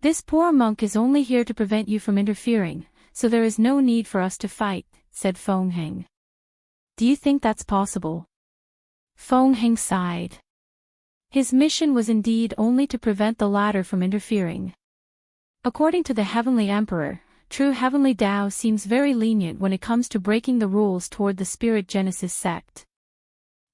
This poor monk is only here to prevent you from interfering, so there is no need for us to fight, said Feng Heng. Do you think that's possible? Feng Heng sighed. His mission was indeed only to prevent the latter from interfering. According to the Heavenly Emperor, true Heavenly Tao seems very lenient when it comes to breaking the rules toward the Spirit Genesis sect.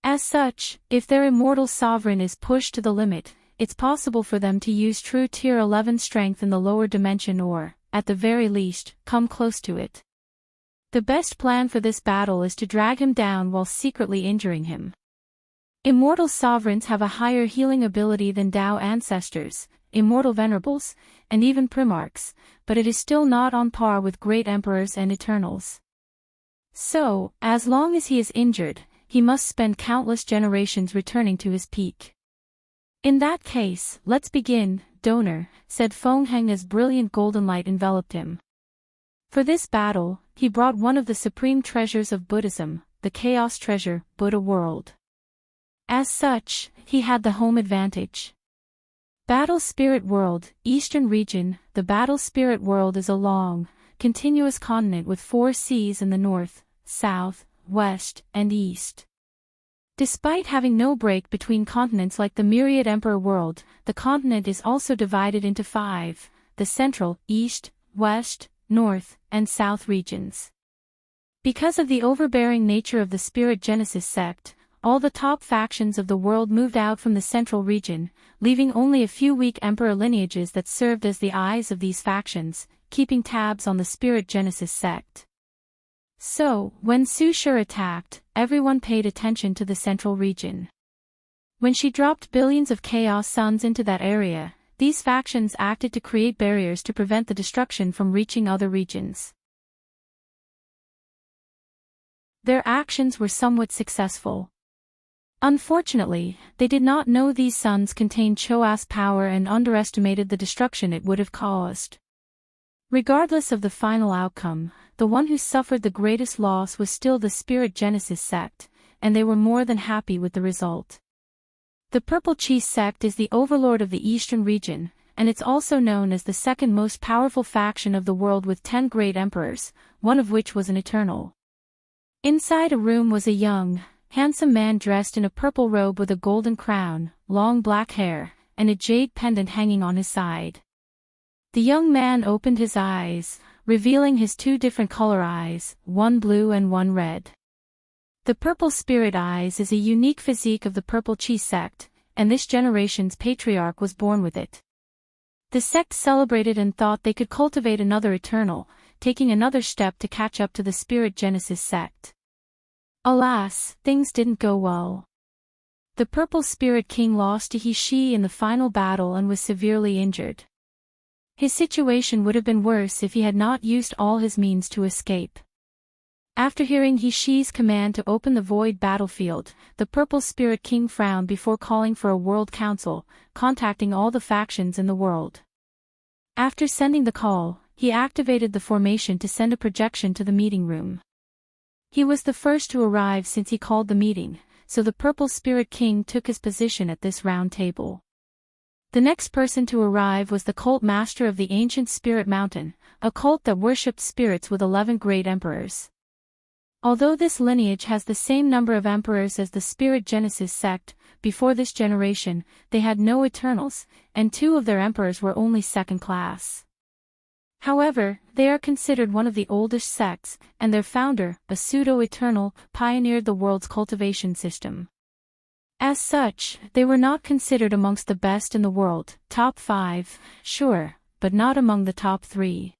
As such, if their immortal sovereign is pushed to the limit, it's possible for them to use true Tier 11 strength in the lower dimension or, at the very least, come close to it. The best plan for this battle is to drag him down while secretly injuring him. Immortal sovereigns have a higher healing ability than Tao ancestors, immortal venerables, and even primarchs, but it is still not on par with great emperors and eternals. So, as long as he is injured, he must spend countless generations returning to his peak. In that case, let's begin, Donor, said Feng Heng as brilliant golden light enveloped him. For this battle, he brought one of the supreme treasures of Buddhism, the Chaos Treasure, Buddha World. As such, he had the home advantage. Battle Spirit World, Eastern Region. The Battle Spirit World is a long, continuous continent with 4 seas in the north, south, west, and east. Despite having no break between continents like the Myriad Emperor world, the continent is also divided into 5, the central, east, west, north, and south regions. Because of the overbearing nature of the Spirit Genesis sect, all the top factions of the world moved out from the central region, leaving only a few weak emperor lineages that served as the eyes of these factions, keeping tabs on the Spirit Genesis sect. So, when Su Shi attacked, everyone paid attention to the central region. When she dropped billions of chaos suns into that area, these factions acted to create barriers to prevent the destruction from reaching other regions. Their actions were somewhat successful. Unfortunately, they did not know these suns contained Choas power and underestimated the destruction it would have caused. Regardless of the final outcome, the one who suffered the greatest loss was still the Spirit Genesis sect, and they were more than happy with the result. The Purple Chi sect is the overlord of the Eastern region, and it's also known as the second most powerful faction of the world with 10 great emperors, one of which was an eternal. Inside a room was a young, handsome man dressed in a purple robe with a golden crown, long black hair, and a jade pendant hanging on his side. The young man opened his eyes, revealing his 2 different color eyes, one blue and one red. The purple spirit eyes is a unique physique of the Purple Chi sect, and this generation's patriarch was born with it. The sect celebrated and thought they could cultivate another eternal, taking another step to catch up to the Spirit Genesis sect. Alas, things didn't go well. The Purple Spirit King lost to He Shi in the final battle and was severely injured. His situation would have been worse if he had not used all his means to escape. After hearing He Shi's command to open the void battlefield, the Purple Spirit King frowned before calling for a world council, contacting all the factions in the world. After sending the call, he activated the formation to send a projection to the meeting room. He was the first to arrive since he called the meeting, so the Purple Spirit King took his position at this round table. The next person to arrive was the cult master of the ancient Spirit Mountain, a cult that worshipped spirits with 11 great emperors. Although this lineage has the same number of emperors as the Spirit Genesis sect, before this generation, they had no Eternals, and 2 of their emperors were only second class. However, they are considered one of the oldest sects, and their founder, a pseudo-Eternal, pioneered the world's cultivation system. As such, they were not considered amongst the best in the world, top 5, sure, but not among the top 3.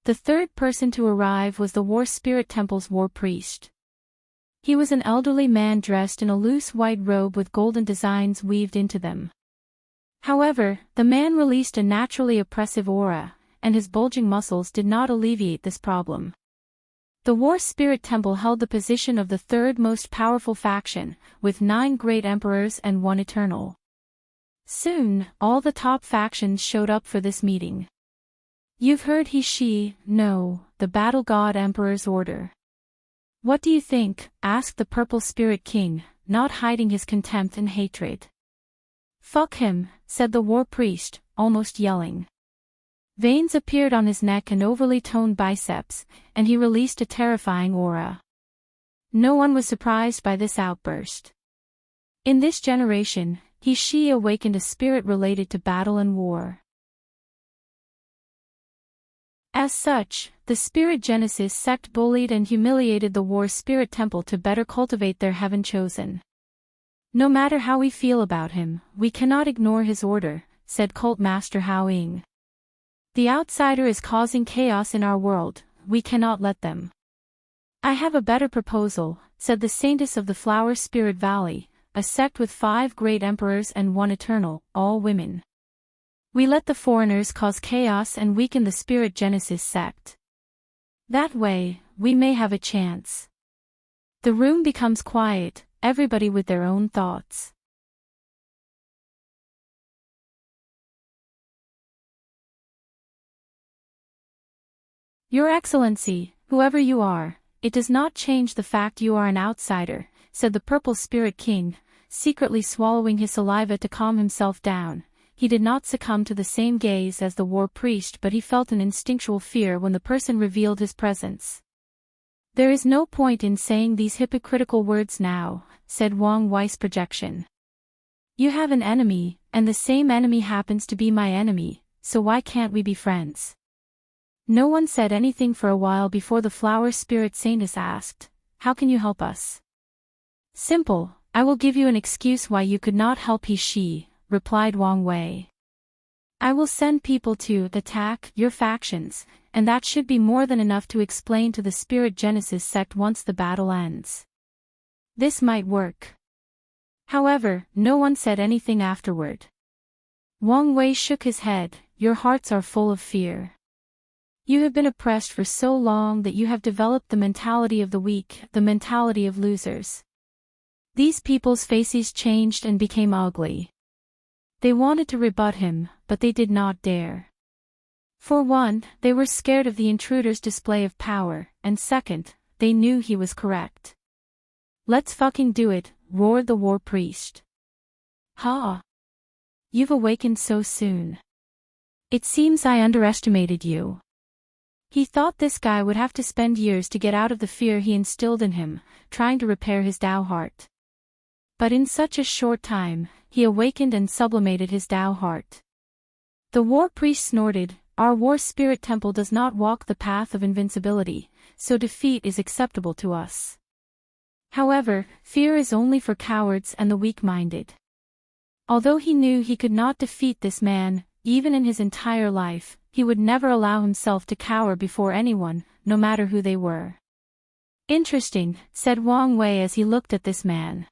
The third person to arrive was the War Spirit Temple's War Priest. He was an elderly man dressed in a loose white robe with golden designs weaved into them. However, the man released a naturally oppressive aura, and his bulging muscles did not alleviate this problem. The War Spirit Temple held the position of the third most powerful faction, with 9 great emperors and 1 eternal. Soon, all the top factions showed up for this meeting. You've heard He Shi, no, the Battle God Emperor's order. What do you think? Asked the Purple Spirit King, not hiding his contempt and hatred. Fuck him, said the War Priest, almost yelling. Veins appeared on his neck and overly toned biceps, and he released a terrifying aura. No one was surprised by this outburst. In this generation, He Shi awakened a spirit related to battle and war. As such, the Spirit Genesis sect bullied and humiliated the War Spirit Temple to better cultivate their heaven chosen. No matter how we feel about him, we cannot ignore his order, said Cult Master Hao Ying. The outsider is causing chaos in our world, we cannot let them. I have a better proposal, said the Saintess of the Flower Spirit Valley, a sect with 5 great emperors and 1 eternal, all women. We let the foreigners cause chaos and weaken the Spirit Genesis sect. That way, we may have a chance. The room becomes quiet, everybody with their own thoughts. Your Excellency, whoever you are, it does not change the fact you are an outsider, said the Purple Spirit King, secretly swallowing his saliva to calm himself down. He did not succumb to the same gaze as the War Priest, but he felt an instinctual fear when the person revealed his presence. There is no point in saying these hypocritical words now, said Wang Wei's projection. You have an enemy, and the same enemy happens to be my enemy, so why can't we be friends? No one said anything for a while before the Flower Spirit Saintess asked, how can you help us? Simple, I will give you an excuse why you could not help He Shi, replied Wang Wei. I will send people to attack your factions, and that should be more than enough to explain to the Spirit Genesis sect once the battle ends. This might work. However, no one said anything afterward. Wang Wei shook his head, your hearts are full of fear. You have been oppressed for so long that you have developed the mentality of the weak, the mentality of losers. These people's faces changed and became ugly. They wanted to rebut him, but they did not dare. For one, they were scared of the intruder's display of power, and second, they knew he was correct. Let's fucking do it, roared the War Priest. Ha! You've awakened so soon. It seems I underestimated you. He thought this guy would have to spend years to get out of the fear he instilled in him, trying to repair his Tao heart. But in such a short time, he awakened and sublimated his Tao heart. The War Priest snorted, our War Spirit Temple does not walk the path of invincibility, so defeat is acceptable to us. However, fear is only for cowards and the weak-minded. Although he knew he could not defeat this man, even in his entire life, he would never allow himself to cower before anyone, no matter who they were. Interesting, said Wang Wei as he looked at this man.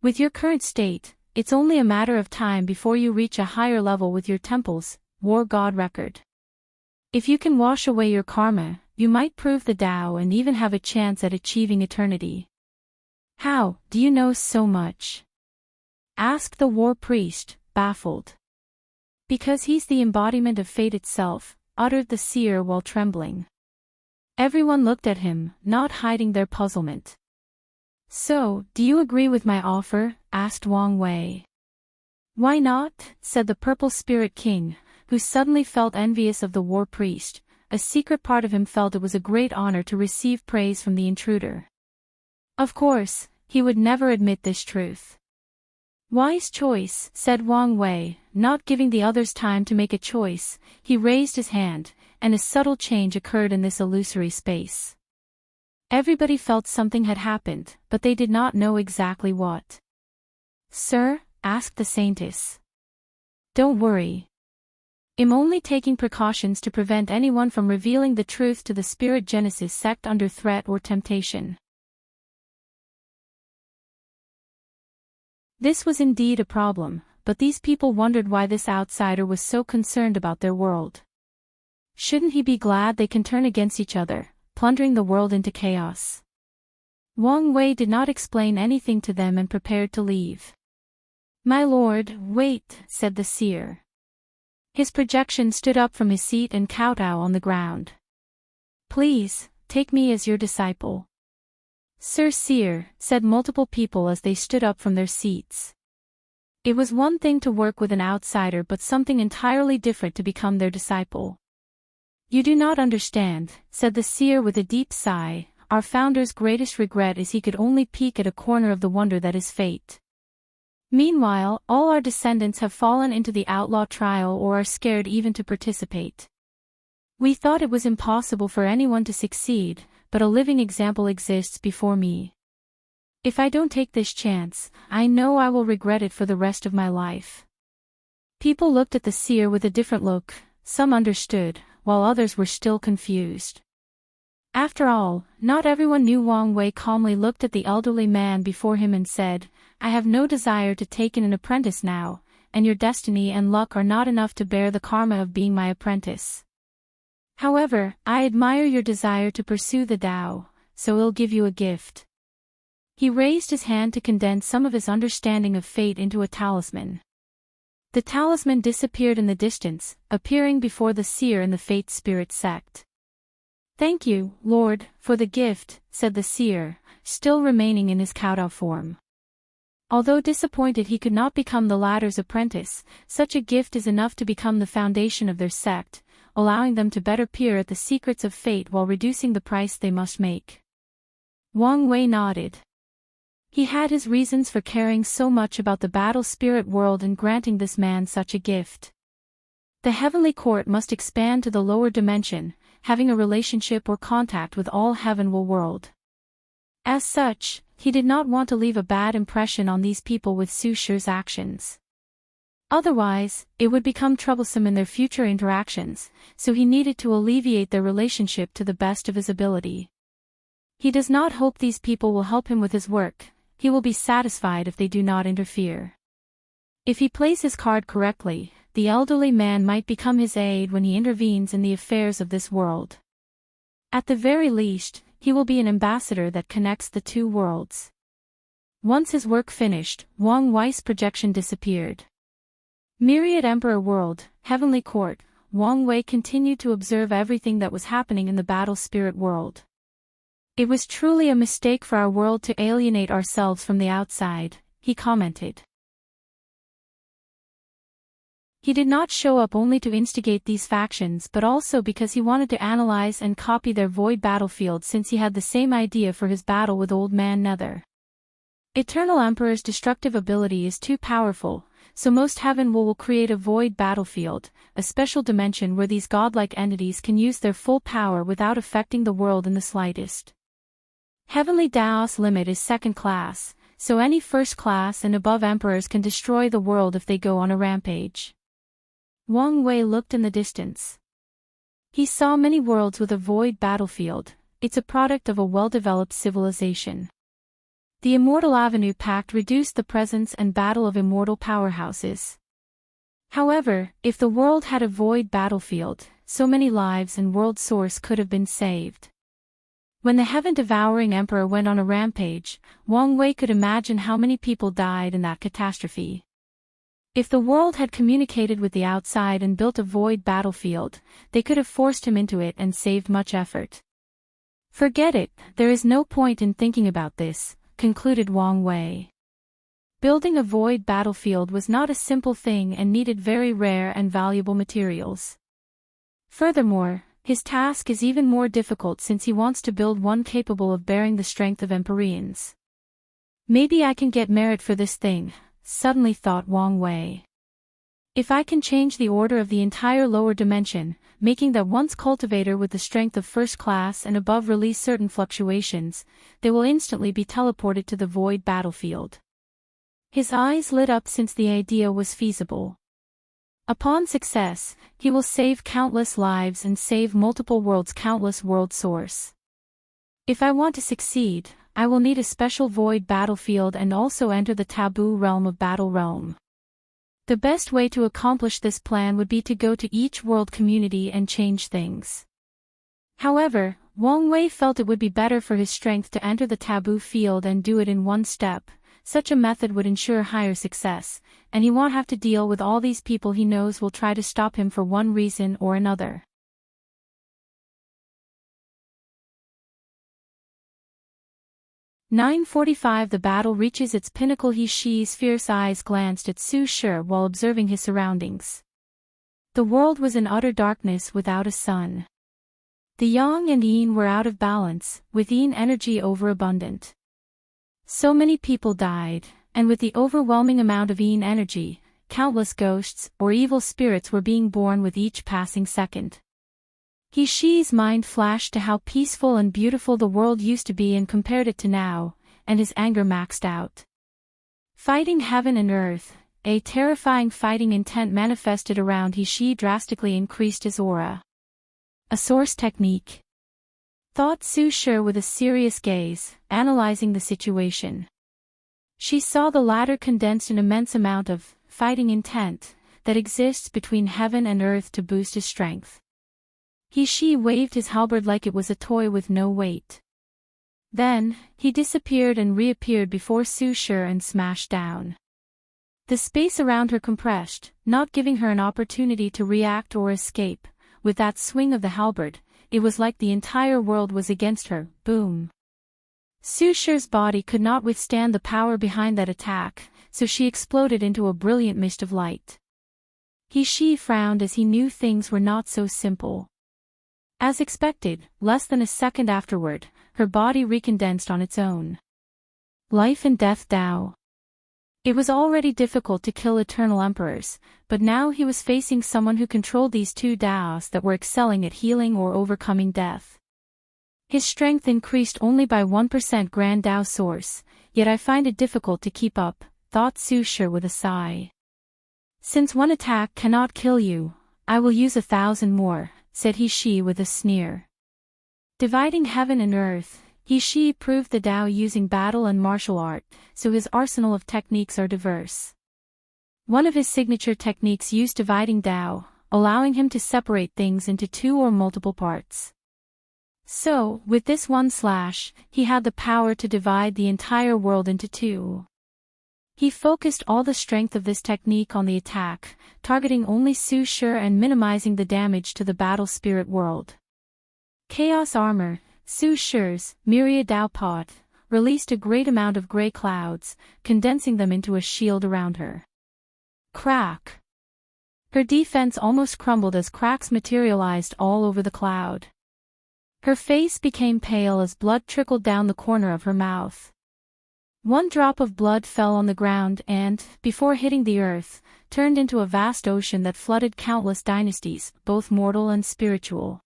With your current state, it's only a matter of time before you reach a higher level with your temple's War God record. If you can wash away your karma, you might prove the Tao and even have a chance at achieving eternity. How do you know so much? Asked the war priest, baffled. Because he's the embodiment of fate itself, uttered the seer while trembling. Everyone looked at him, not hiding their puzzlement. So, do you agree with my offer? Asked Wang Wei. Why not? Said the Purple Spirit King, who suddenly felt envious of the war priest. A secret part of him felt it was a great honor to receive praise from the intruder. Of course, he would never admit this truth. Wise choice, said Wang Wei, not giving the others time to make a choice. He raised his hand, and a subtle change occurred in this illusory space. Everybody felt something had happened, but they did not know exactly what. Sir? Asked the saintess. Don't worry. I'm only taking precautions to prevent anyone from revealing the truth to the Spirit Genesis sect under threat or temptation. This was indeed a problem, but these people wondered why this outsider was so concerned about their world. Shouldn't he be glad they can turn against each other, plundering the world into chaos? Wang Wei did not explain anything to them and prepared to leave. My lord, wait, said the seer. His projection stood up from his seat and kowtow on the ground. Please, take me as your disciple. Sir Seer, said multiple people as they stood up from their seats. It was one thing to work with an outsider but something entirely different to become their disciple. You do not understand, said the seer with a deep sigh. Our founder's greatest regret is he could only peek at a corner of the wonder that is fate. Meanwhile, all our descendants have fallen into the outlaw trial or are scared even to participate. We thought it was impossible for anyone to succeed, but a living example exists before me. If I don't take this chance, I know I will regret it for the rest of my life. People looked at the seer with a different look, some understood, while others were still confused. After all, not everyone knew. Wang Wei calmly looked at the elderly man before him and said, I have no desire to take in an apprentice now, and your destiny and luck are not enough to bear the karma of being my apprentice. However, I admire your desire to pursue the Tao, so I'll give you a gift. He raised his hand to condense some of his understanding of fate into a talisman. The talisman disappeared in the distance, appearing before the seer in the Fate Spirit sect. Thank you, Lord, for the gift, said the seer, still remaining in his kowtow form. Although disappointed he could not become the latter's apprentice, such a gift is enough to become the foundation of their sect, allowing them to better peer at the secrets of fate while reducing the price they must make. Wang Wei nodded. He had his reasons for caring so much about the battle spirit world and granting this man such a gift. The heavenly court must expand to the lower dimension, having a relationship or contact with all heavenly world. As such, he did not want to leave a bad impression on these people with Su Shi's actions. Otherwise, it would become troublesome in their future interactions, so he needed to alleviate their relationship to the best of his ability. He does not hope these people will help him with his work, he will be satisfied if they do not interfere. If he plays his card correctly, the elderly man might become his aide when he intervenes in the affairs of this world. At the very least, he will be an ambassador that connects the two worlds. Once his work finished, Wang Wei's projection disappeared. Myriad Emperor World, Heavenly Court, Wang Wei continued to observe everything that was happening in the battle spirit world. It was truly a mistake for our world to alienate ourselves from the outside, he commented. He did not show up only to instigate these factions but also because he wanted to analyze and copy their void battlefield since he had the same idea for his battle with Old Man Nether. Eternal Emperor's destructive ability is too powerful, so most heaven will create a void battlefield, a special dimension where these godlike entities can use their full power without affecting the world in the slightest. Heavenly Daos limit is second class, so any first class and above emperors can destroy the world if they go on a rampage. Wang Wei looked in the distance. He saw many worlds with a void battlefield. It's a product of a well-developed civilization. The Immortal Avenue Pact reduced the presence and battle of immortal powerhouses. However, if the world had a void battlefield, so many lives and world source could have been saved. When the heaven-devouring emperor went on a rampage, Wang Wei could imagine how many people died in that catastrophe. If the world had communicated with the outside and built a void battlefield, they could have forced him into it and saved much effort. Forget it, there is no point in thinking about this, concluded Wang Wei. Building a void battlefield was not a simple thing and needed very rare and valuable materials. Furthermore, his task is even more difficult since he wants to build one capable of bearing the strength of Empyreans. Maybe I can get merit for this thing, suddenly thought Wang Wei. If I can change the order of the entire lower dimension, making that once cultivator with the strength of first class and above release certain fluctuations, they will instantly be teleported to the void battlefield. His eyes lit up since the idea was feasible. Upon success, he will save countless lives and save multiple worlds' countless world source. If I want to succeed, I will need a special void battlefield and also enter the taboo realm of Battle Realm. The best way to accomplish this plan would be to go to each world community and change things. However, Wang Wei felt it would be better for his strength to enter the taboo field and do it in one step. Such a method would ensure higher success, and he won't have to deal with all these people he knows will try to stop him for one reason or another. "9:45 The battle reaches its pinnacle. He Shi's fierce eyes glanced at Su Shi while observing his surroundings. The world was in utter darkness without a sun. The yang and yin were out of balance, with yin energy overabundant. So many people died, and with the overwhelming amount of yin energy, countless ghosts or evil spirits were being born with each passing second. He Shi's mind flashed to how peaceful and beautiful the world used to be and compared it to now, and his anger maxed out. Fighting heaven and earth, a terrifying fighting intent manifested around He Shi drastically increased his aura. A source technique, thought Su Shi with a serious gaze, analyzing the situation. She saw the latter condensed an immense amount of fighting intent that exists between heaven and earth to boost his strength. He Shi waved his halberd like it was a toy with no weight. Then, he disappeared and reappeared before Su Shi and smashed down. The space around her compressed, not giving her an opportunity to react or escape. With that swing of the halberd, it was like the entire world was against her. Boom. Su Shi's body could not withstand the power behind that attack, so she exploded into a brilliant mist of light. He Shi frowned as he knew things were not so simple. As expected, less than a second afterward, her body recondensed on its own. Life and death Tao. It was already difficult to kill eternal emperors, but now he was facing someone who controlled these two Daos that were excelling at healing or overcoming death. His strength increased only by 1% Grand Dao source, yet I find it difficult to keep up, thought Su Shi with a sigh. Since one attack cannot kill you, I will use 1,000 more, said He Shi with a sneer. Dividing heaven and earth, He Shi proved the Dao using battle and martial art, so his arsenal of techniques are diverse. One of his signature techniques used dividing Dao, allowing him to separate things into two or multiple parts. So, with this one slash, he had the power to divide the entire world into two. He focused all the strength of this technique on the attack, targeting only Su Shi and minimizing the damage to the battle spirit world. Chaos armor, Su Shi's myriad Dao pot, released a great amount of gray clouds, condensing them into a shield around her. Crack! Her defense almost crumbled as cracks materialized all over the cloud. Her face became pale as blood trickled down the corner of her mouth. One drop of blood fell on the ground and, before hitting the earth, turned into a vast ocean that flooded countless dynasties, both mortal and spiritual.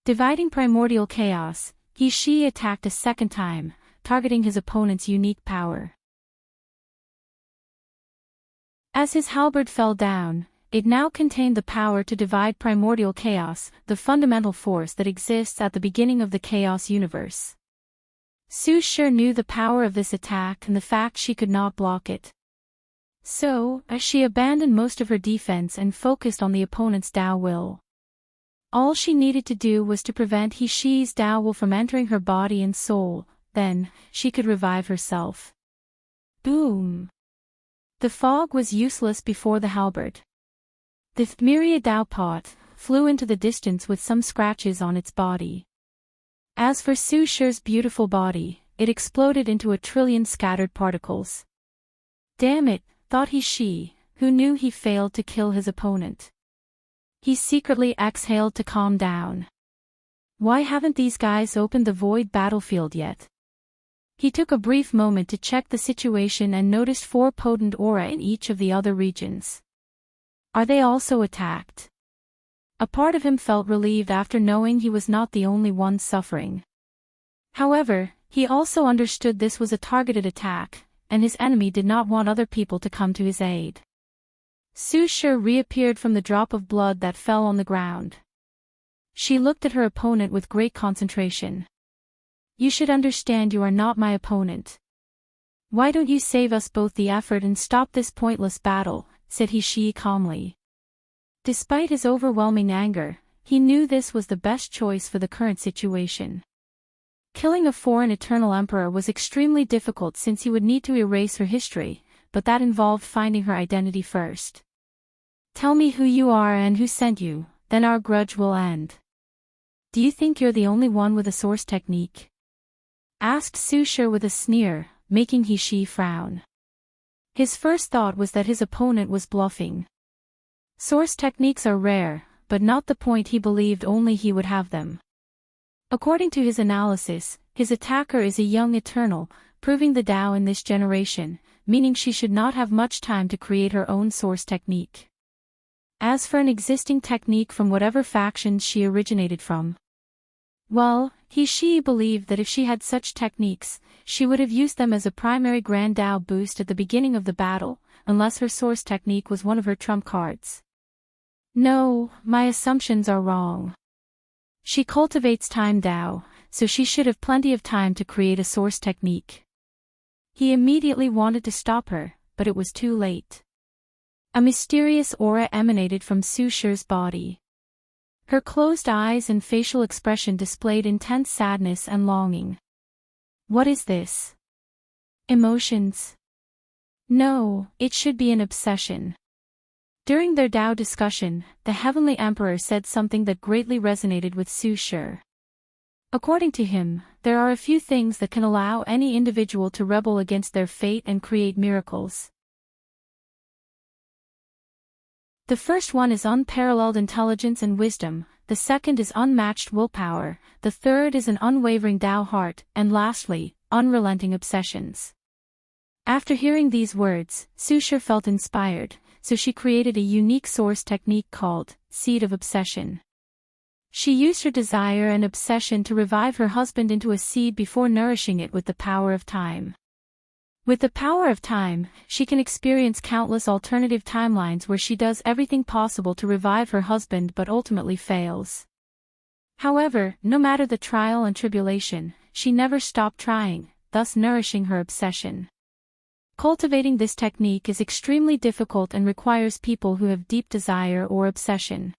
Dividing primordial chaos, He Shi attacked a second time, targeting his opponent's unique power. As his halberd fell down, it now contained the power to divide primordial chaos, the fundamental force that exists at the beginning of the chaos universe. Su Shi knew the power of this attack and the fact she could not block it. So, as she abandoned most of her defense and focused on the opponent's Tao will. All she needed to do was to prevent He-She's Tao will from entering her body and soul, then, she could revive herself. Boom! The fog was useless before the halberd. The myriad Tao pot flew into the distance with some scratches on its body. As for Su Shi's beautiful body, it exploded into a trillion scattered particles. Damn it, thought He-She, who knew he failed to kill his opponent. He secretly exhaled to calm down. Why haven't these guys opened the void battlefield yet? He took a brief moment to check the situation and noticed 4 potent aura in each of the other regions. Are they also attacked? A part of him felt relieved after knowing he was not the only one suffering. However, he also understood this was a targeted attack, and his enemy did not want other people to come to his aid. Su Shi reappeared from the drop of blood that fell on the ground. She looked at her opponent with great concentration. You should understand you are not my opponent. Why don't you save us both the effort and stop this pointless battle, said He-She calmly. Despite his overwhelming anger, he knew this was the best choice for the current situation. Killing a foreign eternal emperor was extremely difficult since he would need to erase her history, but that involved finding her identity first. Tell me who you are and who sent you, then our grudge will end. Do you think you're the only one with a source technique? Asked Su Shi with a sneer, making He-She frown. His first thought was that his opponent was bluffing. Source techniques are rare, but not the point he believed only he would have them. According to his analysis, his attacker is a young eternal, proving the Tao in this generation, meaning she should not have much time to create her own source technique. As for an existing technique from whatever factions she originated from, well, He-She believed that if she had such techniques, she would have used them as a primary Grand Tao boost at the beginning of the battle, unless her source technique was one of her trump cards. No, my assumptions are wrong. She cultivates time Tao, so she should have plenty of time to create a source technique. He immediately wanted to stop her, but it was too late. A mysterious aura emanated from Su Shi's body. Her closed eyes and facial expression displayed intense sadness and longing. What is this? Emotions? No, it should be an obsession. During their Tao discussion, the Heavenly Emperor said something that greatly resonated with Su Shi. According to him, there are a few things that can allow any individual to rebel against their fate and create miracles. The first one is unparalleled intelligence and wisdom, the second is unmatched willpower, the third is an unwavering Tao heart, and lastly, unrelenting obsessions. After hearing these words, Su Shi felt inspired, so she created a unique source technique called Seed of Obsession. She used her desire and obsession to revive her husband into a seed before nourishing it with the power of time. With the power of time, she can experience countless alternative timelines where she does everything possible to revive her husband but ultimately fails. However, no matter the trial and tribulation, she never stopped trying, thus nourishing her obsession. Cultivating this technique is extremely difficult and requires people who have deep desire or obsession.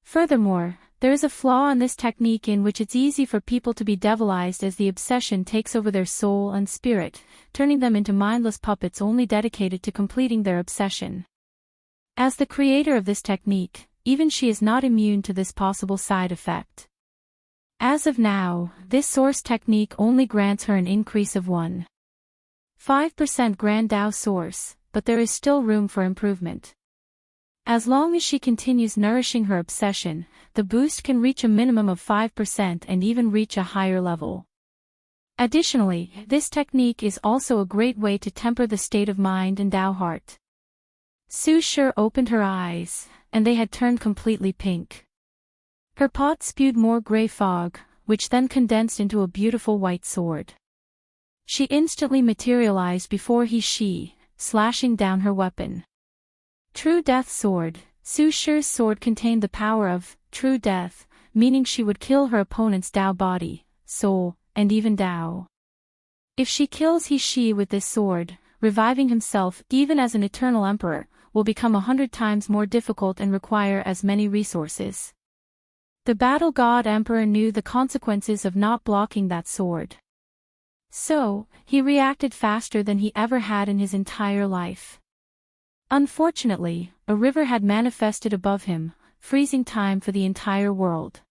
Furthermore, there is a flaw in this technique in which it's easy for people to be devilized as the obsession takes over their soul and spirit, turning them into mindless puppets only dedicated to completing their obsession. As the creator of this technique, even she is not immune to this possible side effect. As of now, this source technique only grants her an increase of 1.5% Grand Tao source, but there is still room for improvement. As long as she continues nourishing her obsession, the boost can reach a minimum of 5% and even reach a higher level. Additionally, this technique is also a great way to temper the state of mind and Tao heart. Su Shi opened her eyes, and they had turned completely pink. Her pot spewed more gray fog, which then condensed into a beautiful white sword. She instantly materialized before He-She, slashing down her weapon. True Death Sword. Su Shi's sword contained the power of true death, meaning she would kill her opponent's Tao body, soul, and even Tao. If she kills He-She with this sword, reviving himself even as an eternal emperor, will become 100 times more difficult and require as many resources. The battle god emperor knew the consequences of not blocking that sword. So, he reacted faster than he ever had in his entire life. Unfortunately, a river had manifested above him, freezing time for the entire world.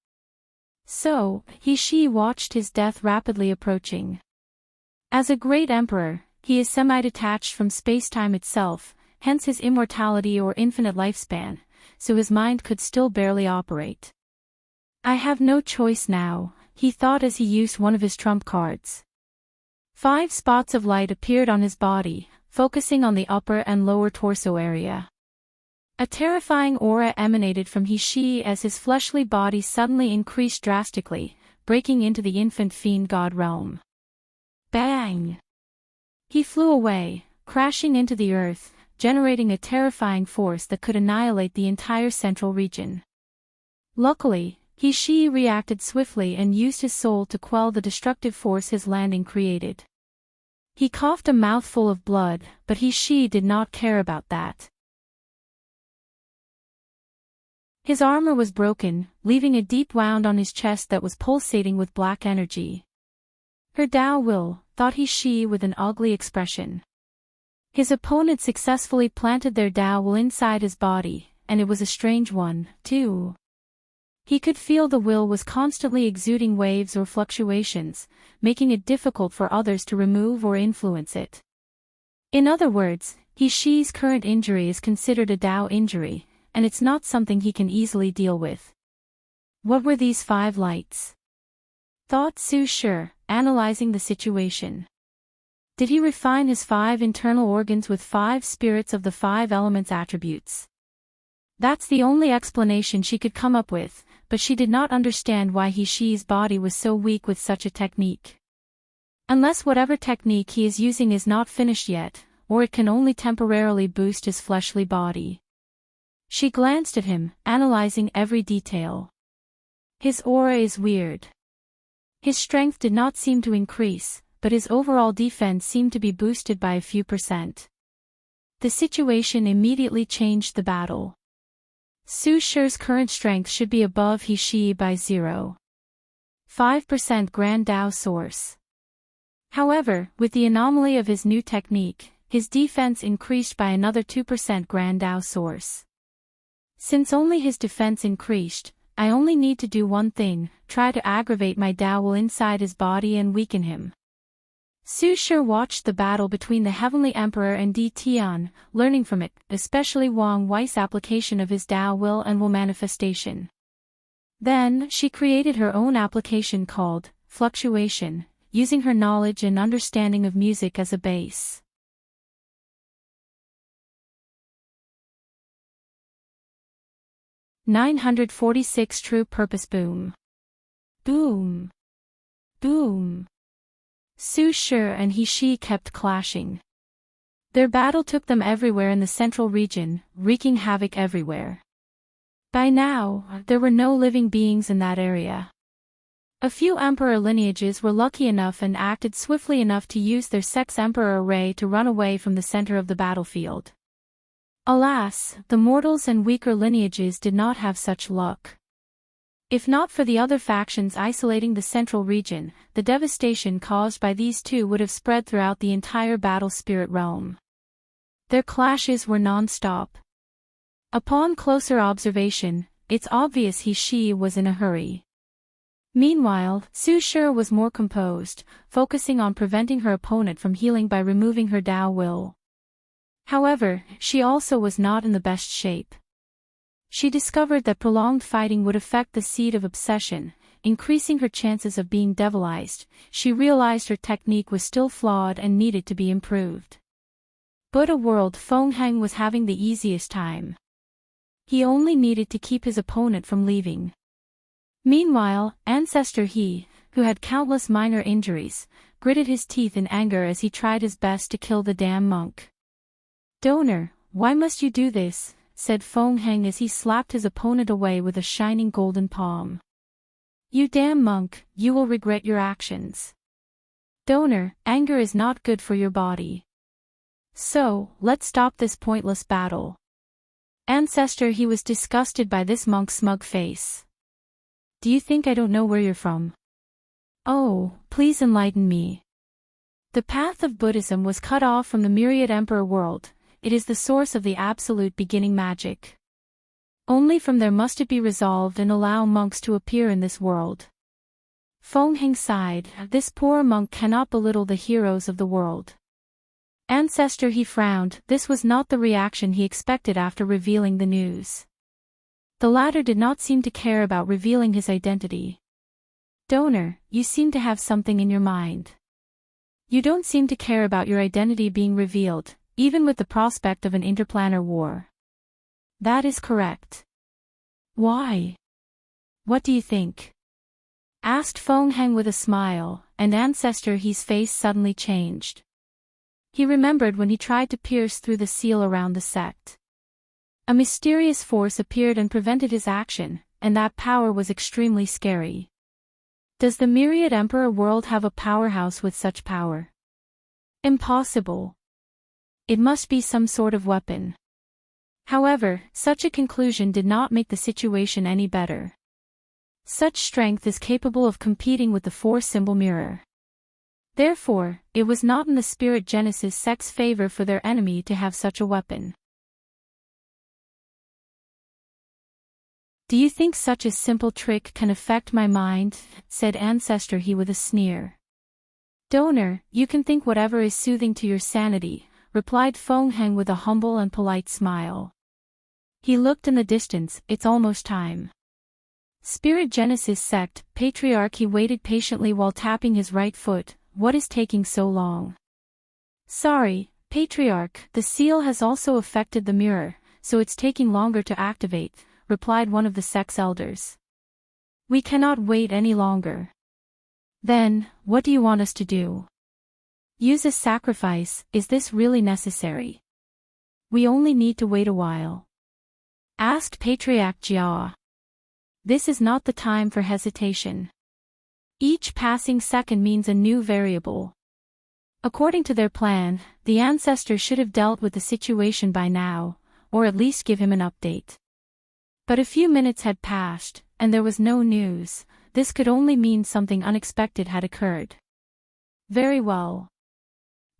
So, he watched his death rapidly approaching. As a great emperor, he is semi-detached from space-time itself, hence his immortality or infinite lifespan, so his mind could still barely operate. I have no choice now, he thought as he used one of his trump cards. 5 spots of light appeared on his body, focusing on the upper and lower torso area. A terrifying aura emanated from he as his fleshly body suddenly increased drastically, breaking into the infant fiend god realm. Bang! He flew away, crashing into the earth, generating a terrifying force that could annihilate the entire central region. Luckily, he reacted swiftly and used his soul to quell the destructive force his landing created. He coughed a mouthful of blood, but he did not care about that. His armor was broken, leaving a deep wound on his chest that was pulsating with black energy. Her Tao will, thought he with an ugly expression. His opponent successfully planted their Tao will inside his body, and it was a strange one, too. He could feel the will was constantly exuding waves or fluctuations, making it difficult for others to remove or influence it. In other words, he's current injury is considered a Tao injury, and it's not something he can easily deal with. What were these 5 lights? Thought Su Shi, analyzing the situation. Did he refine his 5 internal organs with 5 spirits of the 5 elements attributes? That's the only explanation she could come up with, but she did not understand why he's body was so weak with such a technique. Unless whatever technique he is using is not finished yet, or it can only temporarily boost his fleshly body. She glanced at him, analyzing every detail. His aura is weird. His strength did not seem to increase, but his overall defense seemed to be boosted by a few %. The situation immediately changed the battle. Su Shi's current strength should be above he by 0.5% Grand Tao source. However, with the anomaly of his new technique, his defense increased by another 2% Grand Tao source. Since only his defense increased, I only need to do one thing, try to aggravate my Tao will inside his body and weaken him. Su Shi watched the battle between the Heavenly Emperor and Di Tian, learning from it, especially Wang Wei's application of his Tao will and will manifestation. Then, she created her own application called Fluctuation, using her knowledge and understanding of music as a base. "946 True Purpose Boom. Boom. Boom." Su Shi and he kept clashing. Their battle took them everywhere in the central region, wreaking havoc everywhere. By now, there were no living beings in that area. A few emperor lineages were lucky enough and acted swiftly enough to use their sects emperor array to run away from the center of the battlefield. Alas, the mortals and weaker lineages did not have such luck. If not for the other factions isolating the central region, the devastation caused by these two would have spread throughout the entire battle spirit realm. Their clashes were non-stop. Upon closer observation, it's obvious he was in a hurry. Meanwhile, Su Shi was more composed, focusing on preventing her opponent from healing by removing her Tao will. However, she also was not in the best shape. She discovered that prolonged fighting would affect the seed of obsession, increasing her chances of being devilized. She realized her technique was still flawed and needed to be improved. But a world Feng was having the easiest time. He only needed to keep his opponent from leaving. Meanwhile, Ancestor He, who had countless minor injuries, gritted his teeth in anger as he tried his best to kill the damn monk. "Donor, why must you do this?" said Feng as he slapped his opponent away with a shining golden palm. "You damn monk, you will regret your actions. Donor, anger is not good for your body." So, let's stop this pointless battle. Ancestor, he was disgusted by this monk's smug face. Do you think I don't know where you're from? Oh, please enlighten me. The path of Buddhism was cut off from the myriad emperor world. It is the source of the absolute beginning magic. Only from there must it be resolved and allow monks to appear in this world. Feng Heng sighed, this poor monk cannot belittle the heroes of the world. Ancestor, he frowned, this was not the reaction he expected after revealing the news. The latter did not seem to care about revealing his identity. Donor, you seem to have something in your mind. You don't seem to care about your identity being revealed, even with the prospect of an interplanar war. That is correct. Why? What do you think? Asked Feng Heng with a smile, and Ancestor He's face suddenly changed. He remembered when he tried to pierce through the seal around the sect. A mysterious force appeared and prevented his action, and that power was extremely scary. Does the myriad emperor world have a powerhouse with such power? Impossible. It must be some sort of weapon. However, such a conclusion did not make the situation any better. Such strength is capable of competing with the four-symbol mirror. Therefore, it was not in the Spirit Genesis sect's favor for their enemy to have such a weapon. Do you think such a simple trick can affect my mind? Said Ancestor He with a sneer. Donor, you can think whatever is soothing to your sanity, replied Feng Heng with a humble and polite smile. He looked in the distance, it's almost time. Spirit Genesis sect, Patriarch he waited patiently while tapping his right foot, what is taking so long? Sorry, Patriarch, the seal has also affected the mirror, so it's taking longer to activate, replied one of the sect's elders. We cannot wait any longer. Then, what do you want us to do? Use a sacrifice, is this really necessary? We only need to wait a while. Asked Patriarch Jia. This is not the time for hesitation. Each passing second means a new variable. According to their plan, the ancestor should have dealt with the situation by now, or at least give him an update. But a few minutes had passed, and there was no news. This could only mean something unexpected had occurred. Very well.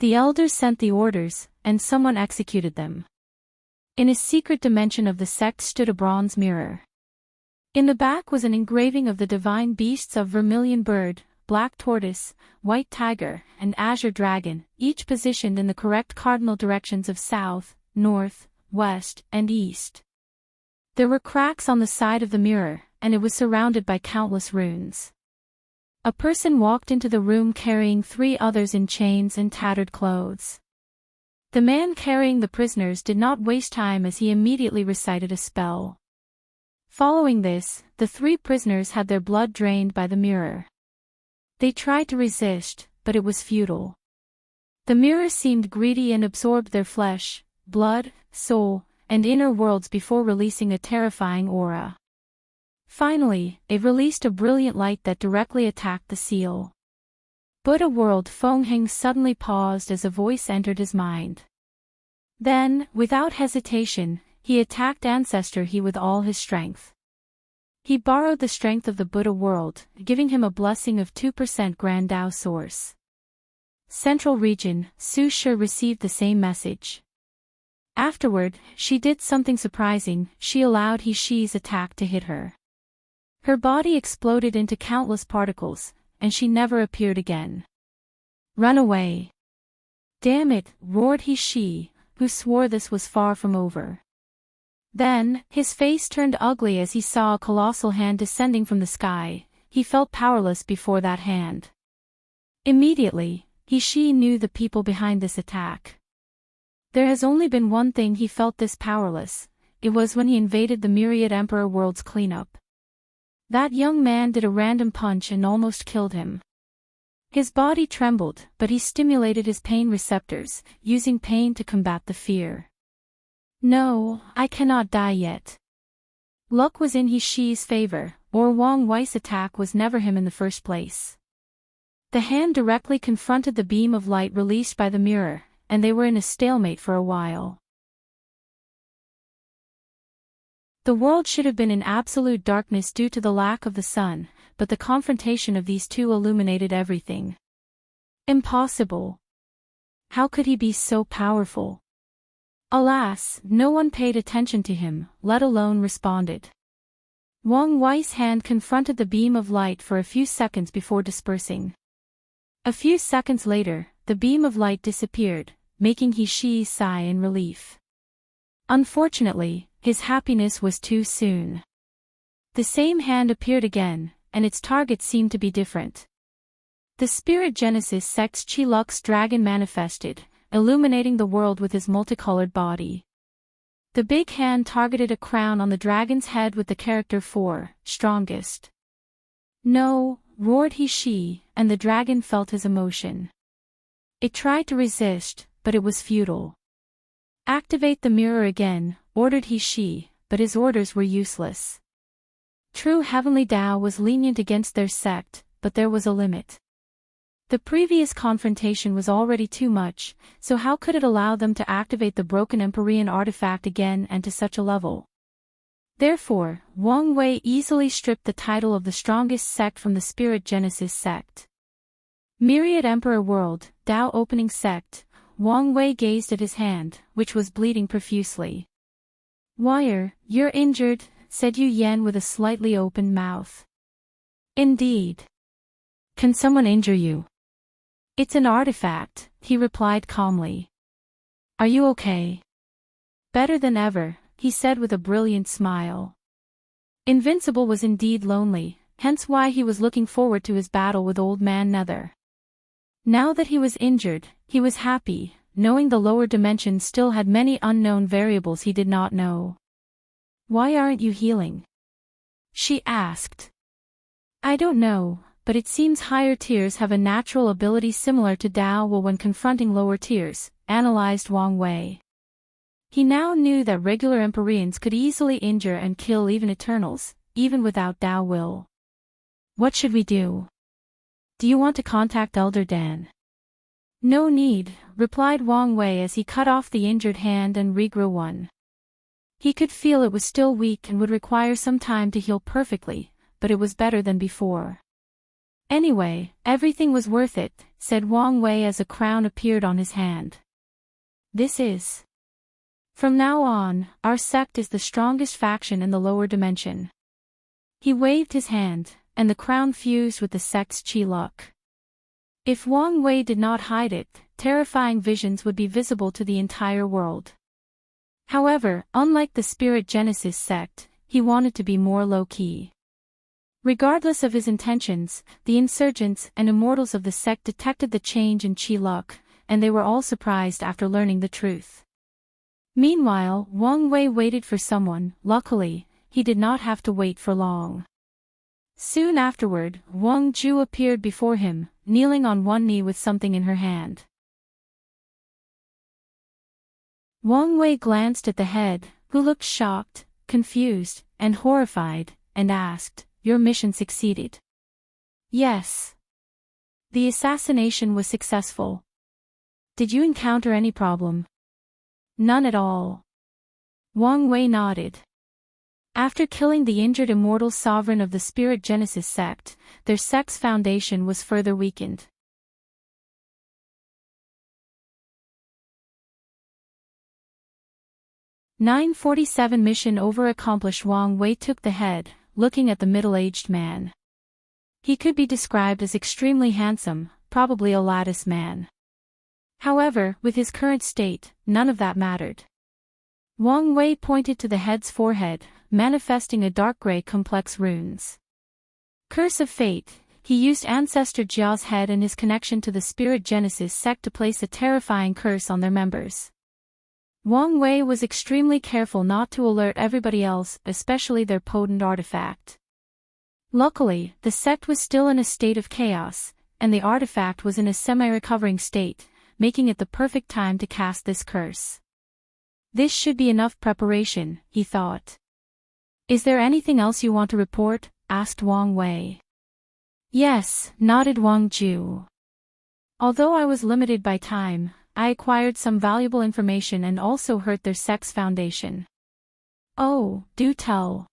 The elders sent the orders, and someone executed them. In a secret dimension of the sect stood a bronze mirror. In the back was an engraving of the divine beasts of vermilion bird, black tortoise, white tiger, and azure dragon, each positioned in the correct cardinal directions of south, north, west, and east. There were cracks on the side of the mirror, and it was surrounded by countless runes. A person walked into the room carrying 3 others in chains and tattered clothes. The man carrying the prisoners did not waste time as he immediately recited a spell. Following this, the 3 prisoners had their blood drained by the mirror. They tried to resist, but it was futile. The mirror seemed greedy and absorbed their flesh, blood, soul, and inner worlds before releasing a terrifying aura. Finally, it released a brilliant light that directly attacked the seal. Buddha world. Feng Heng suddenly paused as a voice entered his mind. Then, without hesitation, he attacked Ancestor He with all his strength. He borrowed the strength of the Buddha world, giving him a blessing of 2% Grand Tao source. Central region, Su Shi received the same message. Afterward, she did something surprising, she allowed He Shi's attack to hit her. Her body exploded into countless particles, and she never appeared again. Run away. Damn it, roared He Shi, who swore this was far from over. Then, his face turned ugly as he saw a colossal hand descending from the sky. He felt powerless before that hand. Immediately, He Shi knew the people behind this attack. There has only been one thing he felt this powerless, it was when he invaded the myriad emperor world's cleanup. That young man did a random punch and almost killed him. His body trembled, but he stimulated his pain receptors, using pain to combat the fear. No, I cannot die yet. Luck was in He Shi's favor, or Wang Wei's attack was never him in the first place. The hand directly confronted the beam of light released by the mirror, and they were in a stalemate for a while. The world should have been in absolute darkness due to the lack of the sun, but the confrontation of these two illuminated everything. Impossible. How could he be so powerful? Alas, no one paid attention to him, let alone responded. Wang Wei's hand confronted the beam of light for a few seconds before dispersing. A few seconds later, the beam of light disappeared, making He Shi sigh in relief. Unfortunately, his happiness was too soon. The same hand appeared again, and its target seemed to be different. The Spirit Genesis sect's Chi Lux dragon manifested, illuminating the world with his multicolored body. The big hand targeted a crown on the dragon's head with the character 4, strongest. No, roared He Shi, and the dragon felt his emotion. It tried to resist, but it was futile. Activate the mirror again, ordered He Shi, but his orders were useless. True heavenly Tao was lenient against their sect, but there was a limit. The previous confrontation was already too much, so how could it allow them to activate the broken Empyrean artifact again and to such a level? Therefore, Wang Wei easily stripped the title of the strongest sect from the Spirit Genesis sect. Myriad Emperor World, Tao Opening Sect, Wang Wei gazed at his hand, which was bleeding profusely. Wire, you're injured, said Yu Yan with a slightly open mouth. Indeed. Can someone injure you? It's an artifact, he replied calmly. Are you okay? Better than ever, he said with a brilliant smile. Invincible was indeed lonely, hence why he was looking forward to his battle with Old Man Nether. Now that he was injured, he was happy, knowing the lower dimension still had many unknown variables he did not know. Why aren't you healing? She asked. I don't know, but it seems higher tiers have a natural ability similar to Tao Will when confronting lower tiers, analyzed Wang Wei. He now knew that regular Empyreans could easily injure and kill even Eternals, even without Tao Will. What should we do? Do you want to contact Elder Dan? No need, replied Wang Wei as he cut off the injured hand and regrew one. He could feel it was still weak and would require some time to heal perfectly, but it was better than before. Anyway, everything was worth it, said Wang Wei as a crown appeared on his hand. This is. From now on, our sect is the strongest faction in the lower dimension. He waved his hand, and the crown fused with the sect's Chi Lux. If Wang Wei did not hide it, terrifying visions would be visible to the entire world. However, unlike the Spirit Genesis sect, he wanted to be more low-key. Regardless of his intentions, the insurgents and immortals of the sect detected the change in Chi Lux, and they were all surprised after learning the truth. Meanwhile, Wang Wei waited for someone. Luckily, he did not have to wait for long. Soon afterward, Wang Ju appeared before him, kneeling on one knee with something in her hand. Wang Wei glanced at the head, who looked shocked, confused, and horrified, and asked, Your mission succeeded? Yes. The assassination was successful. Did you encounter any problem? None at all. Wang Wei nodded. After killing the injured immortal sovereign of the Spirit Genesis sect, their sect's foundation was further weakened. "947 Mission over accomplished. Wang Wei took the head, looking at the middle-aged man. He could be described as extremely handsome, probably a lattice man. However, with his current state, none of that mattered. Wang Wei pointed to the head's forehead, manifesting a dark gray complex runes. Curse of Fate. He used Ancestor Jia's head and his connection to the Spirit Genesis sect to place a terrifying curse on their members. Wang Wei was extremely careful not to alert everybody else, especially their potent artifact. Luckily, the sect was still in a state of chaos, and the artifact was in a semi-recovering state, making it the perfect time to cast this curse. This should be enough preparation, he thought. Is there anything else you want to report? Asked Wang Wei. Yes, nodded Wang Ju. Although I was limited by time, I acquired some valuable information and also hurt their sect's foundation. Oh, do tell.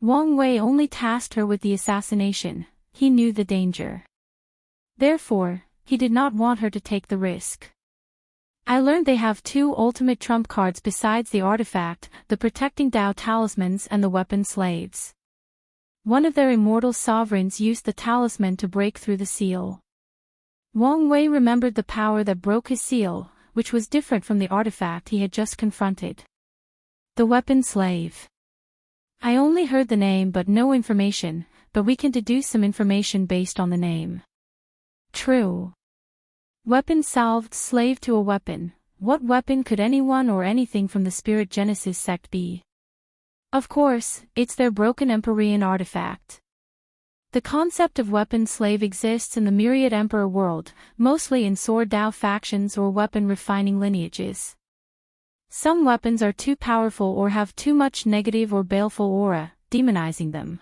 Wang Wei only tasked her with the assassination. He knew the danger. Therefore, he did not want her to take the risk. I learned they have two ultimate trump cards besides the artifact, the protecting Dao talismans and the weapon slaves. One of their immortal sovereigns used the talisman to break through the seal. Wang Wei remembered the power that broke his seal, which was different from the artifact he had just confronted. The weapon slave. I only heard the name but no information, but we can deduce some information based on the name. True. Weapon salved slave to a weapon. What weapon could anyone or anything from the Spirit Genesis sect be? Of course, it's their broken Empyrean artifact. The concept of weapon slave exists in the myriad Emperor world, mostly in sword Dao factions or weapon refining lineages. Some weapons are too powerful or have too much negative or baleful aura, demonizing them.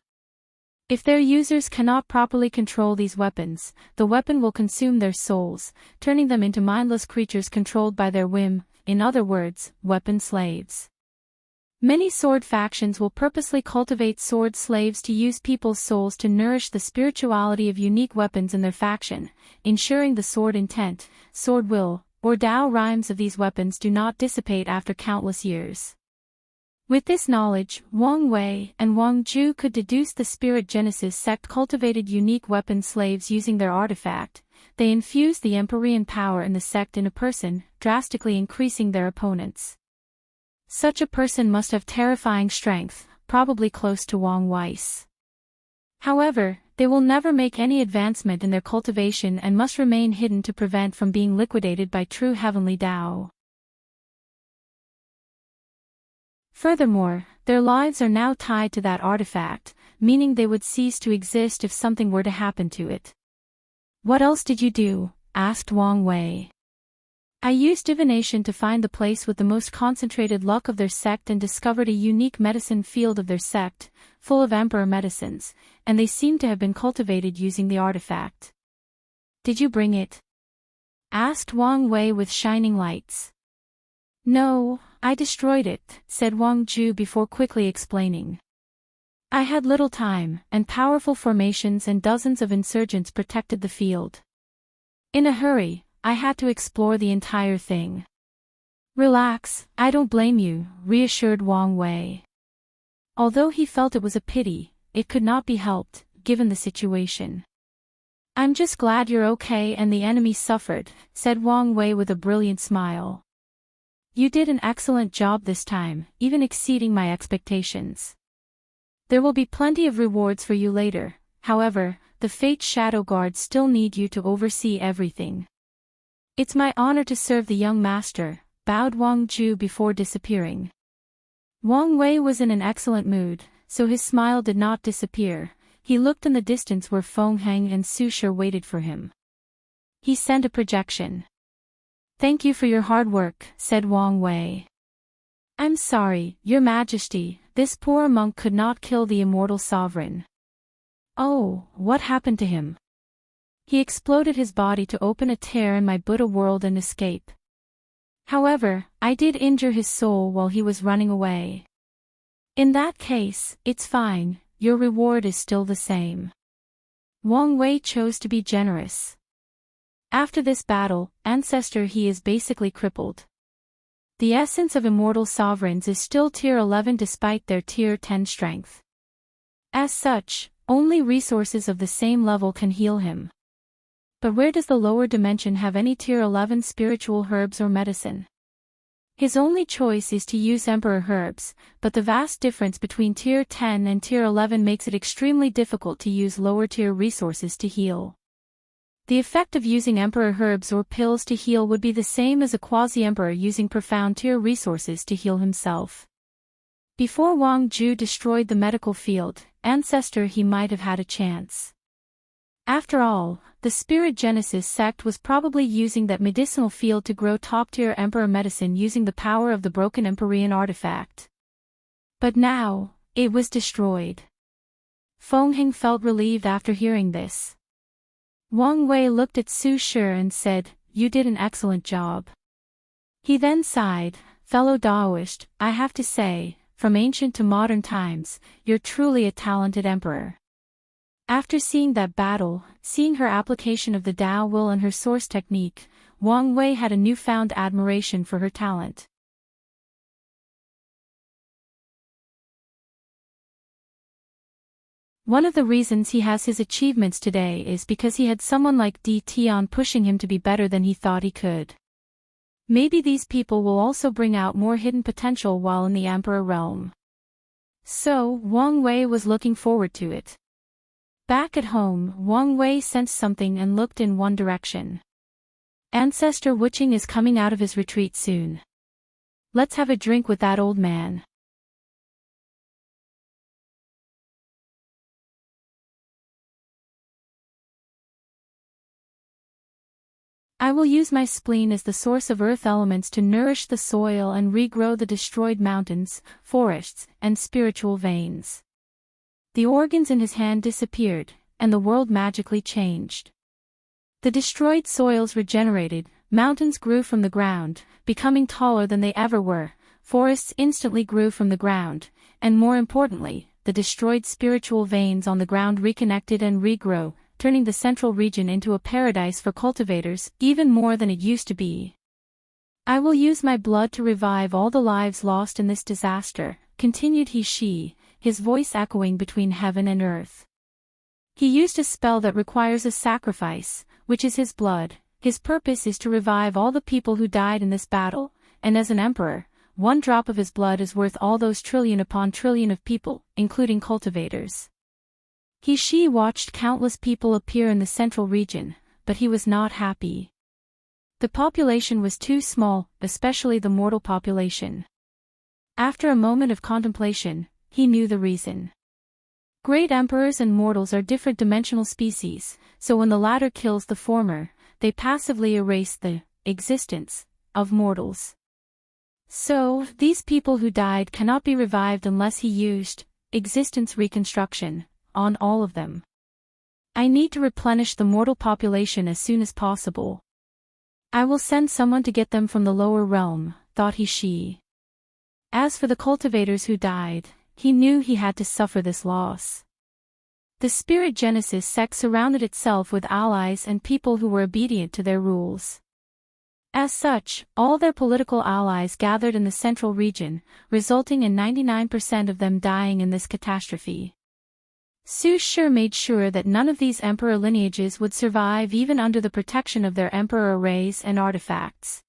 If their users cannot properly control these weapons, the weapon will consume their souls, turning them into mindless creatures controlled by their whim, in other words, weapon slaves. Many sword factions will purposely cultivate sword slaves to use people's souls to nourish the spirituality of unique weapons in their faction, ensuring the sword intent, sword will, or Dao rhymes of these weapons do not dissipate after countless years. With this knowledge, Wang Wei and Wang Zhu could deduce the Spirit Genesis sect cultivated unique weapon slaves using their artifact. They infused the Empyrean power in the sect in a person, drastically increasing their opponents. Such a person must have terrifying strength, probably close to Wang Wei's. However, they will never make any advancement in their cultivation and must remain hidden to prevent from being liquidated by true heavenly Dao. Furthermore, their lives are now tied to that artifact, meaning they would cease to exist if something were to happen to it. What else did you do? Asked Wang Wei. I used divination to find the place with the most concentrated luck of their sect and discovered a unique medicine field of their sect, full of emperor medicines, and they seem to have been cultivated using the artifact. Did you bring it? Asked Wang Wei with shining lights. No, I destroyed it, said Wang Zhu before quickly explaining. I had little time, and powerful formations and dozens of insurgents protected the field. In a hurry, I had to explore the entire thing. Relax, I don't blame you, reassured Wang Wei. Although he felt it was a pity, it could not be helped, given the situation. I'm just glad you're okay and the enemy suffered, said Wang Wei with a brilliant smile. You did an excellent job this time, even exceeding my expectations. There will be plenty of rewards for you later, however, the Fate Shadow Guards still need you to oversee everything. It's my honor to serve the young master, bowed Wang Zhu before disappearing. Wang Wei was in an excellent mood, so his smile did not disappear. He looked in the distance where Feng Heng and Su Shi waited for him. He sent a projection. Thank you for your hard work, said Wang Wei. I'm sorry, Your Majesty, this poor monk could not kill the immortal sovereign. Oh, what happened to him? He exploded his body to open a tear in my Buddha world and escape. However, I did injure his soul while he was running away. In that case, it's fine, your reward is still the same. Wang Wei chose to be generous. After this battle, ancestor, he is basically crippled. The essence of immortal sovereigns is still tier 11 despite their tier 10 strength. As such, only resources of the same level can heal him. But where does the lower dimension have any tier 11 spiritual herbs or medicine? His only choice is to use emperor herbs, but the vast difference between tier 10 and tier 11 makes it extremely difficult to use lower tier resources to heal. The effect of using emperor herbs or pills to heal would be the same as a quasi-emperor using profound tier resources to heal himself. Before Wang Zhu destroyed the medical field, ancestor, he might have had a chance. After all, the Spirit Genesis sect was probably using that medicinal field to grow top-tier emperor medicine using the power of the broken Empyrean artifact. But now, it was destroyed. Feng Heng felt relieved after hearing this. Wang Wei looked at Su Shi and said, you did an excellent job. He then sighed, fellow Daoist, I have to say, from ancient to modern times, you're truly a talented emperor. After seeing that battle, seeing her application of the Tao will and her source technique, Wang Wei had a newfound admiration for her talent. One of the reasons he has his achievements today is because he had someone like Di Tian pushing him to be better than he thought he could. Maybe these people will also bring out more hidden potential while in the Emperor realm. So, Wang Wei was looking forward to it. Back at home, Wang Wei sensed something and looked in one direction. Ancestor Wuxia is coming out of his retreat soon. Let's have a drink with that old man. I will use my spleen as the source of earth elements to nourish the soil and regrow the destroyed mountains, forests, and spiritual veins. The organs in his hand disappeared, and the world magically changed. The destroyed soils regenerated, mountains grew from the ground, becoming taller than they ever were, forests instantly grew from the ground, and more importantly, the destroyed spiritual veins on the ground reconnected and regrow, turning the central region into a paradise for cultivators, even more than it used to be. I will use my blood to revive all the lives lost in this disaster, continued He, his voice echoing between heaven and earth. He used a spell that requires a sacrifice, which is his blood. His purpose is to revive all the people who died in this battle, and as an emperor, one drop of his blood is worth all those trillion upon trillion of people, including cultivators. He watched countless people appear in the central region, but he was not happy. The population was too small, especially the mortal population. After a moment of contemplation, he knew the reason. Great emperors and mortals are different dimensional species, so when the latter kills the former, they passively erase the existence of mortals. So, these people who died cannot be revived unless he used existence reconstruction on all of them. I need to replenish the mortal population as soon as possible. I will send someone to get them from the lower realm, thought he. As for the cultivators who died, he knew he had to suffer this loss. The Spirit Genesis sect surrounded itself with allies and people who were obedient to their rules. As such, all their political allies gathered in the central region, resulting in 99% of them dying in this catastrophe. Su Shi made sure that none of these emperor lineages would survive even under the protection of their emperor arrays and artifacts.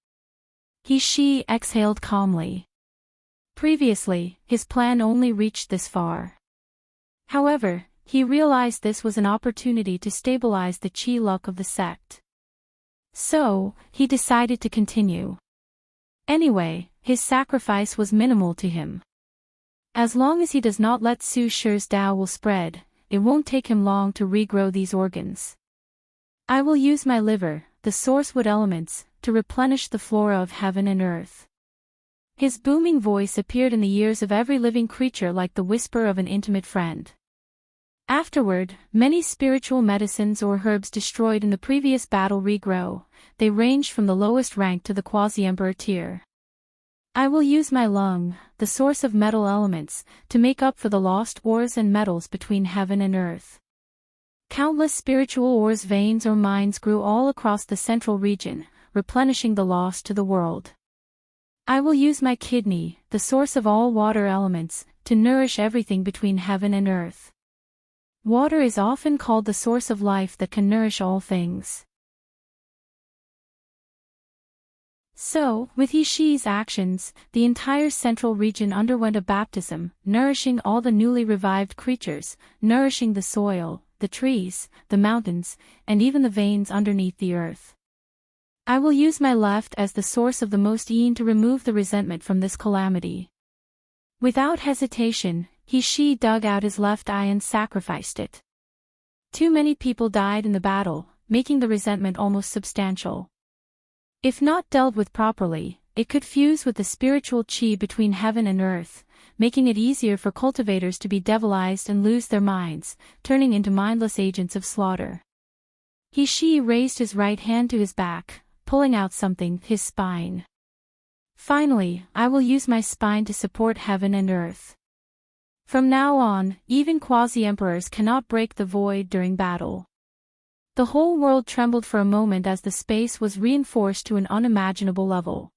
He exhaled calmly. Previously, his plan only reached this far. However, he realized this was an opportunity to stabilize the chi luck of the sect. So, he decided to continue. Anyway, his sacrifice was minimal to him. As long as he does not let Su Shi's Tao will spread, it won't take him long to regrow these organs. I will use my liver, the source wood elements, to replenish the flora of heaven and earth. His booming voice appeared in the ears of every living creature like the whisper of an intimate friend. Afterward, many spiritual medicines or herbs destroyed in the previous battle regrow. They ranged from the lowest rank to the quasi-emperor tier. I will use my lung, the source of metal elements, to make up for the lost ores and metals between heaven and earth. Countless spiritual ores, veins or mines grew all across the central region, replenishing the lost to the world. I will use my kidney, the source of all water elements, to nourish everything between heaven and earth. Water is often called the source of life that can nourish all things. So, with Shi's actions, the entire central region underwent a baptism, nourishing all the newly revived creatures, nourishing the soil, the trees, the mountains, and even the veins underneath the earth. I will use my left as the source of the most yin to remove the resentment from this calamity. Without hesitation, Shi dug out his left eye and sacrificed it. Too many people died in the battle, making the resentment almost substantial. If not dealt with properly, it could fuse with the spiritual chi between heaven and earth, making it easier for cultivators to be devilized and lose their minds, turning into mindless agents of slaughter. Shi raised his right hand to his back, pulling out something, his spine. Finally, I will use my spine to support heaven and earth. From now on, even quasi-emperors cannot break the void during battle. The whole world trembled for a moment as the space was reinforced to an unimaginable level.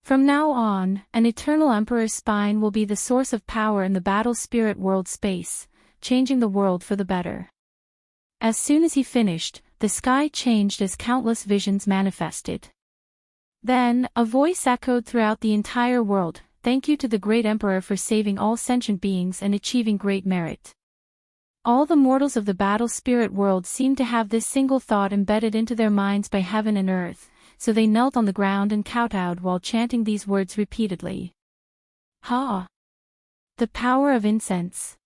From now on, an eternal emperor's spine will be the source of power in the battle spirit world space, changing the world for the better. As soon as he finished, the sky changed as countless visions manifested. Then, a voice echoed throughout the entire world, "Thank you to the great emperor for saving all sentient beings and achieving great merit." All the mortals of the battle spirit world seemed to have this single thought embedded into their minds by heaven and earth, so they knelt on the ground and kowtowed while chanting these words repeatedly. "Ha! The power of incense,"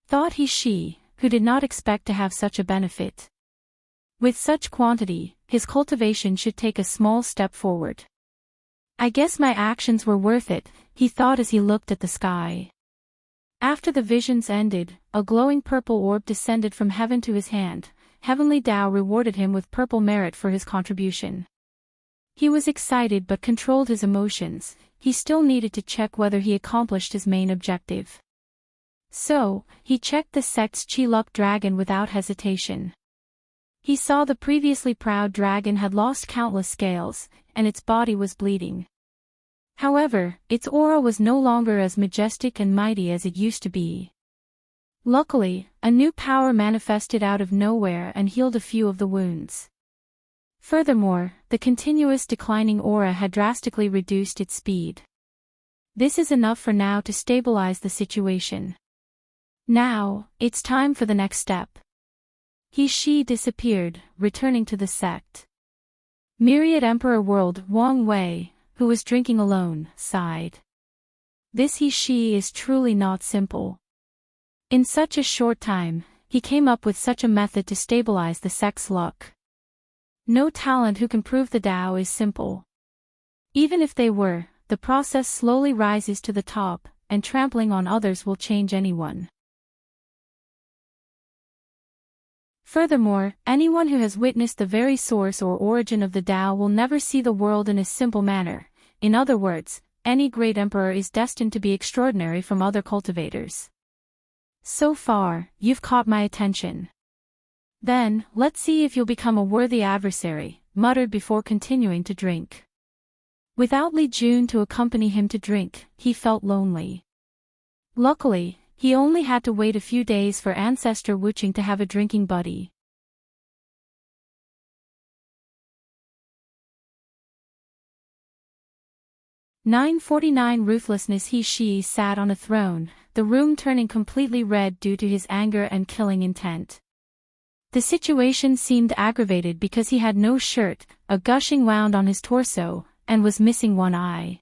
thought he, who did not expect to have such a benefit. With such quantity, his cultivation should take a small step forward. "I guess my actions were worth it," he thought as he looked at the sky. After the visions ended, a glowing purple orb descended from heaven to his hand. Heavenly Tao rewarded him with purple merit for his contribution. He was excited but controlled his emotions. He still needed to check whether he accomplished his main objective. So, he checked the sect's Chi-Luck dragon without hesitation. He saw the previously proud dragon had lost countless scales, and its body was bleeding. However, its aura was no longer as majestic and mighty as it used to be. Luckily, a new power manifested out of nowhere and healed a few of the wounds. Furthermore, the continuous declining aura had drastically reduced its speed. This is enough for now to stabilize the situation. Now, it's time for the next step. She disappeared, returning to the sect. Myriad Emperor World Wang Wei, who was drinking alone, sighed. This she is truly not simple. In such a short time, he came up with such a method to stabilize the sect's luck. No talent who can prove the Tao is simple. Even if they were, the process slowly rises to the top, and trampling on others will change anyone. Furthermore, anyone who has witnessed the very source or origin of the Tao will never see the world in a simple manner. In other words, any great emperor is destined to be extraordinary from other cultivators. So far, you've caught my attention. Then, let's see if you'll become a worthy adversary, muttered before continuing to drink. Without Li Jun to accompany him to drink, he felt lonely. Luckily, he only had to wait a few days for ancestor Wuxia to have a drinking buddy. "949 Ruthlessness." She sat on a throne, the room turning completely red due to his anger and killing intent. The situation seemed aggravated because he had no shirt, a gushing wound on his torso, and was missing one eye.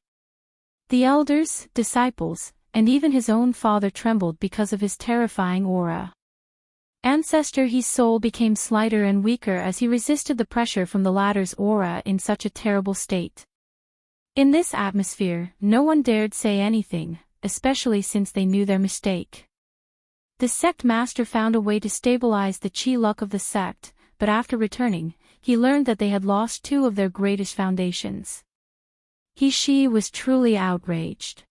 The elders, disciples, and even his own father trembled because of his terrifying aura. Ancestor He's soul became slighter and weaker as he resisted the pressure from the latter's aura in such a terrible state. In this atmosphere, no one dared say anything, especially since they knew their mistake. The sect master found a way to stabilize the Chi-Luck of the sect, but after returning, he learned that they had lost two of their greatest foundations. She was truly outraged.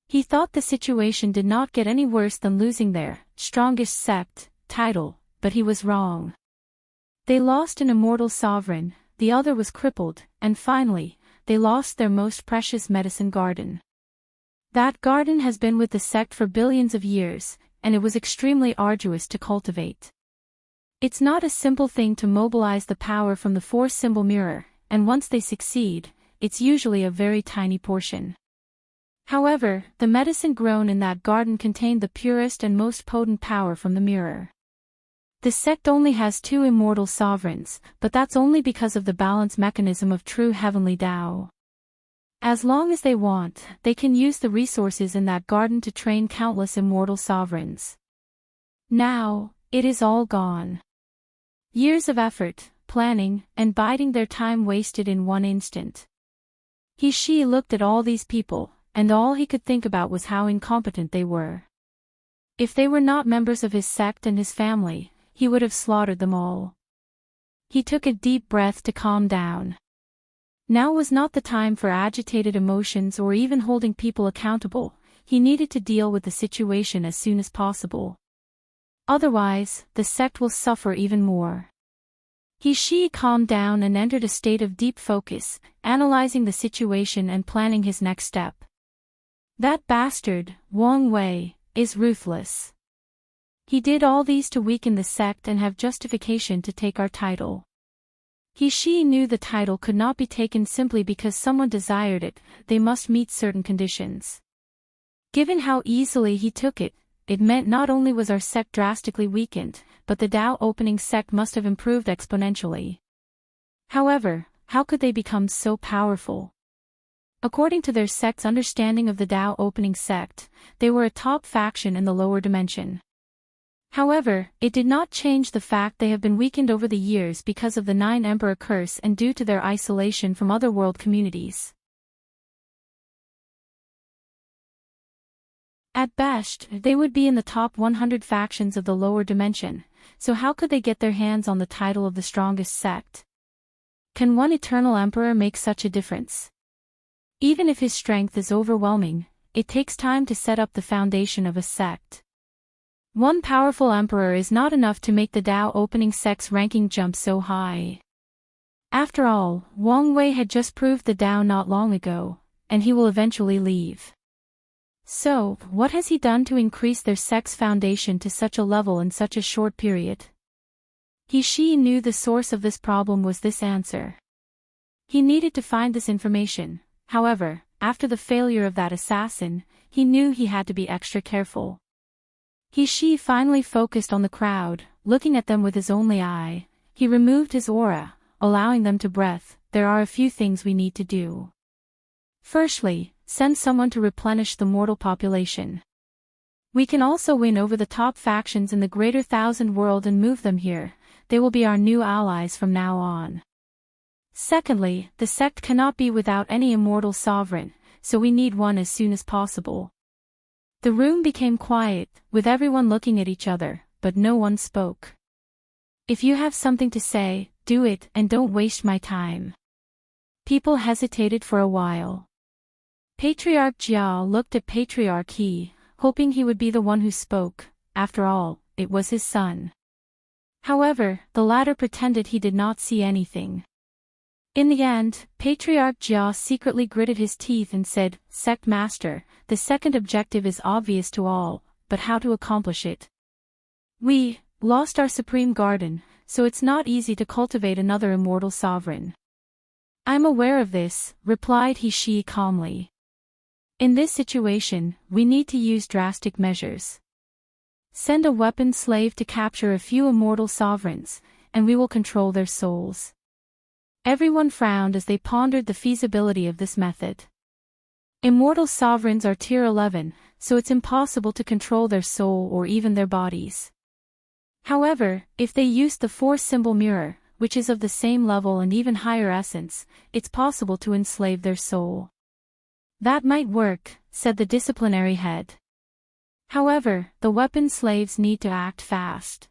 He thought the situation did not get any worse than losing their strongest sect title, but he was wrong. They lost an immortal sovereign, the other was crippled, and finally, they lost their most precious medicine garden. That garden has been with the sect for billions of years, and it was extremely arduous to cultivate. It's not a simple thing to mobilize the power from the four-symbol mirror, and once they succeed, it's usually a very tiny portion. However, the medicine grown in that garden contained the purest and most potent power from the mirror. The sect only has two immortal sovereigns, but that's only because of the balance mechanism of true heavenly Tao. As long as they want, they can use the resources in that garden to train countless immortal sovereigns. Now, it is all gone. Years of effort, planning, and biding their time wasted in one instant. She looked at all these people, and all he could think about was how incompetent they were. If they were not members of his sect and his family, he would have slaughtered them all. He took a deep breath to calm down. Now was not the time for agitated emotions or even holding people accountable. He needed to deal with the situation as soon as possible. Otherwise, the sect will suffer even more. He calmed down and entered a state of deep focus, analyzing the situation and planning his next step. That bastard, Wang Wei, is ruthless. He did all these to weaken the sect and have justification to take our title. He knew the title could not be taken simply because someone desired it, they must meet certain conditions. Given how easily he took it, it meant not only was our sect drastically weakened, but the Dao opening sect must have improved exponentially. However, how could they become so powerful? According to their sect's understanding of the Dao opening sect, they were a top faction in the lower dimension. However, it did not change the fact they have been weakened over the years because of the 9 Emperor curse and due to their isolation from other world communities. At best, they would be in the top 100 factions of the lower dimension, so how could they get their hands on the title of the strongest sect? Can one eternal emperor make such a difference? Even if his strength is overwhelming, it takes time to set up the foundation of a sect. One powerful emperor is not enough to make the Dao opening sect's ranking jump so high. After all, Wang Wei had just proved the Dao not long ago, and he will eventually leave. So, what has he done to increase their sect's foundation to such a level in such a short period? He knew the source of this problem was this answer. He needed to find this information. However, after the failure of that assassin, he knew he had to be extra careful. He finally focused on the crowd, looking at them with his only eye. He removed his aura, allowing them to breathe. There are a few things we need to do. Firstly, send someone to replenish the mortal population. We can also win over the top factions in the greater 1,000 world and move them here. They will be our new allies from now on. Secondly, the sect cannot be without any immortal sovereign, so we need one as soon as possible. The room became quiet, with everyone looking at each other, but no one spoke. If you have something to say, do it and don't waste my time. People hesitated for a while. Patriarch Jia looked at Patriarch He, hoping he would be the one who spoke. After all, it was his son. However, the latter pretended he did not see anything. In the end, Patriarch Jia secretly gritted his teeth and said, "Sect Master, the second objective is obvious to all, but how to accomplish it? We lost our supreme garden, so it's not easy to cultivate another immortal sovereign." "I'm aware of this," replied He calmly. "In this situation, we need to use drastic measures. Send a weapon slave to capture a few immortal sovereigns, and we will control their souls." Everyone frowned as they pondered the feasibility of this method. Immortal sovereigns are tier 11, so it's impossible to control their soul or even their bodies. However, if they used the 4-symbol mirror, which is of the same level and even higher essence, it's possible to enslave their soul. "That might work," said the disciplinary head. However, the weapon slaves need to act fast.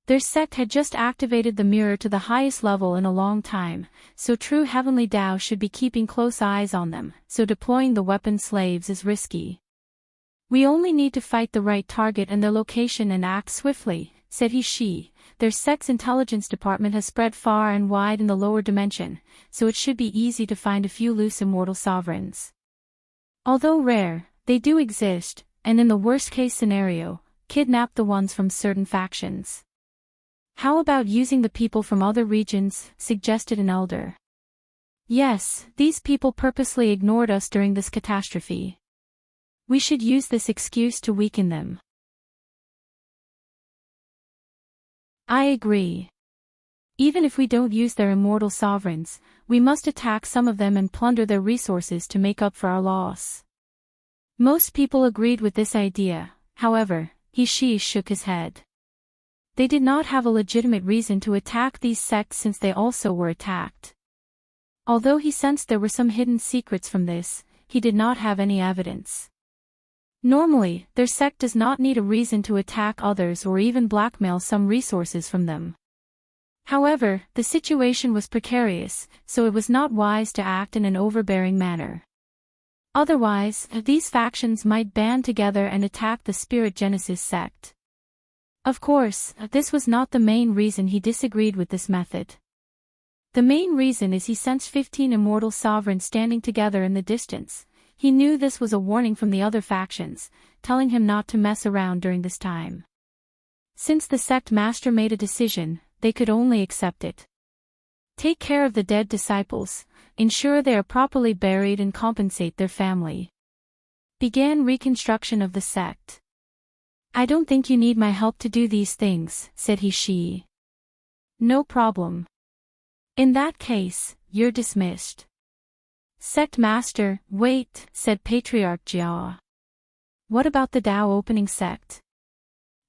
Their sect had just activated the mirror to the highest level in a long time, so true heavenly Dao should be keeping close eyes on them, so deploying the weapon slaves is risky. "We only need to fight the right target and their location and act swiftly," said He. "Their sect's intelligence department has spread far and wide in the lower dimension, so it should be easy to find a few loose immortal sovereigns. Although rare, they do exist, and in the worst-case scenario, kidnap the ones from certain factions." "How about using the people from other regions?" suggested an elder. "Yes, these people purposely ignored us during this catastrophe. We should use this excuse to weaken them." "I agree. Even if we don't use their immortal sovereigns, we must attack some of them and plunder their resources to make up for our loss." Most people agreed with this idea. However, He shook his head. They did not have a legitimate reason to attack these sects since they also were attacked. Although he sensed there were some hidden secrets from this, he did not have any evidence. Normally, their sect does not need a reason to attack others or even blackmail some resources from them. However, the situation was precarious, so it was not wise to act in an overbearing manner. Otherwise, these factions might band together and attack the Spirit Genesis sect. Of course, this was not the main reason he disagreed with this method. The main reason is he sensed 15 immortal sovereigns standing together in the distance. He knew this was a warning from the other factions, telling him not to mess around during this time. Since the sect master made a decision, they could only accept it. Take care of the dead disciples, ensure they are properly buried and compensate their family. Began reconstruction of the sect. I don't think you need my help to do these things, said he. No problem. In that case, you're dismissed. Sect master, wait, said Patriarch Jia. What about the Tao opening sect?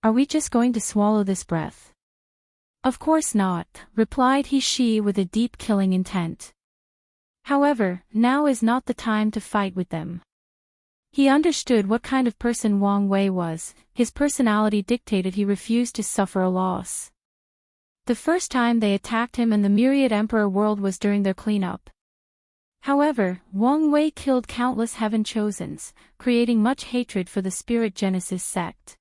Are we just going to swallow this breath? Of course not, replied he with a deep killing intent. However, now is not the time to fight with them. He understood what kind of person Wang Wei was. His personality dictated he refused to suffer a loss. The first time they attacked him and the Myriad Emperor world was during their cleanup. However, Wang Wei killed countless heaven chosens, creating much hatred for the Spirit Genesis sect.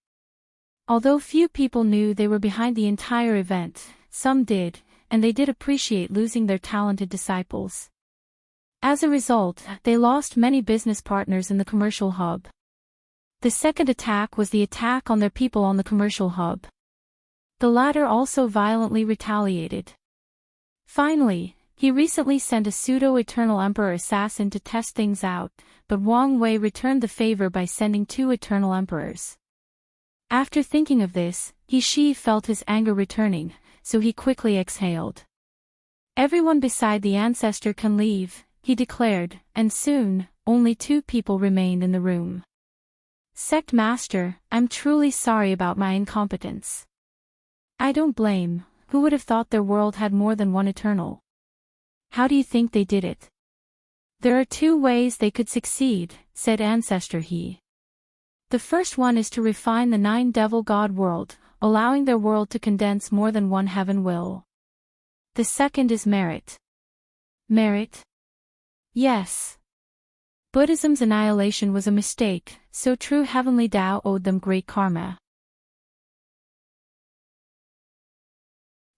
Although few people knew they were behind the entire event, some did, and they did appreciate losing their talented disciples. As a result, they lost many business partners in the commercial hub. The second attack was the attack on their people on the commercial hub. The latter also violently retaliated. Finally, he recently sent a pseudo-eternal emperor assassin to test things out, but Wang Wei returned the favor by sending 2 eternal emperors. After thinking of this, he felt his anger returning, so he quickly exhaled. Everyone beside the ancestor can leave, he declared, and soon, only 2 people remained in the room. Sect master, I'm truly sorry about my incompetence. I don't blame, who would have thought their world had more than one eternal? How do you think they did it? There are 2 ways they could succeed, said Ancestor He. The first one is to refine the 9 devil god world, allowing their world to condense more than one heaven will. The second is merit. Merit? Yes. Buddhism's annihilation was a mistake, so true heavenly Tao owed them great karma.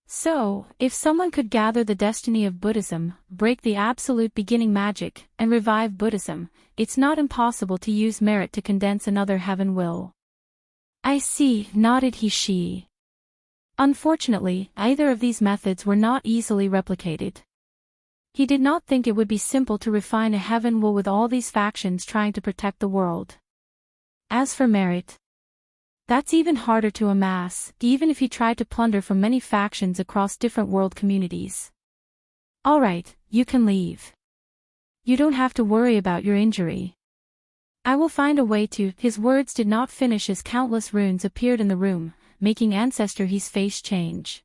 So, if someone could gather the destiny of Buddhism, break the absolute beginning magic, and revive Buddhism, it's not impossible to use merit to condense another heaven will. I see, nodded he. Unfortunately, either of these methods were not easily replicated. He did not think it would be simple to refine a heaven will with all these factions trying to protect the world. As for merit, that's even harder to amass, even if he tried to plunder from many factions across different world communities. Alright, you can leave. You don't have to worry about your injury. I will find a way to. His words did not finish as countless runes appeared in the room, making Ancestor He's face change.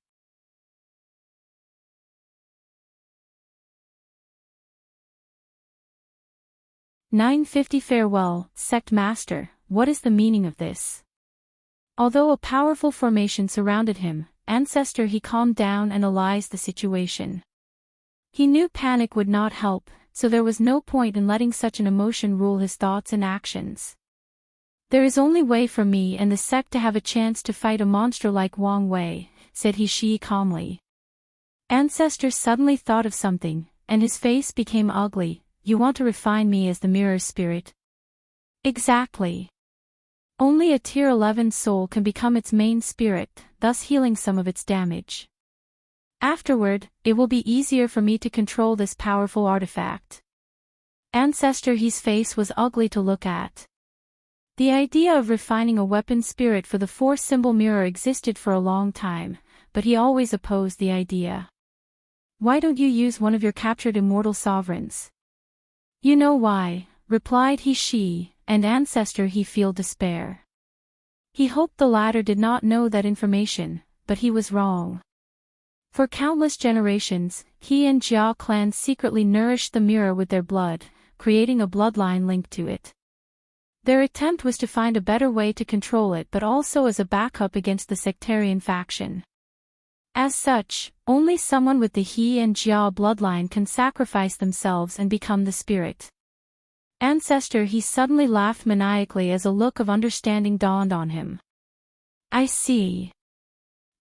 "950 Farewell, Sect Master, what is the meaning of this?" Although a powerful formation surrounded him, Ancestor He calmed down and analyzed the situation. He knew panic would not help, so there was no point in letting such an emotion rule his thoughts and actions. There is only way for me and the sect to have a chance to fight a monster like Wang Wei, said he calmly. Ancestor suddenly thought of something, and his face became ugly. You want to refine me as the mirror spirit? Exactly. Only a tier 11 soul can become its main spirit, thus healing some of its damage. Afterward, it will be easier for me to control this powerful artifact. Ancestor He's face was ugly to look at. The idea of refining a weapon spirit for the 4-symbol mirror existed for a long time, but he always opposed the idea. Why don't you use one of your captured immortal sovereigns? You know why, replied he, and Ancestor He felt despair. He hoped the latter did not know that information, but he was wrong. For countless generations, he and Jia clans secretly nourished the mirror with their blood, creating a bloodline linked to it. Their attempt was to find a better way to control it but also as a backup against the sectarian faction. As such, only someone with the He and Jia bloodline can sacrifice themselves and become the spirit. Ancestor, he suddenly laughed maniacally as a look of understanding dawned on him. I see.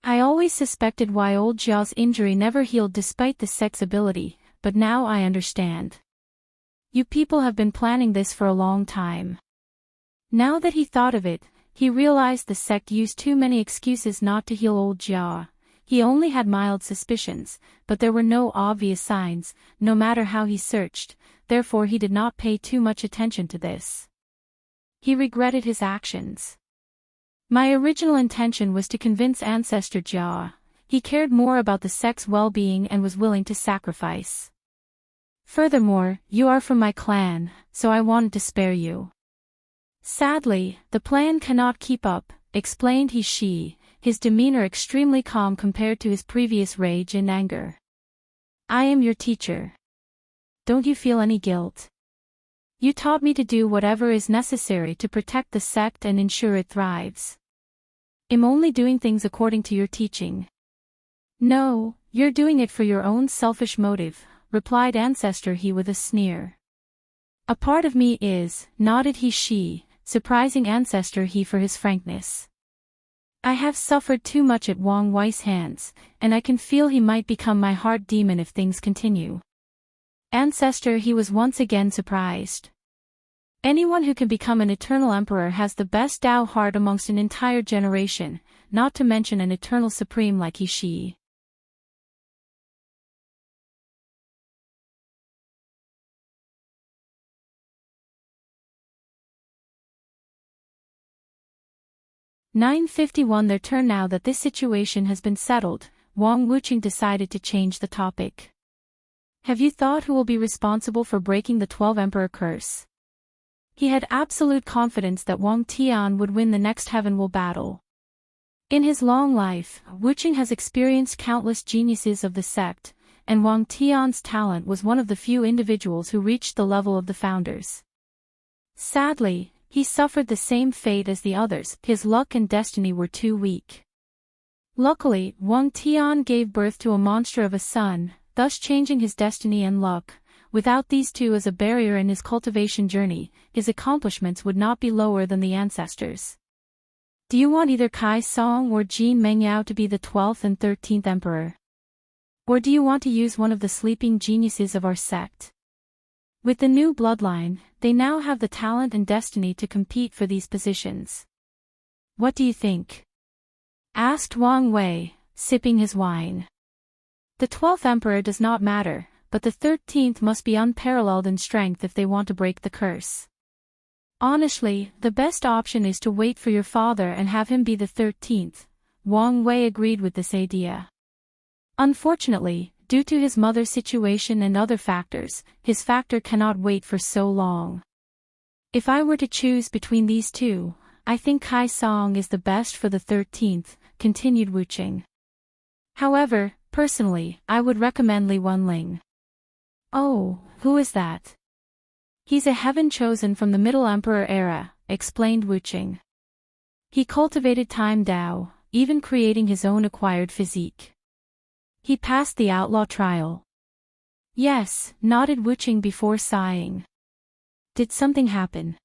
I always suspected why old Jia's injury never healed despite the sect's ability, but now I understand. You people have been planning this for a long time. Now that he thought of it, he realized the sect used too many excuses not to heal old Jia. He only had mild suspicions, but there were no obvious signs, no matter how he searched, therefore he did not pay too much attention to this. He regretted his actions. My original intention was to convince Ancestor Jia. He cared more about the sect's well-being and was willing to sacrifice. Furthermore, you are from my clan, so I wanted to spare you. Sadly, the plan cannot keep up, explained he, his demeanor extremely calm compared to his previous rage and anger. I am your teacher. Don't you feel any guilt? You taught me to do whatever is necessary to protect the sect and ensure it thrives. I'm only doing things according to your teaching. No, you're doing it for your own selfish motive, replied Ancestor He with a sneer. A part of me is, nodded he, surprising Ancestor He for his frankness. I have suffered too much at Wang Wei's hands, and I can feel he might become my heart demon if things continue. Ancestor He was once again surprised. Anyone who can become an eternal emperor has the best Dao heart amongst an entire generation, not to mention an eternal supreme like he. (951) Their turn. Now that this situation has been settled, Wang Wuqing decided to change the topic. Have you thought who will be responsible for breaking the 12 Emperor curse? He had absolute confidence that Wang Tian would win the next Heavenwall battle. In his long life, Wuqing has experienced countless geniuses of the sect, and Wang Tian's talent was one of the few individuals who reached the level of the founders. Sadly, he suffered the same fate as the others. His luck and destiny were too weak. Luckily, Wang Tian gave birth to a monster of a son, thus changing his destiny and luck. Without these two as a barrier in his cultivation journey, his accomplishments would not be lower than the ancestors. Do you want either Kai Song or Jin Mengyao to be the 12th and 13th emperor? Or do you want to use one of the sleeping geniuses of our sect? With the new bloodline, they now have the talent and destiny to compete for these positions. What do you think? Asked Wang Wei, sipping his wine. The 12th emperor does not matter, but the 13th must be unparalleled in strength if they want to break the curse. Honestly, the best option is to wait for your father and have him be the 13th. Wang Wei agreed with this idea. Unfortunately, due to his mother's situation and other factors, his factor cannot wait for so long. If I were to choose between these two, I think Kai Song is the best for the 13th, continued Wuqing. However, personally, I would recommend Li Wenling. Oh, who is that? He's a heaven chosen from the Middle Emperor era, explained Wuqing. He cultivated time Dao, even creating his own acquired physique. He passed the outlaw trial. Yes, nodded Wuqing before sighing. Did something happen?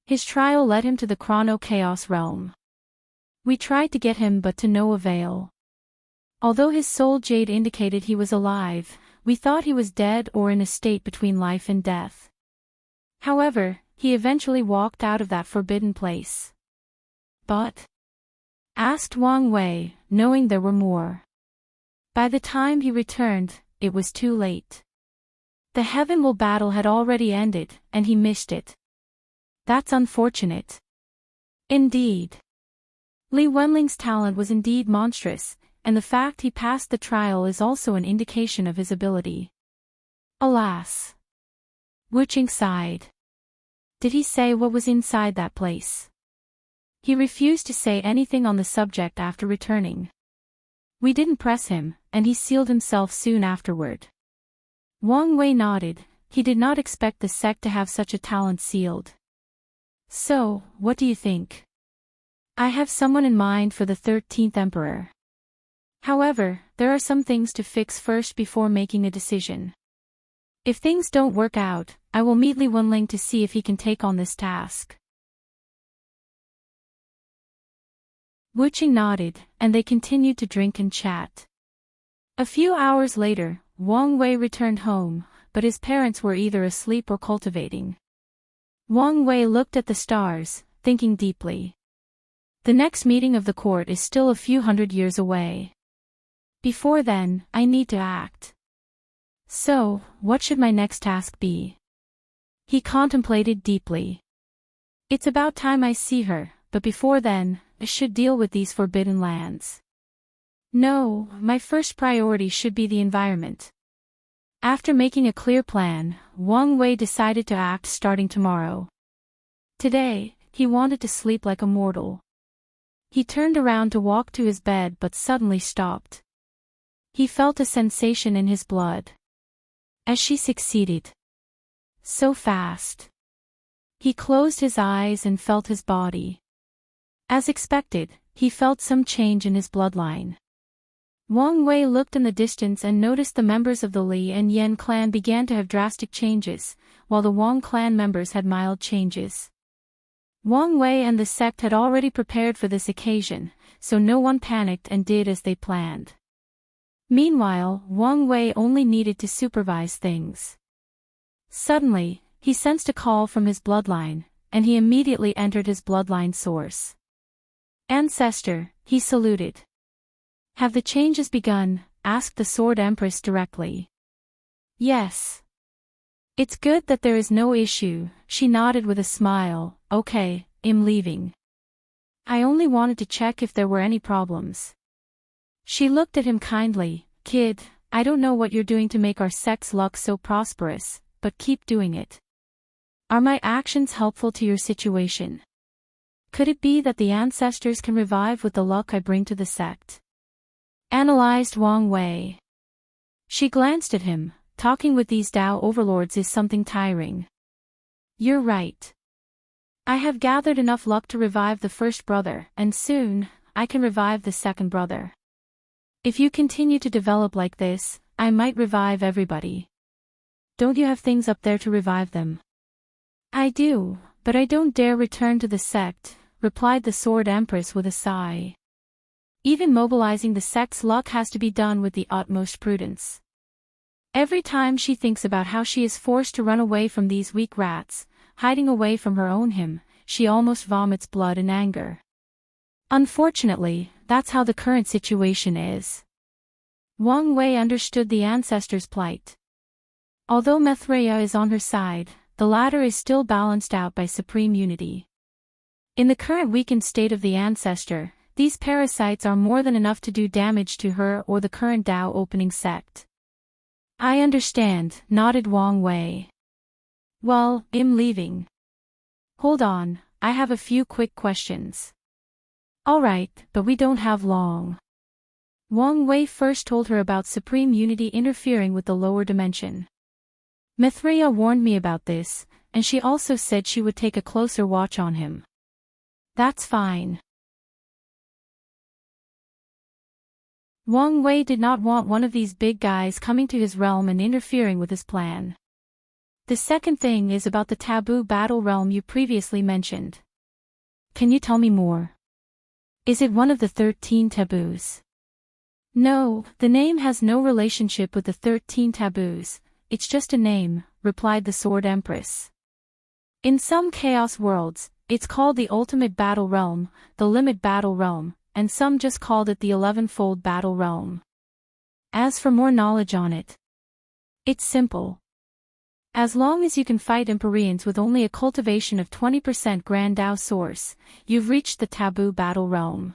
His trial led him to the Chrono Chaos realm. We tried to get him but to no avail. Although his soul jade indicated he was alive, we thought he was dead or in a state between life and death. However, he eventually walked out of that forbidden place. But? Asked Wang Wei, knowing there were more. By the time he returned, it was too late. The Heavenwall battle had already ended, and he missed it. That's unfortunate. Indeed. Li Wenling's talent was indeed monstrous, and the fact he passed the trial is also an indication of his ability. Alas. Wuqing sighed. Did he say what was inside that place? He refused to say anything on the subject after returning. We didn't press him, and he sealed himself soon afterward. Wang Wei nodded. He did not expect the sect to have such a talent sealed. So, what do you think? I have someone in mind for the 13th emperor. However, there are some things to fix first before making a decision. If things don't work out, I will meet Li Wenling to see if he can take on this task. Wuxia nodded, and they continued to drink and chat. A few hours later, Wang Wei returned home, but his parents were either asleep or cultivating. Wang Wei looked at the stars, thinking deeply. The next meeting of the court is still a few hundred years away. Before then, I need to act. So, what should my next task be? He contemplated deeply. It's about time I see her, but before then, I should deal with these forbidden lands. No, my first priority should be the environment. After making a clear plan, Wang Wei decided to act starting tomorrow. Today, he wanted to sleep like a mortal. He turned around to walk to his bed but suddenly stopped. He felt a sensation in his blood. As she succeeded. So fast. He closed his eyes and felt his body. As expected, he felt some change in his bloodline. Wang Wei looked in the distance and noticed the members of the Li and Yan clan began to have drastic changes, while the Wang clan members had mild changes. Wang Wei and the sect had already prepared for this occasion, so no one panicked and did as they planned. Meanwhile, Wang Wei only needed to supervise things. Suddenly, he sensed a call from his bloodline, and he immediately entered his bloodline source. Ancestor, he saluted. Have the changes begun? Asked the Sword Empress directly. Yes. It's good that there is no issue, she nodded with a smile. Okay, I'm leaving. I only wanted to check if there were any problems. She looked at him kindly. Kid, I don't know what you're doing to make our sect's luck so prosperous, but keep doing it. Are my actions helpful to your situation? Could it be that the ancestors can revive with the luck I bring to the sect? Analyzed Wang Wei. She glanced at him. Talking with these Tao overlords is something tiring. You're right. I have gathered enough luck to revive the first brother, and soon, I can revive the second brother. If you continue to develop like this, I might revive everybody. Don't you have things up there to revive them? I do, but I don't dare return to the sect, replied the Sword Empress with a sigh. Even mobilizing the sect's luck has to be done with the utmost prudence. Every time she thinks about how she is forced to run away from these weak rats, hiding away from her own him, she almost vomits blood in anger. Unfortunately, that's how the current situation is. Wang Wei understood the ancestors' plight. Although Mithraea is on her side, the latter is still balanced out by supreme unity. In the current weakened state of the ancestor, these parasites are more than enough to do damage to her or the current Tao opening sect. I understand, nodded Wang Wei. Well, I'm leaving. Hold on, I have a few quick questions. Alright, but we don't have long. Wang Wei first told her about supreme unity interfering with the lower dimension. Mithraea warned me about this, and she also said she would take a closer watch on him. That's fine. Wang Wei did not want one of these big guys coming to his realm and interfering with his plan. The second thing is about the taboo battle realm you previously mentioned. Can you tell me more? Is it one of the 13 taboos? No, the name has no relationship with the 13 taboos, it's just a name, replied the Sword Empress. In some chaos worlds, it's called the ultimate battle realm, the limit battle realm, and some just called it the 11-fold battle realm. As for more knowledge on it, it's simple. As long as you can fight Empyreans with only a cultivation of 20% Grand Tao source, you've reached the taboo battle realm.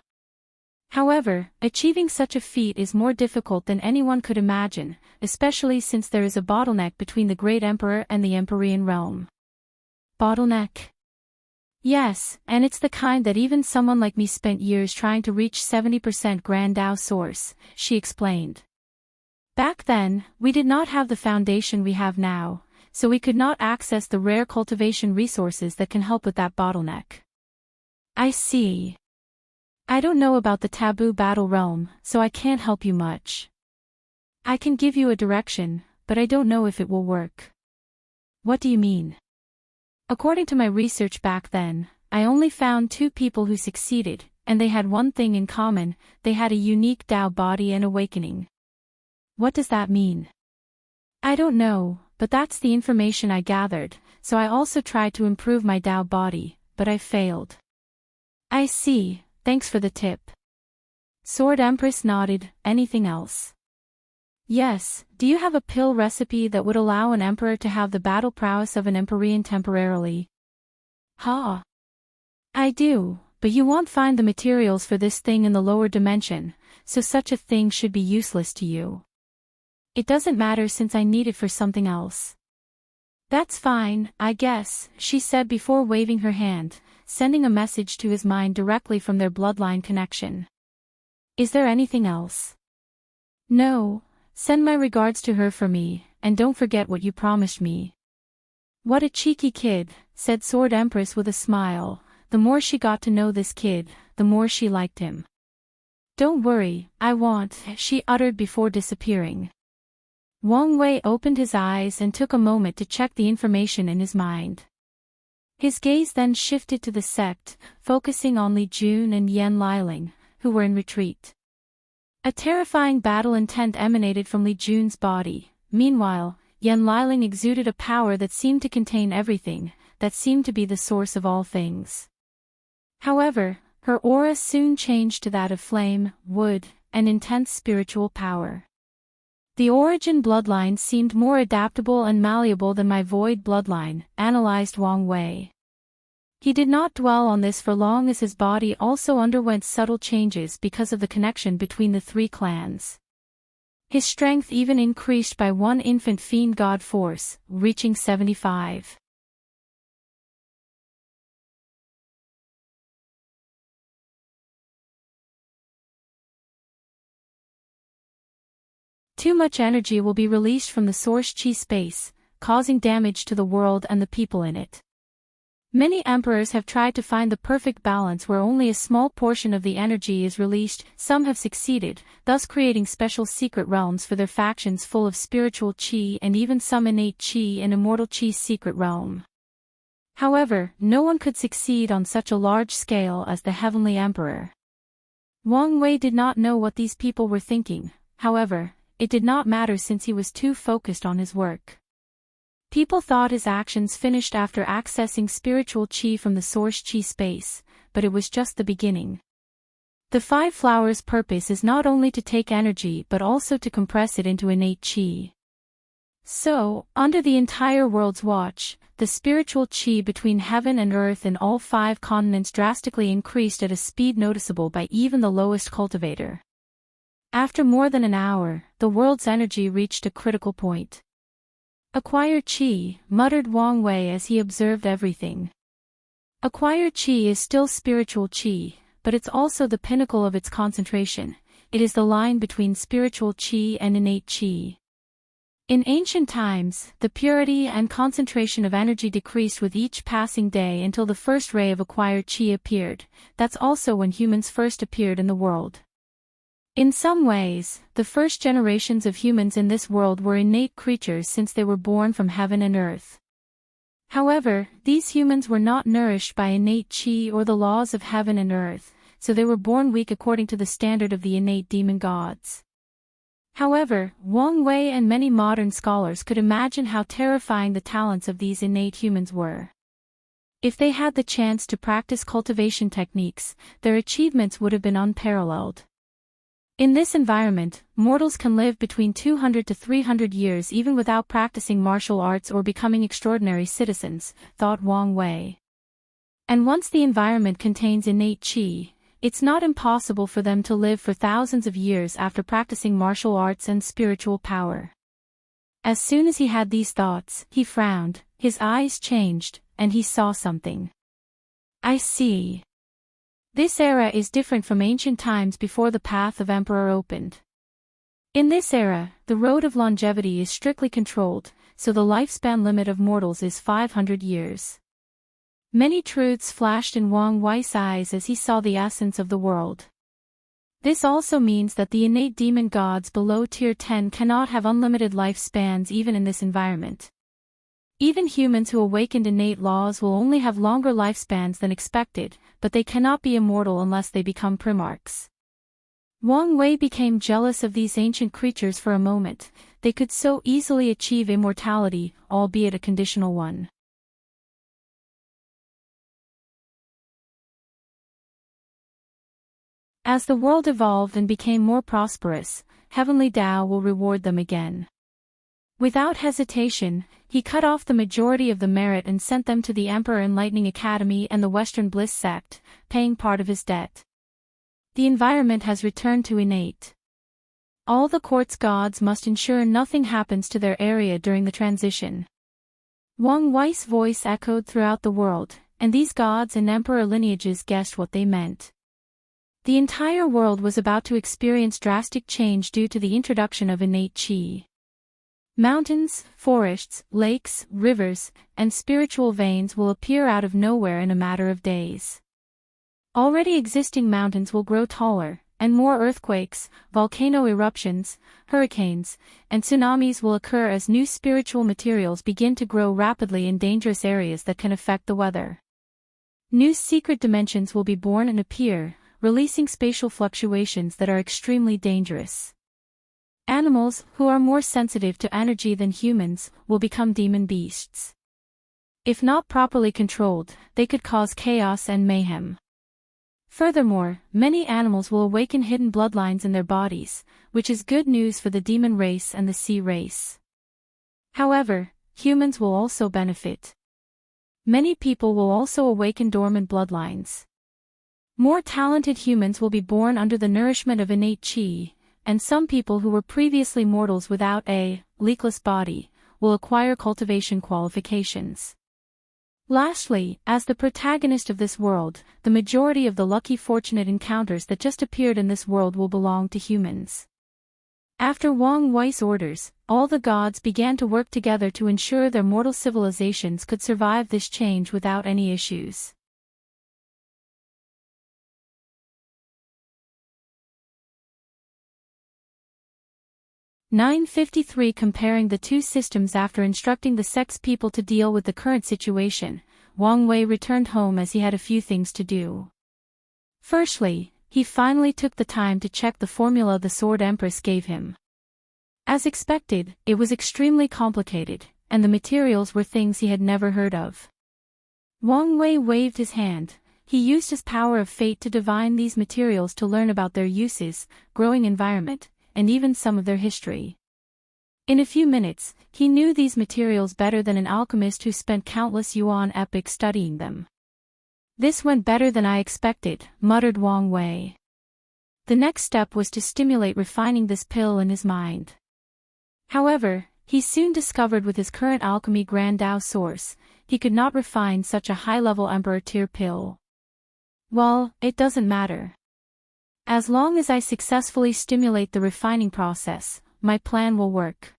However, achieving such a feat is more difficult than anyone could imagine, especially since there is a bottleneck between the Great Emperor and the Empyrean realm. Bottleneck? Yes, and it's the kind that even someone like me spent years trying to reach 70% Grand Tao source, she explained. Back then, we did not have the foundation we have now, so we could not access the rare cultivation resources that can help with that bottleneck. I see. I don't know about the taboo battle realm, so I can't help you much. I can give you a direction, but I don't know if it will work. What do you mean? According to my research back then, I only found 2 people who succeeded, and they had one thing in common: they had a unique Tao body and awakening. What does that mean? I don't know, but that's the information I gathered, so I also tried to improve my Tao body, but I failed. I see, thanks for the tip. Sword Empress nodded. Anything else? Yes, do you have a pill recipe that would allow an emperor to have the battle prowess of an Empyrean temporarily? Ha! I do, but you won't find the materials for this thing in the lower dimension, so such a thing should be useless to you. It doesn't matter since I need it for something else. That's fine, I guess, she said before waving her hand, sending a message to his mind directly from their bloodline connection. Is there anything else? No, send my regards to her for me, and don't forget what you promised me. What a cheeky kid, said Sword Empress with a smile. The more she got to know this kid, the more she liked him. Don't worry, I won't, she uttered before disappearing. Wang Wei opened his eyes and took a moment to check the information in his mind. His gaze then shifted to the sect, focusing on Li Jun and Yan Liling, who were in retreat. A terrifying battle intent emanated from Li Jun's body. Meanwhile, Yan Liling exuded a power that seemed to contain everything, that seemed to be the source of all things. However, her aura soon changed to that of flame, wood, and intense spiritual power. The origin bloodline seemed more adaptable and malleable than my void bloodline, analyzed Wang Wei. He did not dwell on this for long as his body also underwent subtle changes because of the connection between the 3 clans. His strength even increased by 1 infant fiend god force, reaching 75. Too much energy will be released from the source chi space, causing damage to the world and the people in it. Many emperors have tried to find the perfect balance where only a small portion of the energy is released. Some have succeeded, thus creating special secret realms for their factions full of spiritual chi and even some innate chi and immortal chi's secret realm. However, no one could succeed on such a large scale as the Heavenly Emperor. Wang Wei did not know what these people were thinking, however, it did not matter since he was too focused on his work. People thought his actions finished after accessing spiritual chi from the source chi space, but it was just the beginning. The 5 flowers' purpose is not only to take energy but also to compress it into innate chi. So, under the entire world's watch, the spiritual chi between heaven and earth and all 5 continents drastically increased at a speed noticeable by even the lowest cultivator. After more than an hour, the world's energy reached a critical point. Acquire chi, muttered Wang Wei as he observed everything. Acquire chi is still spiritual chi, but it's also the pinnacle of its concentration. It is the line between spiritual chi and innate chi. In ancient times, the purity and concentration of energy decreased with each passing day until the first ray of acquired chi appeared. That's also when humans first appeared in the world. In some ways, the first generations of humans in this world were innate creatures since they were born from heaven and earth. However, these humans were not nourished by innate chi or the laws of heaven and earth, so they were born weak according to the standard of the innate demon gods. However, Wang Wei and many modern scholars could imagine how terrifying the talents of these innate humans were. If they had the chance to practice cultivation techniques, their achievements would have been unparalleled. In this environment, mortals can live between 200 to 300 years even without practicing martial arts or becoming extraordinary citizens, thought Wang Wei. And once the environment contains innate chi, it's not impossible for them to live for thousands of years after practicing martial arts and spiritual power. As soon as he had these thoughts, he frowned, his eyes changed, and he saw something. I see. This era is different from ancient times before the path of Emperor opened. In this era, the road of longevity is strictly controlled, so the lifespan limit of mortals is 500 years. Many truths flashed in Wang Wei's eyes as he saw the essence of the world. This also means that the innate demon gods below Tier 10 cannot have unlimited lifespans even in this environment. Even humans who awakened innate laws will only have longer lifespans than expected, but they cannot be immortal unless they become primarchs. Wang Wei became jealous of these ancient creatures for a moment. They could so easily achieve immortality, albeit a conditional one. As the world evolved and became more prosperous, Heavenly Tao will reward them again. Without hesitation, he cut off the majority of the merit and sent them to the Emperor Enlightening Academy and the Western Bliss sect, paying part of his debt. The environment has returned to innate. All the quartz gods must ensure nothing happens to their area during the transition. Wang Wei's voice echoed throughout the world, and these gods and emperor lineages guessed what they meant. The entire world was about to experience drastic change due to the introduction of innate qi. Mountains, forests, lakes, rivers, and spiritual veins will appear out of nowhere in a matter of days. Already existing mountains will grow taller, and more earthquakes, volcano eruptions, hurricanes, and tsunamis will occur as new spiritual materials begin to grow rapidly in dangerous areas that can affect the weather. New secret dimensions will be born and appear, releasing spatial fluctuations that are extremely dangerous. Animals, who are more sensitive to energy than humans, will become demon beasts. If not properly controlled, they could cause chaos and mayhem. Furthermore, many animals will awaken hidden bloodlines in their bodies, which is good news for the demon race and the sea race. However, humans will also benefit. Many people will also awaken dormant bloodlines. More talented humans will be born under the nourishment of innate qi, and some people who were previously mortals without a leakless body will acquire cultivation qualifications. Lastly, as the protagonist of this world, the majority of the lucky fortunate encounters that just appeared in this world will belong to humans. After Wang Wei's orders, all the gods began to work together to ensure their mortal civilizations could survive this change without any issues. (953) Comparing the two systems. After instructing the sect's people to deal with the current situation, Wang Wei returned home as he had a few things to do. Firstly, he finally took the time to check the formula the Sword Empress gave him. As expected, it was extremely complicated, and the materials were things he had never heard of. Wang Wei waved his hand. He used his power of fate to divine these materials to learn about their uses, growing environment, and even some of their history. In a few minutes, he knew these materials better than an alchemist who spent countless yuan epochs studying them. This went better than I expected, muttered Wang Wei. The next step was to stimulate refining this pill in his mind. However, he soon discovered with his current alchemy Grand Tao source, he could not refine such a high-level Emperor tier pill. Well, it doesn't matter. As long as I successfully stimulate the refining process, my plan will work.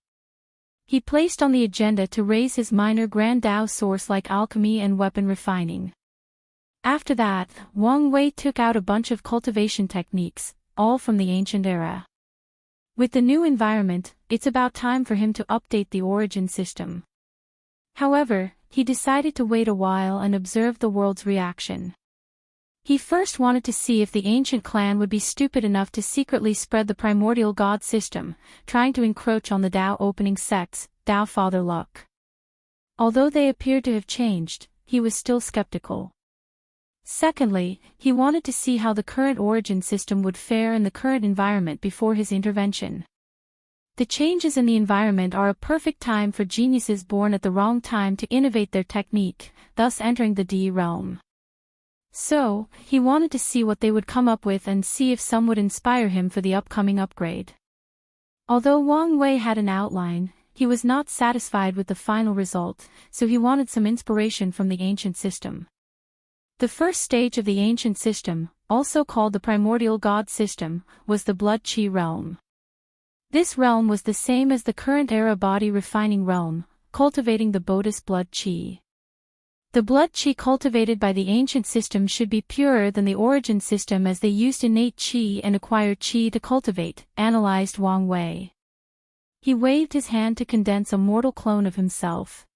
He placed on the agenda to raise his minor Grand Tao source like alchemy and weapon refining. After that, Wang Wei took out a bunch of cultivation techniques, all from the ancient era. With the new environment, it's about time for him to update the origin system. However, he decided to wait a while and observe the world's reaction. He first wanted to see if the ancient clan would be stupid enough to secretly spread the primordial god system, trying to encroach on the Tao opening sects, Tao Father Luck. Although they appeared to have changed, he was still skeptical. Secondly, he wanted to see how the current origin system would fare in the current environment before his intervention. The changes in the environment are a perfect time for geniuses born at the wrong time to innovate their technique, thus entering the D realm. So, he wanted to see what they would come up with and see if some would inspire him for the upcoming upgrade. Although Wang Wei had an outline, he was not satisfied with the final result, so he wanted some inspiration from the ancient system. The first stage of the ancient system, also called the primordial god system, was the blood qi realm. This realm was the same as the current era body refining realm, cultivating the Bodhis blood qi. The blood qi cultivated by the ancient system should be purer than the origin system as they used innate qi and acquired qi to cultivate, analyzed Wang Wei. He waved his hand to condense a mortal clone of himself.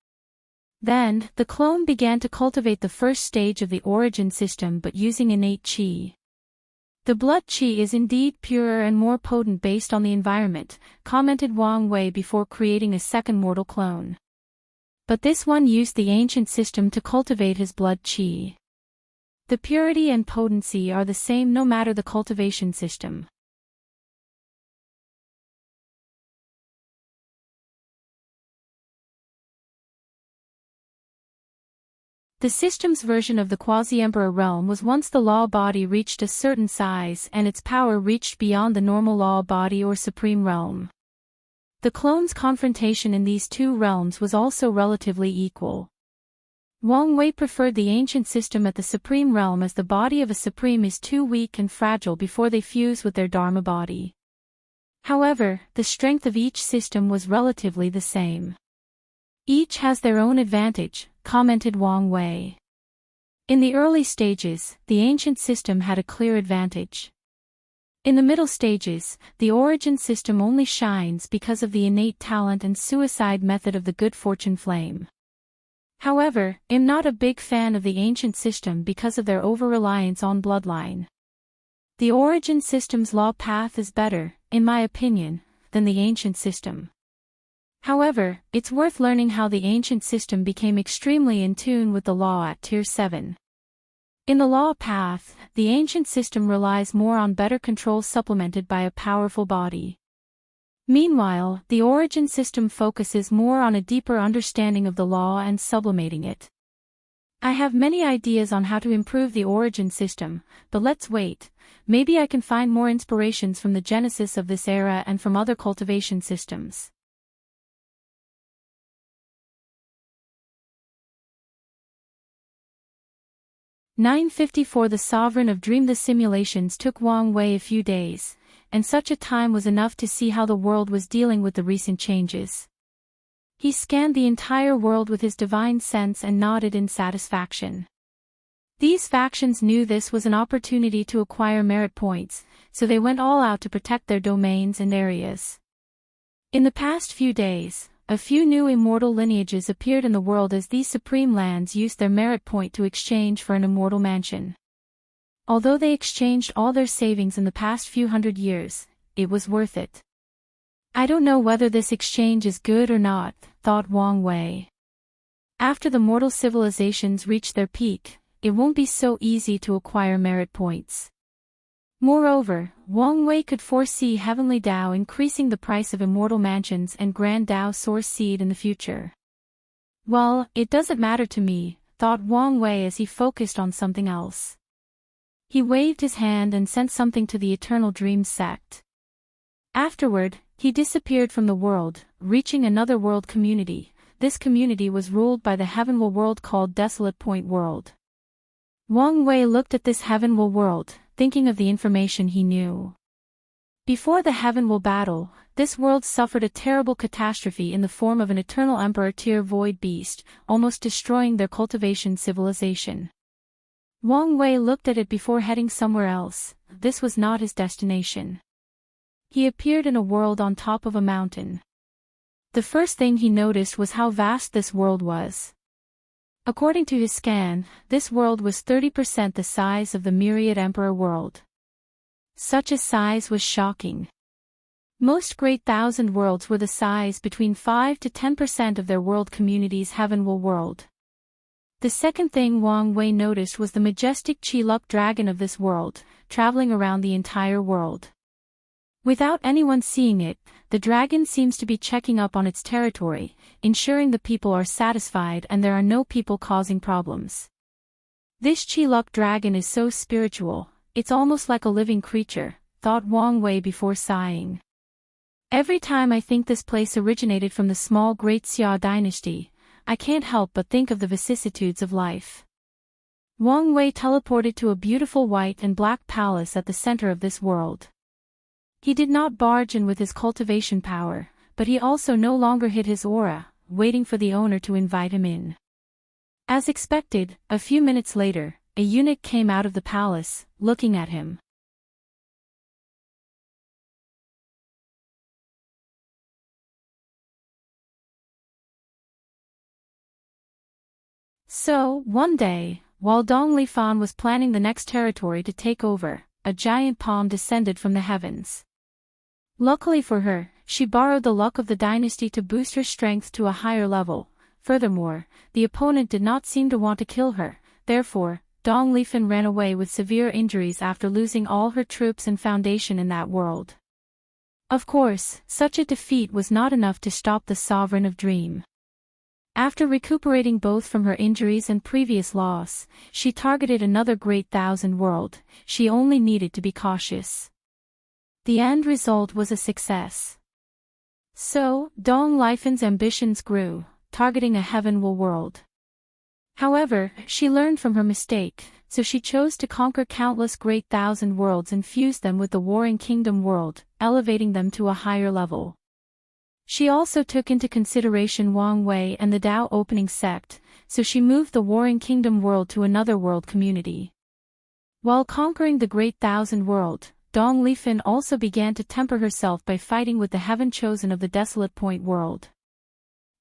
Then, the clone began to cultivate the first stage of the origin system but using innate qi. The blood qi is indeed purer and more potent based on the environment, commented Wang Wei before creating a second mortal clone. But this one used the ancient system to cultivate his blood qi. The purity and potency are the same no matter the cultivation system. The system's version of the quasi-emperor realm was once the law body reached a certain size and its power reached beyond the normal law body or supreme realm. The clones' confrontation in these two realms was also relatively equal. Wang Wei preferred the ancient system at the supreme realm as the body of a supreme is too weak and fragile before they fuse with their dharma body. However, the strength of each system was relatively the same. Each has their own advantage, commented Wang Wei. In the early stages, the ancient system had a clear advantage. In the middle stages, the origin system only shines because of the innate talent and suicide method of the good fortune flame. However, I'm not a big fan of the ancient system because of their over-reliance on bloodline. The origin system's law path is better, in my opinion, than the ancient system. However, it's worth learning how the ancient system became extremely in tune with the law at Tier 7. In the law path, the ancient system relies more on better control supplemented by a powerful body. Meanwhile, the origin system focuses more on a deeper understanding of the law and sublimating it. I have many ideas on how to improve the origin system, but let's wait. Maybe I can find more inspirations from the genesis of this era and from other cultivation systems. 954 The Sovereign of Dream. The simulations took Wang Wei a few days, and such a time was enough to see how the world was dealing with the recent changes. He scanned the entire world with his divine sense and nodded in satisfaction. These factions knew this was an opportunity to acquire merit points, so they went all out to protect their domains and areas. In the past few days, a few new immortal lineages appeared in the world as these supreme lands used their merit point to exchange for an immortal mansion. Although they exchanged all their savings in the past few hundred years, it was worth it. I don't know whether this exchange is good or not, thought Wang Wei. After the mortal civilizations reach their peak, it won't be so easy to acquire merit points. Moreover, Wang Wei could foresee Heavenly Dao increasing the price of immortal mansions and Grand Dao source seed in the future. Well, it doesn't matter to me, thought Wang Wei as he focused on something else. He waved his hand and sent something to the Eternal Dreams sect. Afterward, he disappeared from the world, reaching another world community. This community was ruled by the Heavenly world called Desolate Point World. Wang Wei looked at this Heavenly world, thinking of the information he knew. Before the Heavenly battle, this world suffered a terrible catastrophe in the form of an eternal emperor tier void beast, almost destroying their cultivation civilization. Wang Wei looked at it before heading somewhere else. This was not his destination. He appeared in a world on top of a mountain. The first thing he noticed was how vast this world was. According to his scan, this world was 30% the size of the Myriad Emperor world. Such a size was shocking. Most great thousand worlds were the size between 5 to 10% of their world community's Heavenly world. The second thing Wang Wei noticed was the majestic Chi-Luck dragon of this world, traveling around the entire world. Without anyone seeing it, the dragon seems to be checking up on its territory, ensuring the people are satisfied and there are no people causing problems. This Chi-Luck dragon is so spiritual, it's almost like a living creature, thought Wang Wei before sighing. Every time I think this place originated from the small Great Xia dynasty, I can't help but think of the vicissitudes of life. Wang Wei teleported to a beautiful white and black palace at the center of this world. He did not barge in with his cultivation power, but he also no longer hid his aura, waiting for the owner to invite him in. As expected, a few minutes later, a eunuch came out of the palace, looking at him. So, one day, while Dong Lifan was planning the next territory to take over, a giant palm descended from the heavens. Luckily for her, she borrowed the luck of the dynasty to boost her strength to a higher level. Furthermore, the opponent did not seem to want to kill her, therefore, Dong Lifan ran away with severe injuries after losing all her troops and foundation in that world. Of course, such a defeat was not enough to stop the Sovereign of Dream. After recuperating both from her injuries and previous loss, she targeted another Great Thousand World. She only needed to be cautious. The end result was a success. So, Dong Lifan's ambitions grew, targeting a heavenward world. However, she learned from her mistake, so she chose to conquer countless Great Thousand Worlds and fuse them with the Warring Kingdom world, elevating them to a higher level. She also took into consideration Wang Wei and the Dao opening sect, so she moved the Warring Kingdom world to another world community. While conquering the Great Thousand World, Dong Lifan also began to temper herself by fighting with the Heaven Chosen of the Desolate Point world.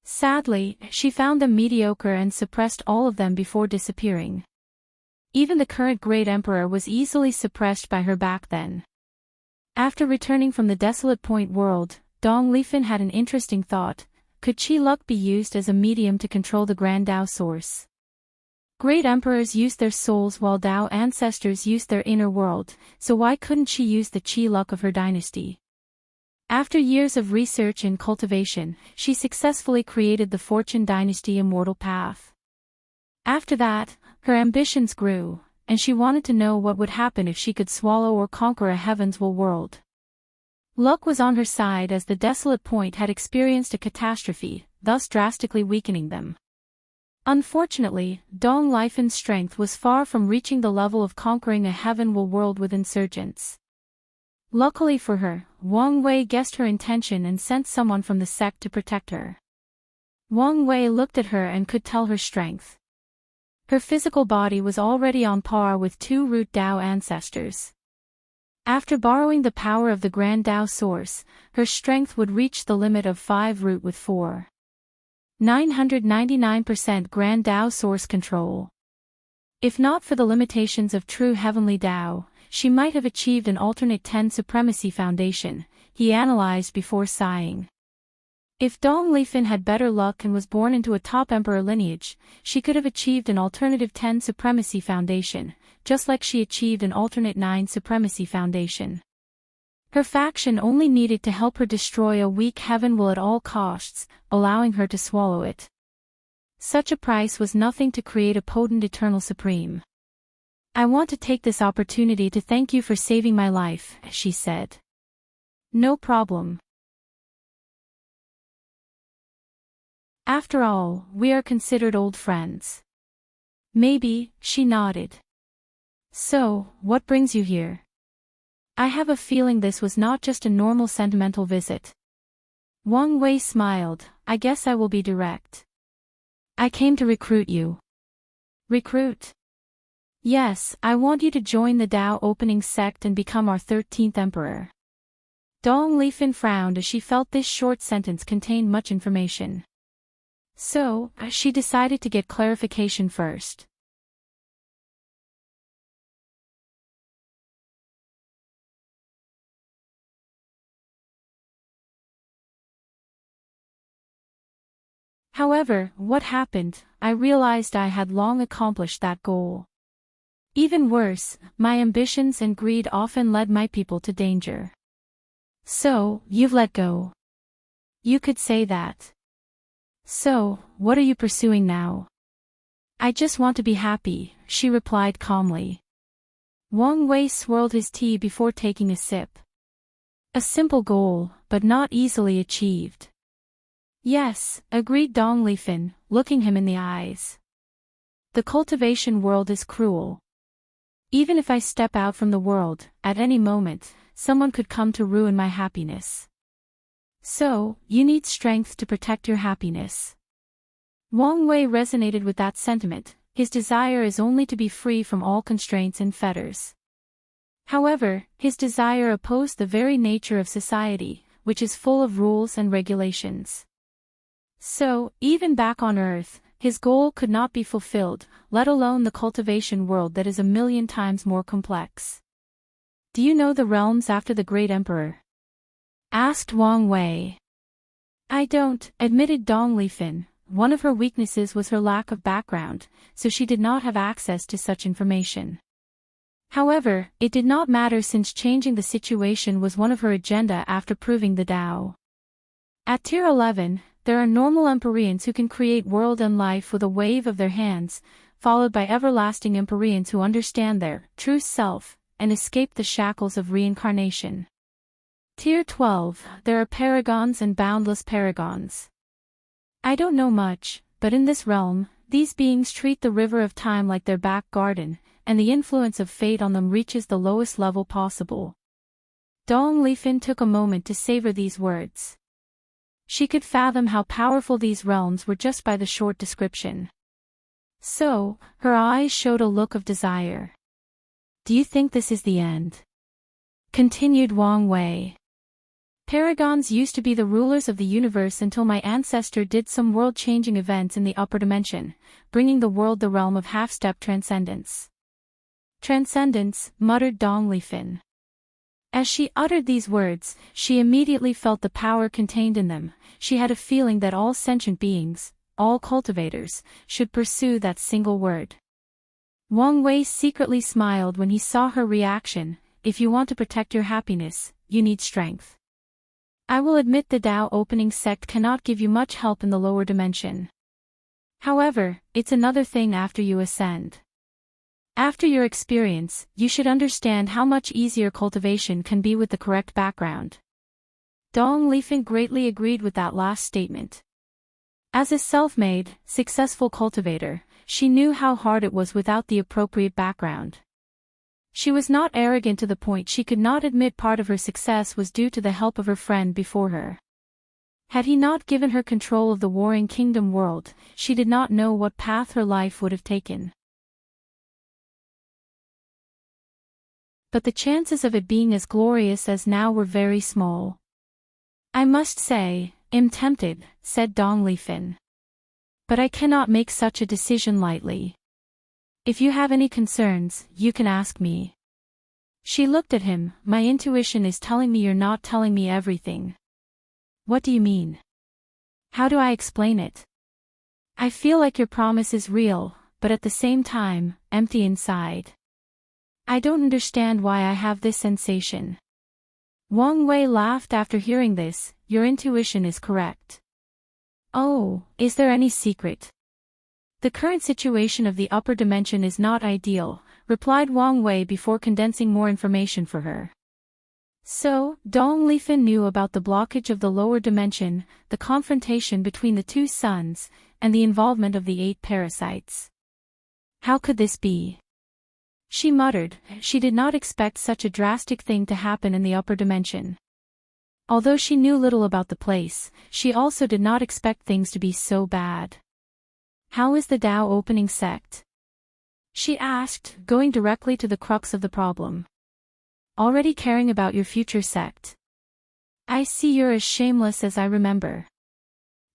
Sadly, she found them mediocre and suppressed all of them before disappearing. Even the current Great Emperor was easily suppressed by her back then. After returning from the Desolate Point world, Dong Lifan had an interesting thought: could Qi luck be used as a medium to control the Grand Dao source? Great emperors used their souls while Dao ancestors used their inner world, so why couldn't she use the Qi luck of her dynasty? After years of research and cultivation, she successfully created the Fortune Dynasty Immortal path. After that, her ambitions grew, and she wanted to know what would happen if she could swallow or conquer a heavensward world. Luck was on her side as the Desolate Point had experienced a catastrophe, thus drastically weakening them. Unfortunately, Dong Lifan's strength was far from reaching the level of conquering a heavenward world with insurgents. Luckily for her, Wang Wei guessed her intention and sent someone from the sect to protect her. Wang Wei looked at her and could tell her strength. Her physical body was already on par with 2 root Dao ancestors. After borrowing the power of the Grand Dao source, her strength would reach the limit of 5 root with 999% Grand Dao source control. If not for the limitations of true heavenly Dao, she might have achieved an alternate 10 supremacy foundation, he analyzed before sighing. If Dong Lifan had better luck and was born into a top emperor lineage, she could have achieved an alternative 10 supremacy foundation, just like she achieved an alternate 9 supremacy foundation. Her faction only needed to help her destroy a weak heaven will at all costs, allowing her to swallow it. Such a price was nothing to create a potent eternal supreme. I want to take this opportunity to thank you for saving my life, she said. No problem. After all, we are considered old friends. Maybe, she nodded. So, what brings you here? I have a feeling this was not just a normal sentimental visit. Wang Wei smiled. I guess I will be direct. I came to recruit you. Recruit? Yes, I want you to join the Dao opening sect and become our 13th emperor. Dong Lifan frowned as she felt this short sentence contained much information. So, she decided to get clarification first. However, what happened? I realized I had long accomplished that goal. Even worse, my ambitions and greed often led my people to danger. So, you've let go. You could say that. So, what are you pursuing now? I just want to be happy, she replied calmly. Wang Wei swirled his tea before taking a sip. A simple goal, but not easily achieved. Yes, agreed Dong Lifan, looking him in the eyes. The cultivation world is cruel. Even if I step out from the world, at any moment, someone could come to ruin my happiness. So, you need strength to protect your happiness. Wang Wei resonated with that sentiment. His desire is only to be free from all constraints and fetters. However, his desire opposed the very nature of society, which is full of rules and regulations. So, even back on Earth, his goal could not be fulfilled, let alone the cultivation world that is 1,000,000 times more complex. Do you know the realms after the great emperor? Asked Wang Wei. I don't, admitted Dong Lifan. One of her weaknesses was her lack of background, so she did not have access to such information. However, it did not matter since changing the situation was one of her agenda after proving the Tao. At Tier 11, there are normal Empyreans who can create world and life with a wave of their hands, followed by everlasting Empyreans who understand their true self and escape the shackles of reincarnation. Tier 12, there are paragons and boundless paragons. I don't know much, but in this realm, these beings treat the river of time like their back garden, and the influence of fate on them reaches the lowest level possible. Dong Lifan took a moment to savor these words. She could fathom how powerful these realms were just by the short description. So, her eyes showed a look of desire. Do you think this is the end? Continued Wang Wei. Paragons used to be the rulers of the universe until my ancestor did some world-changing events in the upper dimension, bringing the world the realm of half-step transcendence. Transcendence, muttered Dong Lifan. As she uttered these words, she immediately felt the power contained in them. She had a feeling that all sentient beings, all cultivators, should pursue that single word. Wang Wei secretly smiled when he saw her reaction. If you want to protect your happiness, you need strength. I will admit the Tao opening sect cannot give you much help in the lower dimension. However, it's another thing after you ascend. After your experience, you should understand how much easier cultivation can be with the correct background. Dong Lifan greatly agreed with that last statement. As a self-made, successful cultivator, she knew how hard it was without the appropriate background. She was not arrogant to the point she could not admit part of her success was due to the help of her friend before her. Had he not given her control of the warring kingdom world, she did not know what path her life would have taken. But the chances of it being as glorious as now were very small. I must say, I'm tempted, said Dong Lifan. But I cannot make such a decision lightly. If you have any concerns, you can ask me. She looked at him. My intuition is telling me you're not telling me everything. What do you mean? How do I explain it? I feel like your promise is real, but at the same time, empty inside. I don't understand why I have this sensation. Wang Wei laughed after hearing this. Your intuition is correct. Oh, is there any secret? The current situation of the upper dimension is not ideal, replied Wang Wei before condensing more information for her. So, Dong Lifan knew about the blockage of the lower dimension, the confrontation between the two suns, and the involvement of the 8 parasites. How could this be? She muttered. She did not expect such a drastic thing to happen in the upper dimension. Although she knew little about the place, she also did not expect things to be so bad. How is the Tao opening sect? She asked, going directly to the crux of the problem. Already caring about your future sect. I see you're as shameless as I remember.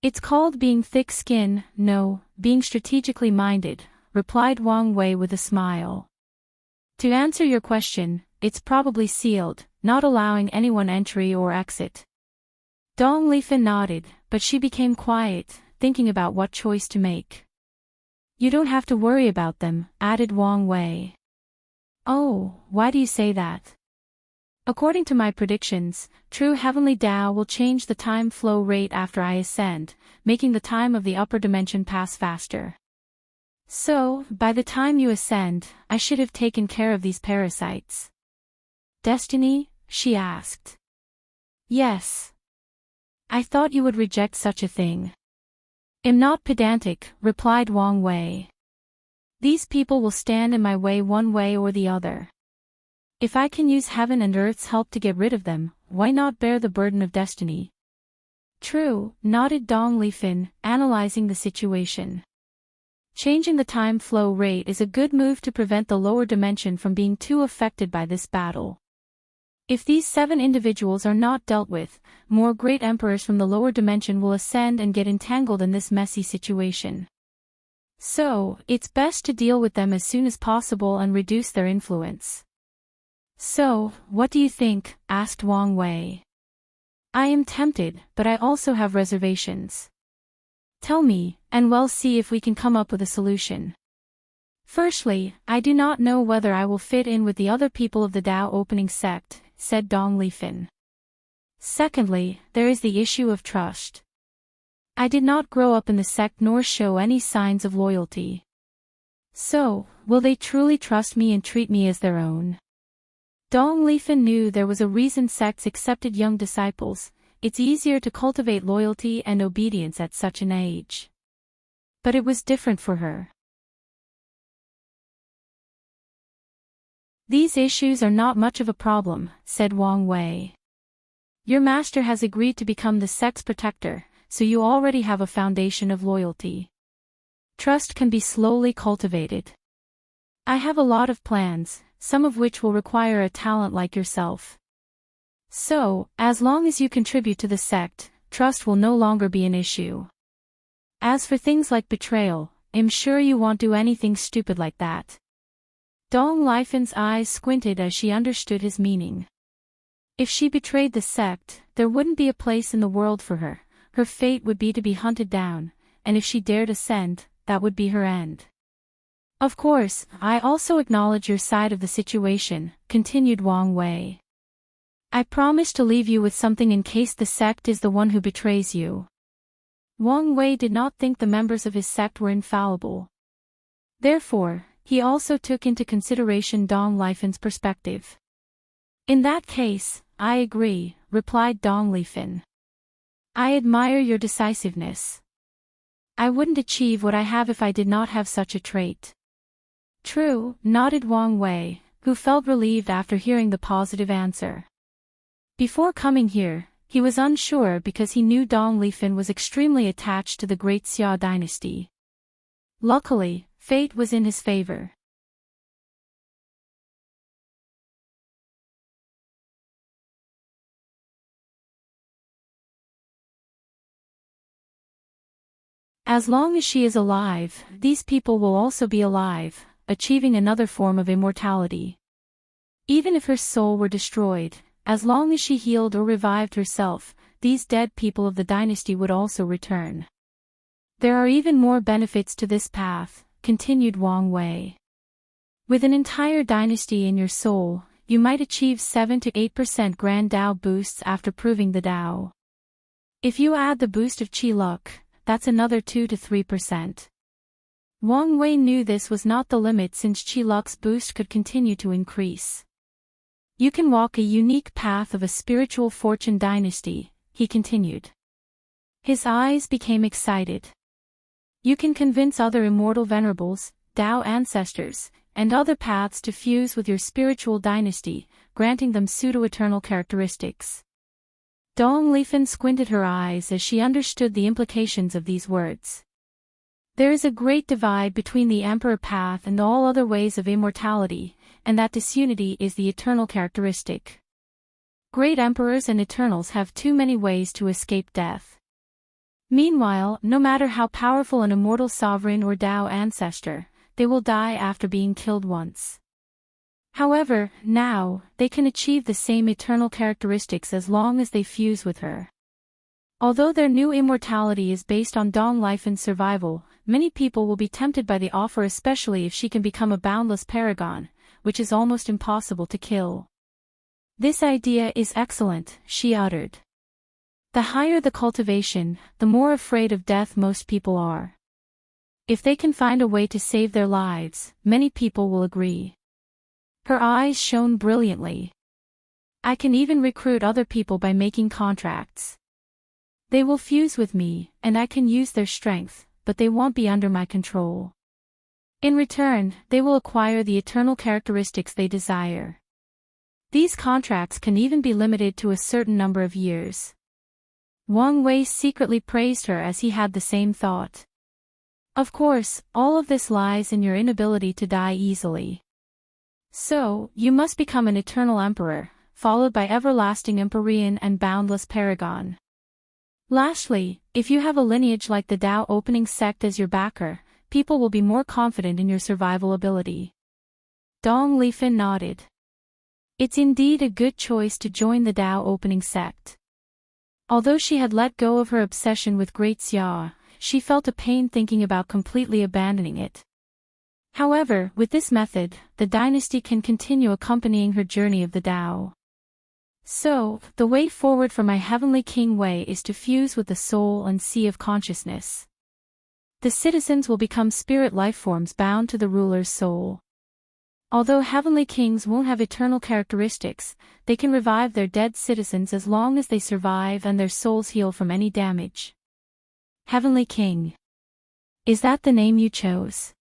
It's called being thick-skinned, no, being strategically minded, replied Wang Wei with a smile. To answer your question, it's probably sealed, not allowing anyone entry or exit. Dong Lifan nodded, but she became quiet, thinking about what choice to make. You don't have to worry about them, added Wang Wei. Oh, why do you say that? According to my predictions, true heavenly Tao will change the time flow rate after I ascend, making the time of the upper dimension pass faster. So, by the time you ascend, I should have taken care of these parasites. Destiny? She asked. Yes. I thought you would reject such a thing. I'm not pedantic, replied Wang Wei. These people will stand in my way one way or the other. If I can use heaven and earth's help to get rid of them, why not bear the burden of destiny? True, nodded Dong Lifin, analyzing the situation. Changing the time flow rate is a good move to prevent the lower dimension from being too affected by this battle. If these 7 individuals are not dealt with, more great emperors from the lower dimension will ascend and get entangled in this messy situation. So, it's best to deal with them as soon as possible and reduce their influence. So, what do you think? Asked Wang Wei. I am tempted, but I also have reservations. Tell me, and we'll see if we can come up with a solution. Firstly, I do not know whether I will fit in with the other people of the Tao opening sect, said Dong Lifin. Secondly, there is the issue of trust. I did not grow up in the sect nor show any signs of loyalty. So, will they truly trust me and treat me as their own? Dong Lifin knew there was a reason sects accepted young disciples. It's easier to cultivate loyalty and obedience at such an age. But it was different for her. These issues are not much of a problem, said Wang Wei. Your master has agreed to become the sect's protector, so you already have a foundation of loyalty. Trust can be slowly cultivated. I have a lot of plans, some of which will require a talent like yourself. So, as long as you contribute to the sect, trust will no longer be an issue. As for things like betrayal, I'm sure you won't do anything stupid like that. Dong Lifin's eyes squinted as she understood his meaning. If she betrayed the sect, there wouldn't be a place in the world for her. Her fate would be to be hunted down, and if she dared ascend, that would be her end. Of course, I also acknowledge your side of the situation, continued Wang Wei. I promise to leave you with something in case the sect is the one who betrays you. Wang Wei did not think the members of his sect were infallible. Therefore, he also took into consideration Dong Lifin's perspective. In that case, I agree, replied Dong Lifin. I admire your decisiveness. I wouldn't achieve what I have if I did not have such a trait. True, nodded Wang Wei, who felt relieved after hearing the positive answer. Before coming here, he was unsure because he knew Dong Lifin was extremely attached to the great Xia dynasty. Luckily, fate was in his favor. As long as she is alive, these people will also be alive, achieving another form of immortality. Even if her soul were destroyed, as long as she healed or revived herself, these dead people of the dynasty would also return. There are even more benefits to this path, continued Wang Wei. With an entire dynasty in your soul, you might achieve 7 to 8% Grand Dao boosts after proving the Dao. If you add the boost of Qi luck, that's another 2 to 3%. Wang Wei knew this was not the limit since Qi luck's boost could continue to increase. You can walk a unique path of a spiritual fortune dynasty, he continued. His eyes became excited. You can convince other immortal venerables, Dao ancestors, and other paths to fuse with your spiritual dynasty, granting them pseudo-eternal characteristics. Dong Lifin squinted her eyes as she understood the implications of these words. There is a great divide between the Emperor path and all other ways of immortality, and that disunity is the eternal characteristic. Great emperors and eternals have too many ways to escape death. Meanwhile, no matter how powerful an immortal sovereign or Dao ancestor, they will die after being killed once. However, now, they can achieve the same eternal characteristics as long as they fuse with her. Although their new immortality is based on Dong Lifin's survival, many people will be tempted by the offer, especially if she can become a boundless paragon, which is almost impossible to kill. This idea is excellent, she uttered. The higher the cultivation, the more afraid of death most people are. If they can find a way to save their lives, many people will agree. Her eyes shone brilliantly. I can even recruit other people by making contracts. They will fuse with me, and I can use their strength, but they won't be under my control. In return, they will acquire the eternal characteristics they desire. These contracts can even be limited to a certain number of years. Wang Wei secretly praised her as he had the same thought. Of course, all of this lies in your inability to die easily. So, you must become an eternal emperor, followed by everlasting empyrean and boundless paragon. Lastly, if you have a lineage like the Dao opening sect as your backer, people will be more confident in your survival ability. Dong Lifan nodded. It's indeed a good choice to join the Dao opening sect. Although she had let go of her obsession with Great Xia, she felt a pain thinking about completely abandoning it. However, with this method, the dynasty can continue accompanying her journey of the Dao. So, the way forward for my heavenly king Wei is to fuse with the soul and sea of consciousness. The citizens will become spirit lifeforms bound to the ruler's soul. Although heavenly kings won't have eternal characteristics, they can revive their dead citizens as long as they survive and their souls heal from any damage. Heavenly King. Is that the name you chose?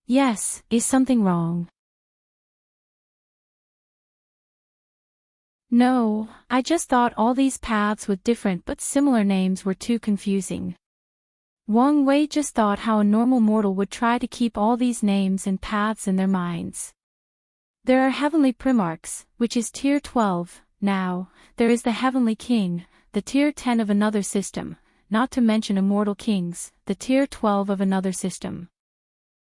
Yes, is something wrong? No, I just thought all these paths with different but similar names were too confusing. Wang Wei just thought how a normal mortal would try to keep all these names and paths in their minds. There are heavenly primarchs, which is tier 12, now, there is the heavenly king, the tier 10 of another system, not to mention immortal kings, the tier 12 of another system.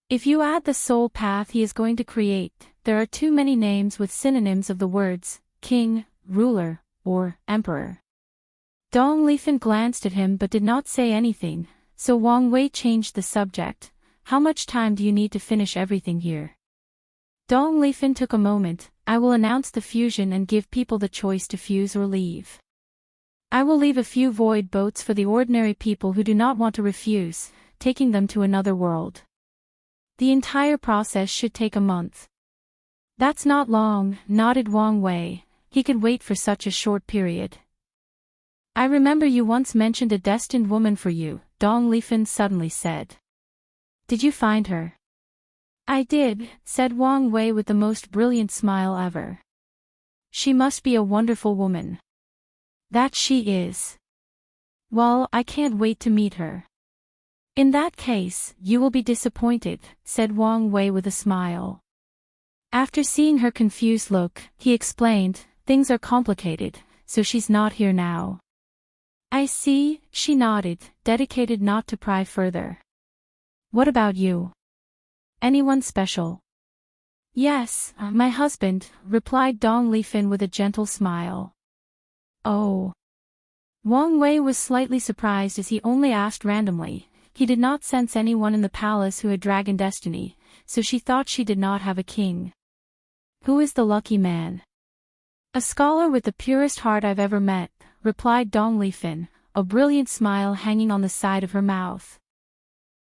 If you add the soul path he is going to create, there are too many names with synonyms of the words, king, ruler, or emperor. Dong Lifan glanced at him but did not say anything, so Wang Wei changed the subject. How much time do you need to finish everything here? Dong Lifan took a moment. I will announce the fusion and give people the choice to fuse or leave. I will leave a few void boats for the ordinary people who do not want to refuse, taking them to another world. The entire process should take a month. That's not long, nodded Wang Wei. He could wait for such a short period. I remember you once mentioned a destined woman for you, Dong Lifan suddenly said. Did you find her? I did, said Wang Wei with the most brilliant smile ever. She must be a wonderful woman. That she is. Well, I can't wait to meet her. In that case, you will be disappointed, said Wang Wei with a smile. After seeing her confused look, he explained, things are complicated, so she's not here now. I see, she nodded, dedicated not to pry further. What about you? Anyone special? Yes, my husband, replied Dong Lifan with a gentle smile. Oh. Wang Wei was slightly surprised as he only asked randomly. He did not sense anyone in the palace who had dragon destiny, so she thought she did not have a king. Who is the lucky man? A scholar with the purest heart I've ever met, replied Dong Lifan, a brilliant smile hanging on the side of her mouth.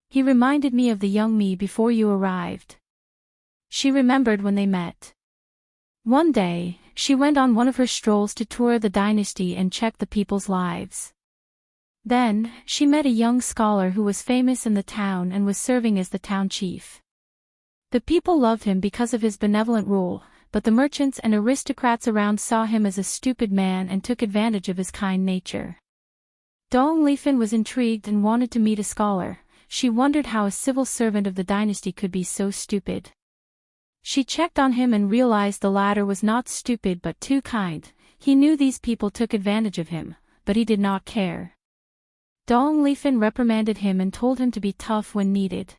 He reminded me of the young me before you arrived. She remembered when they met. One day, she went on one of her strolls to tour the dynasty and check the people's lives. Then, she met a young scholar who was famous in the town and was serving as the town chief. The people loved him because of his benevolent rule, but the merchants and aristocrats around saw him as a stupid man and took advantage of his kind nature. Dong Lifan was intrigued and wanted to meet a scholar. She wondered how a civil servant of the dynasty could be so stupid. She checked on him and realized the latter was not stupid but too kind. He knew these people took advantage of him, but he did not care. Dong Lifan reprimanded him and told him to be tough when needed.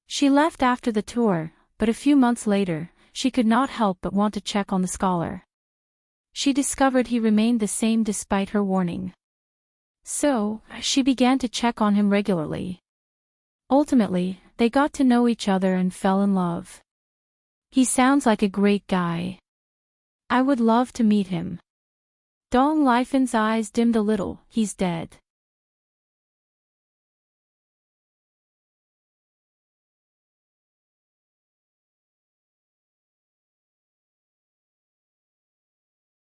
She left after the tour, but a few months later, she could not help but want to check on the scholar. She discovered he remained the same despite her warning. So, she began to check on him regularly. Ultimately, they got to know each other and fell in love. He sounds like a great guy. I would love to meet him. Dong Lifan's eyes dimmed a little. He's dead.